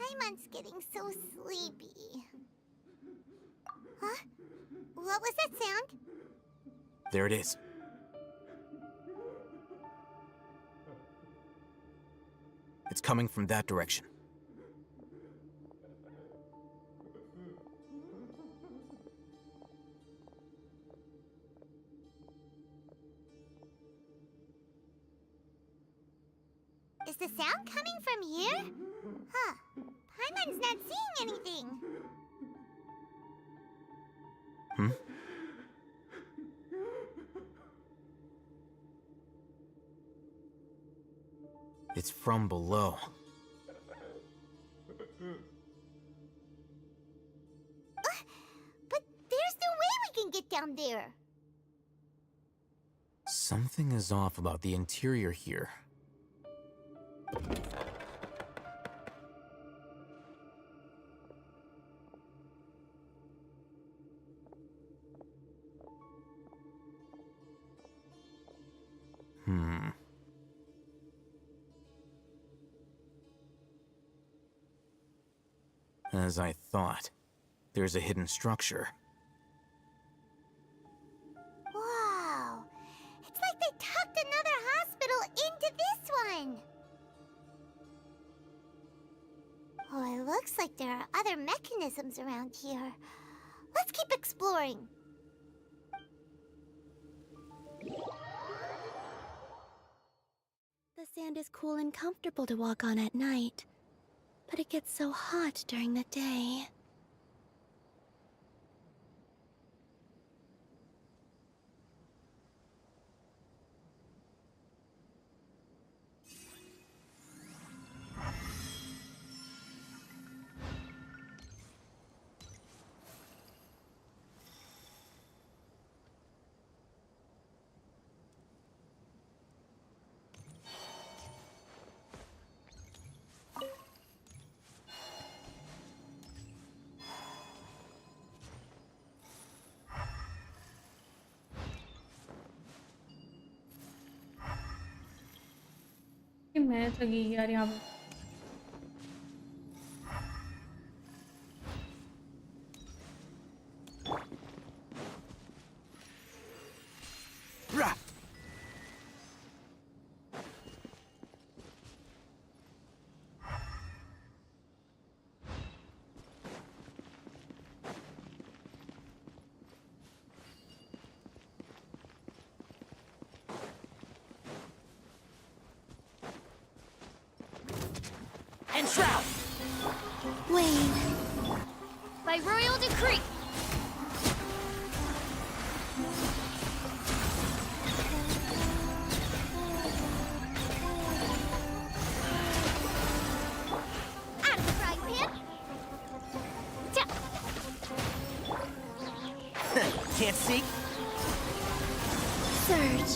E: Paimon's getting so sleepy. Huh? What was that sound?
L: There it is. It's coming from that direction.
E: Is the sound coming from here? Huh. Paimon's not seeing anything.
L: Hmm? It's from below.
E: But there's no way we can get down there.
L: Something is off about the interior here. As I thought, there's a hidden structure.
E: Wow. It's like they tucked another hospital into this one. Oh, it looks like there are other mechanisms around here. Let's keep exploring.
A: The sand is cool and comfortable to walk on at night, but it gets so hot during the day.
B: मेहनत लगी यार यहाँ पे।
S: And Shroud!
A: Wayne.
E: By royal decree. Out of the frying pan.
S: Can't see?
A: Surge.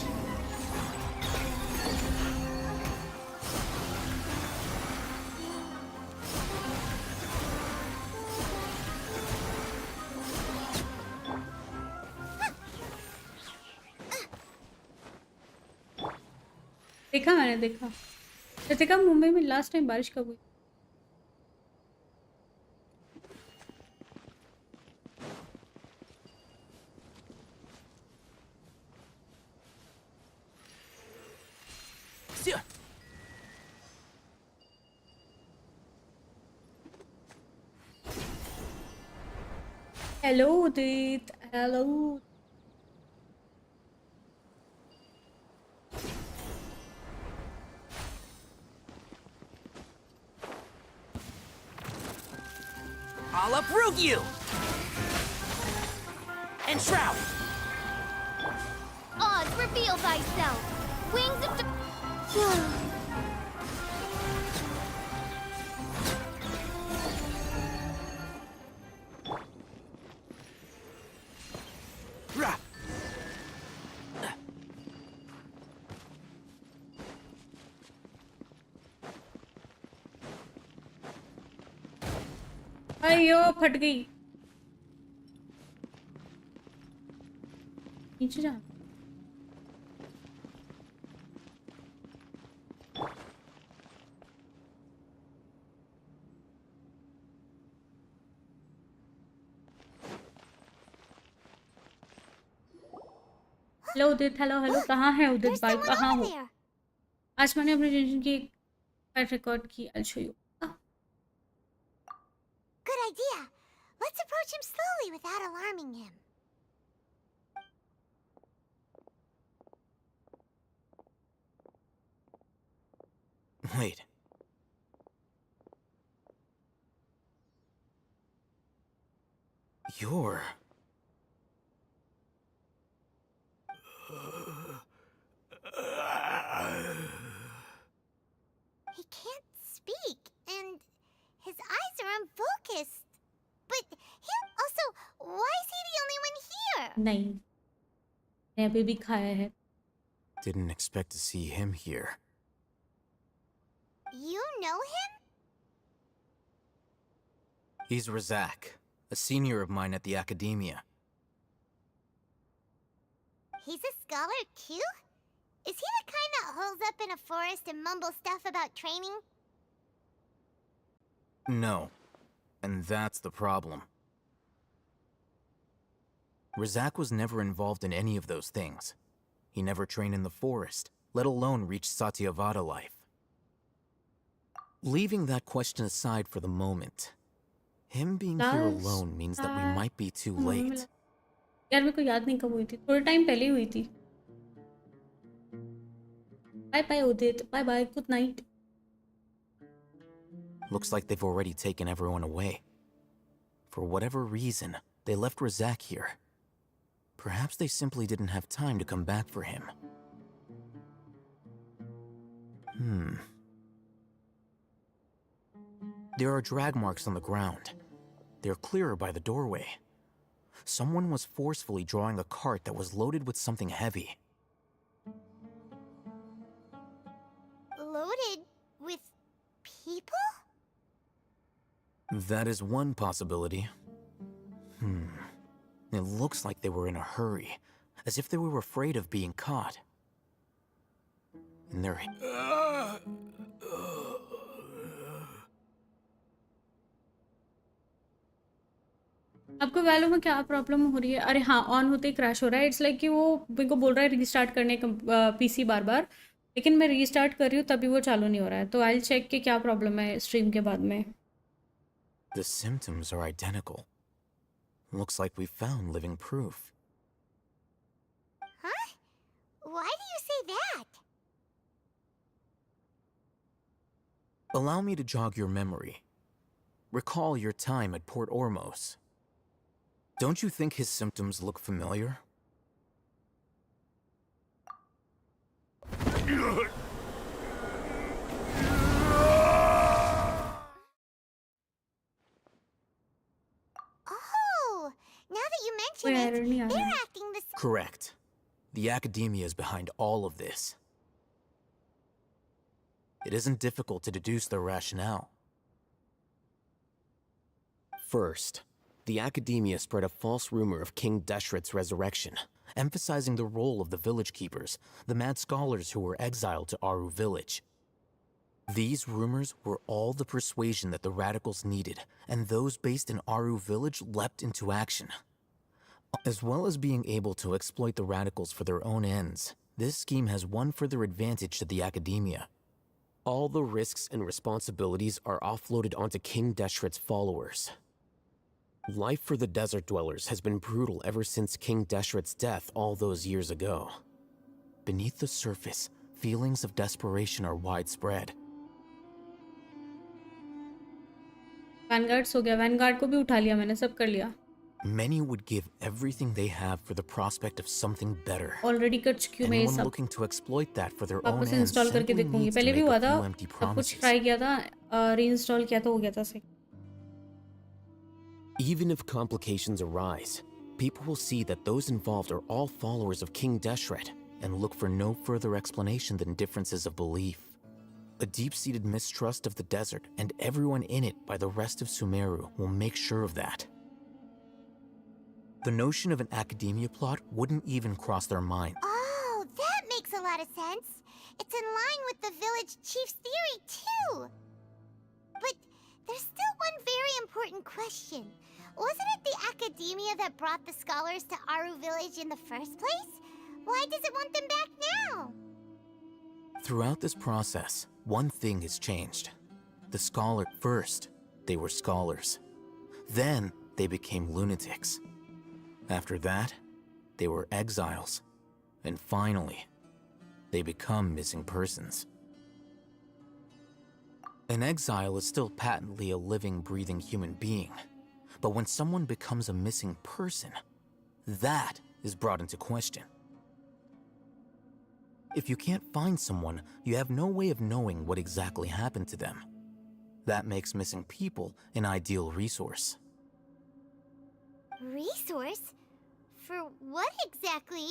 B: देखा मैंने देखा। रितिका मुंबई में last time बारिश कब हुई? Hello Udit, hello.
S: I'll uproot you! And Shroud!
E: Oz, reveal thyself. Wings of
B: अयो फट गई। नीचे जा। हेलो उदित, हेलो हेलो। कहाँ है उदित भाई, कहाँ हो? आज मैंने अपने जेंशिन की फाइट रिकॉर्ड की। I'll show you.
E: Good idea. Let's approach him slowly without alarming him.
L: Wait. You're...
E: He can't speak, and his eyes are unfocused. But him also, why is he the only one here?
B: नहीं, मैं अभी भी खाया है।
L: Didn't expect to see him here.
E: You know him?
L: He's Razak, a senior of mine at the academia.
E: He's a scholar too? Is he the kind that holes up in a forest and mumbles stuff about training?
L: No. And that's the problem. Razak was never involved in any of those things. He never trained in the forest, let alone reach Satyavada life. Leaving that question aside for the moment, him being here alone means that we might be too late.
B: यार मेरे को याद नहीं कब हुई थी, थोड़ा time पहले हुई थी। Bye bye Udit, bye bye, good night.
L: Looks like they've already taken everyone away. For whatever reason, they left Razak here. Perhaps they simply didn't have time to come back for him. There are drag marks on the ground. They're clearer by the doorway. Someone was forcefully drawing a cart that was loaded with something heavy.
E: Loaded with people?
L: That is one possibility. It looks like they were in a hurry, as if they were afraid of being caught. And they're...
B: आपको value में क्या problem हो रही है? अरे हाँ, on होते ही crash हो रहा है। इट्स लाइक कि वो मेरे को बोल रहा है रीस्टार्ट करने का पीसी बार बार, लेकिन मैं रीस्टार्ट कर रही हूँ तभी वो चालू नहीं हो रहा है। तो आई विल चेक कि क्या प्रॉब्लम है स्ट्रीम के बाद में।
L: The symptoms are identical. Looks like we found living proof.
E: Huh? Why do you say that?
L: Allow me to jog your memory. Recall your time at Port Ormos. Don't you think his symptoms look familiar?
E: Oh, now that you mention
B: कोई
E: it,
B: error नहीं आ रहा
E: they're
B: है।
E: acting the
L: Correct. The academia is behind all of this. It isn't difficult to deduce their rationale.
T: First, the academia spread a false rumor of King Deshret's resurrection,
L: Emphasizing the role of the village keepers, the mad scholars who were exiled to Aru village. These rumors were all the persuasion that the radicals needed, and those based in Aru village leapt into action. As well as being able to exploit the radicals for their own ends, this scheme has one further advantage to the academia.
T: all the risks and responsibilities are offloaded onto King Deshret's followers. Life for the desert dwellers has been brutal ever since King Deshret's death all those years ago.
L: Beneath the surface, feelings of desperation are widespread.
B: वैनगार्ड्स हो गया, Vanguard को भी उठा लिया मैंने, सब कर लिया।
L: Many would give everything they have for the prospect of something better.
B: Already कर चुकी हूँ मैं ये
L: Anyone
B: सब।
L: looking to exploit that for their own
B: वापस
L: ends
B: इंस्टॉल करके
L: simply
B: देखूंगी।
L: needs to
B: पहले भी
L: make
B: हुआ
L: a
B: था,
L: few empty
B: सब कुछ
L: promises.
B: ट्राई किया था, रीइंस्टॉल किया तो हो गया था सही।
T: Even if complications arise, people will see that those involved are all followers of King Deshret.
L: And look for no further explanation than differences of belief. A deep-seated mistrust of the desert and everyone in it by the rest of Sumeru will make sure of that. The notion of an academia plot wouldn't even cross their mind.
E: Oh, that makes a lot of sense. It's in line with the village chief's theory, too. But there's still one very important question. Wasn't it the academia that brought the scholars to Aru village in the first place? Why does it want them back now?
L: Throughout this process, one thing has changed. First, they were scholars. Then, they became lunatics. After that, they were exiles. And finally, they become missing persons. An exile is still patently a living, breathing human being. But when someone becomes a missing person, that is brought into question. If you can't find someone, you have no way of knowing what exactly happened to them. That makes missing people an ideal resource.
E: Resource? For what exactly?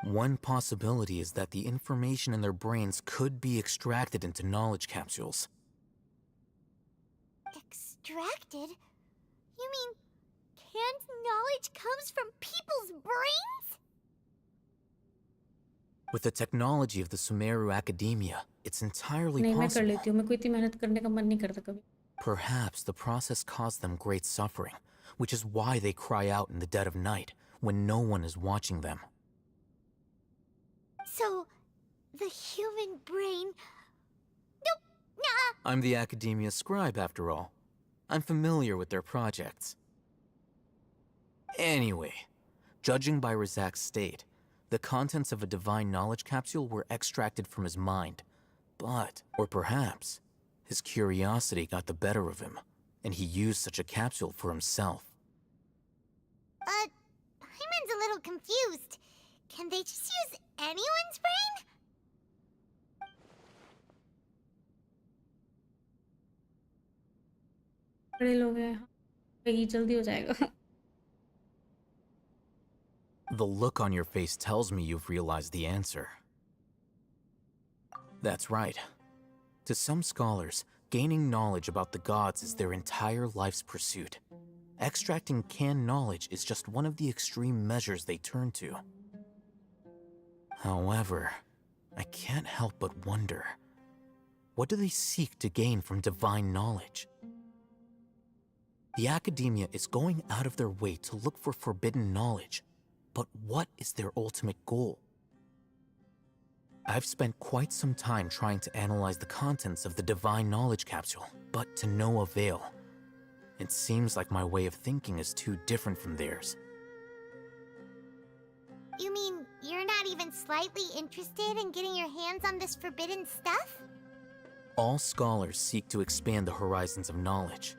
L: One possibility is that the information in their brains could be extracted into knowledge capsules.
E: Extracted? You mean canned knowledge comes from people's brains?
L: With the technology of the Sumeru Academia, it's entirely
B: नहीं, मैं कर
L: possible.
B: लेती हूँ, मैं कोई इतनी मेहनत करने का मन नहीं करता कभी।
L: Perhaps the process caused them great suffering, which is why they cry out in the dead of night when no one is watching them.
E: So, the human brain... Nope, nah.
L: I'm the Academia scribe, after all. I'm familiar with their projects. Anyway, judging by Razak's state, the contents of a divine knowledge capsule were extracted from his mind. But, or perhaps, his curiosity got the better of him, and he used such a capsule for himself.
E: Hyman's a little confused. Can they just use anyone's brain?
B: बड़े लोग हैं, कहीं जल्दी हो जाएगा।
L: The look on your face tells me you've realized the answer. That's right. To some scholars, gaining knowledge about the gods is their entire life's pursuit. Extracting canned knowledge is just one of the extreme measures they turn to. However, I can't help but wonder, What do they seek to gain from divine knowledge? The academia is going out of their way to look for forbidden knowledge, but what is their ultimate goal? I've spent quite some time trying to analyze the contents of the divine knowledge capsule, but to no avail. It seems like my way of thinking is too different from theirs.
E: You mean you're not even slightly interested in getting your hands on this forbidden stuff?
L: All scholars seek to expand the horizons of knowledge,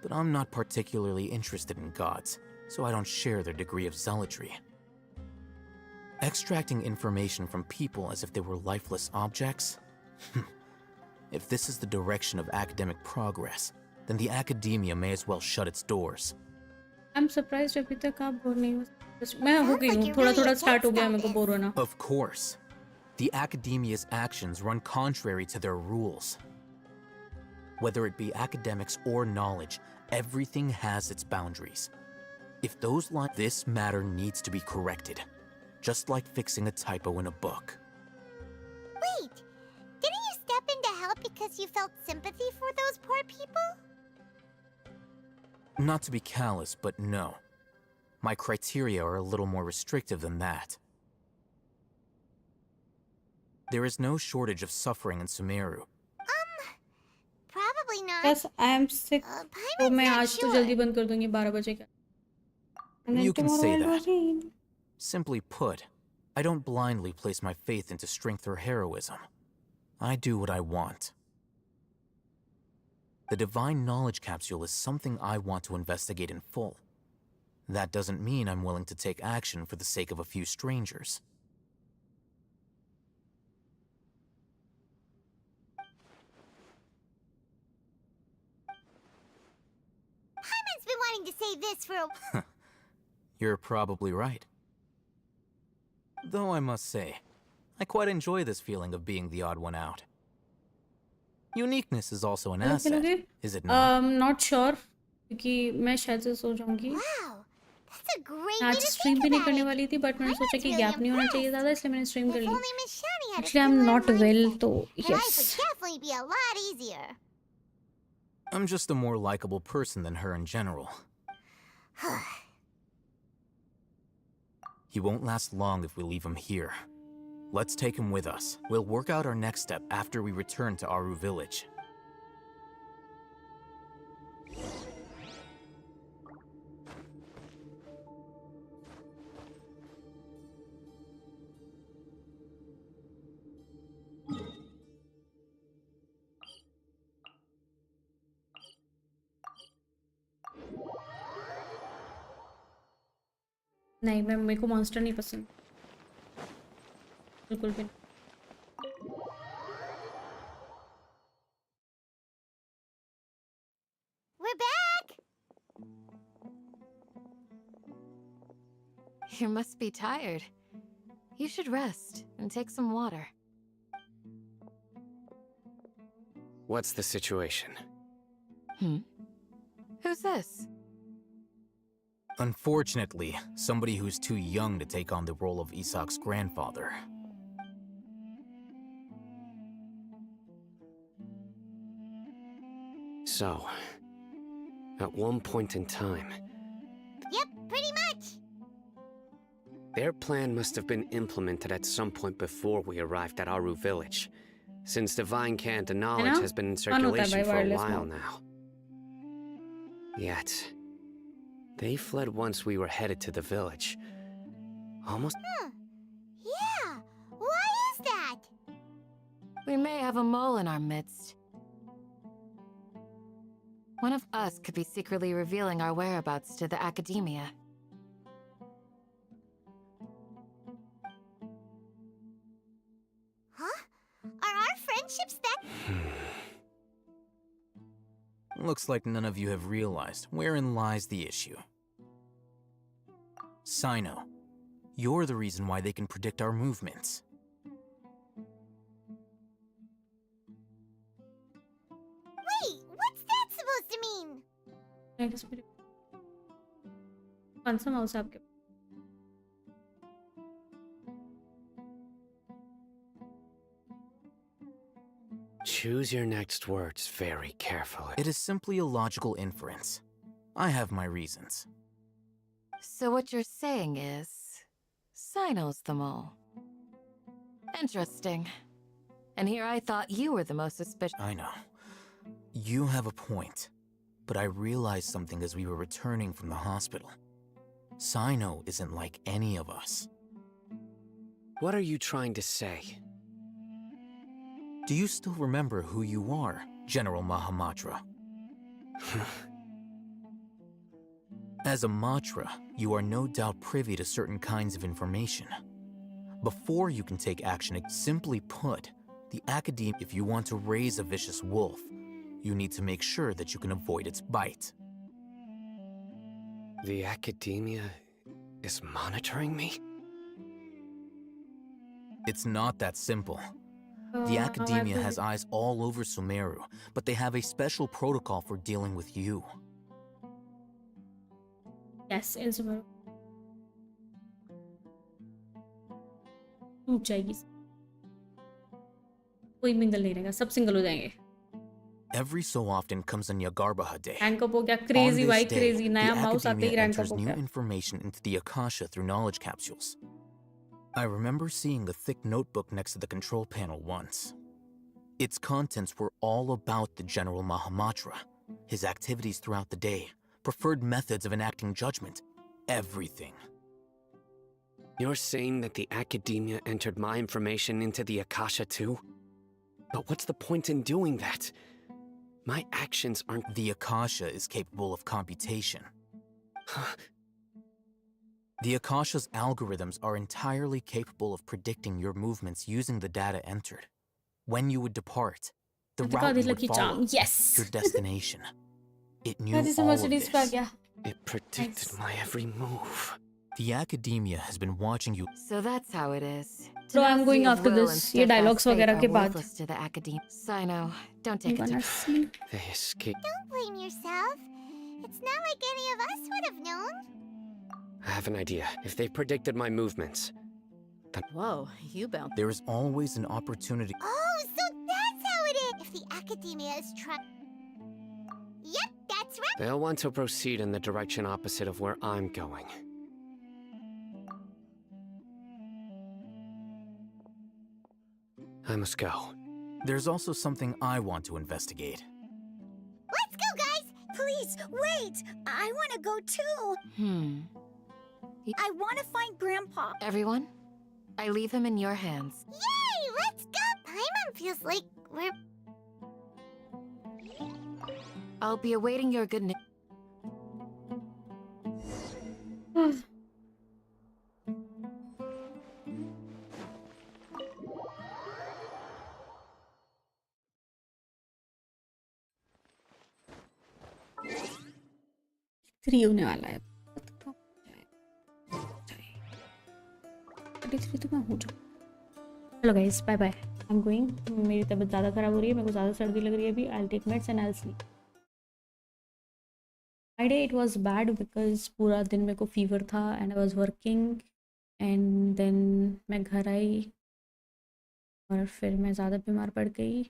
L: but I'm not particularly interested in gods, so I don't share their degree of zealotry. Extracting information from people as if they were lifeless objects? If this is the direction of academic progress, then the academia may as well shut its doors.
B: I'm surprised अभी तक आप bore नहीं हो. मैं हो गई हूँ. थोड़ा start हो गया मेरे को बोर होना.
L: Of course. The academia's actions run contrary to their rules. Whether it be academics or knowledge, everything has its boundaries. If those lines, this matter needs to be corrected, just like fixing a typo in a book.
E: Wait, didn't you step in to help because you felt sympathy for those poor people?
L: Not to be callous, but no. My criteria are a little more restrictive than that. There is no shortage of suffering in Sumeru.
E: Probably not.
B: Yes, I am sick. तो मैं आज तो जल्दी बंद कर दूँगी 12 बजे का.
L: You can say that. Simply put, I don't blindly place my faith into strength or heroism. I do what I want. The divine knowledge capsule is something I want to investigate in full. That doesn't mean I'm willing to take action for the sake of a few strangers.
E: Paimon's been wanting to say this for a...
L: You're probably right. Though I must say, I quite enjoy this feeling of being the odd one out. Uniqueness is also an asset, is it not?
B: Not sure, क्योंकि मैं शायद से सो जाऊँगी.
E: Wow, that's a great
B: आज
E: way to
B: stream
E: think
B: भी नहीं
E: about
B: करने
E: it.
B: वाली थी, but मैंने सोचा कि गैप नहीं होना चाहिए ज़्यादा, इसलिए मैंने स्ट्रीम कर
E: If
B: Lee.
E: only Miss Shani had a
B: Actually, I'm
E: similar
B: not well,
E: mindset,
B: तो
E: life would
B: yes.
E: definitely be a lot easier.
L: I'm just a more likable person than her in general. He won't last long if we leave him here. Let's take him with us. We'll work out our next step after we return to Aru village.
B: नहीं मैं मेरे को monster नहीं पसंद बिल्कुल भी.
E: We're back!
N: You must be tired. You should rest and take some water.
H: What's the situation?
N: Who's this?
L: Unfortunately, somebody who's too young to take on the role of Isak's grandfather.
H: So, at one point in time,
E: Yep, pretty much.
H: their plan must have been implemented at some point before we arrived at Aru village, since divine cant and knowledge has been in circulation for a while now. Yet, they fled once we were headed to the village. Almost...
E: Yeah, why is that?
N: We may have a mole in our midst. One of us could be secretly revealing our whereabouts to the academia.
E: Huh? Are our friendships that...
L: Looks like none of you have realized wherein lies the issue. Sino, you're the reason why they can predict our movements.
E: Wait, what's that supposed to mean?
B: कौन सा mouse है आपके?
H: Choose your next words very carefully.
L: It is simply a logical inference. I have my reasons.
N: So what you're saying is, Sino's the mole. Interesting. And here I thought you were the most suspicious.
L: I know. You have a point. But I realized something as we were returning from the hospital. Sino isn't like any of us.
H: What are you trying to say?
L: Do you still remember who you are, General Mahamatra? As a Matra, you are no doubt privy to certain kinds of information. Before you can take action, simply put, the Academia, if you want to raise a vicious wolf, you need to make sure that you can avoid its bite.
H: The Academia is monitoring me?
L: It's not that simple. The Academia has eyes all over Sumeru, but they have a special protocol for dealing with you.
B: Yes, in Sumeru. टूट जाएगी. कोई mingle नहीं रहेगा, सब single हो जाएंगे.
L: Every so often comes a Nyagarbaha day.
B: Rank up हो गया, crazy भाई crazy. नया माउस आते ही रैंक अप
L: enters
B: हो
L: new
B: गया.
L: information into the Akasha through knowledge capsules. I remember seeing a thick notebook next to the control panel once. Its contents were all about the General Mahamatra, his activities throughout the day, preferred methods of enacting judgment, everything.
H: You're saying that the Academia entered my information into the Akasha too? But what's the point in doing that? My actions aren't...
L: The Akasha is capable of computation. The Akasha's algorithms are entirely capable of predicting your movements using the data entered. When you would depart, the route you would follow, your destination. It knew all of this.
H: It predicted my every move.
L: The Academia has been watching you.
N: So that's how it is.
B: So I'm going after this. ये dialogues वगैरह के बाद.
N: To the Academia. Sino, don't take it.
H: They escaped.
E: Don't blame yourself. It's not like any of us would have known.
H: I have an idea. If they predicted my movements, then...
C: Whoa, you bounced.
L: There is always an opportunity.
E: Oh, so that's how it is. If the Academia is trying... Yep, that's right.
H: They'll want to proceed in the direction opposite of where I'm going. I must go.
L: There's also something I want to investigate.
P: Let's go, guys! Please, wait! I want to go too! I want to find Grandpa.
N: Everyone, I leave him in your hands.
E: Yay! Let's go! Paimon feels like we're...
N: I'll be awaiting your good news.
B: Three होने वाला है. 33 तो मैं हो जाऊँ. चलो guys, bye bye. I am going. मेरी तबीयत ज़्यादा ख़राब हो रही है, मेरे को ज़्यादा सर्दी लग रही है अभी. I will take meds and I will sleep. Friday it was bad because पूरा दिन मेरे को फीवर था and I was working and then मैं घर आई और फिर मैं ज़्यादा बीमार पड़ गई.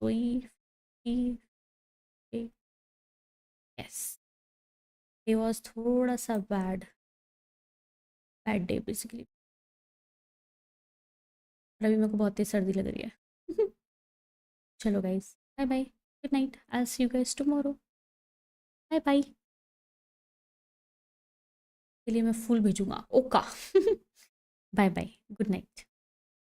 B: कोई यस, it was थोड़ा सा बैड डे बेसिकली. अभी मेरे को बहुत तेज सर्दी लग रही है. चलो guys, bye bye, good night. I will see you guys tomorrow. Bye bye. के लिए मैं फुल भेजूंगा. Okay. Bye bye, good night.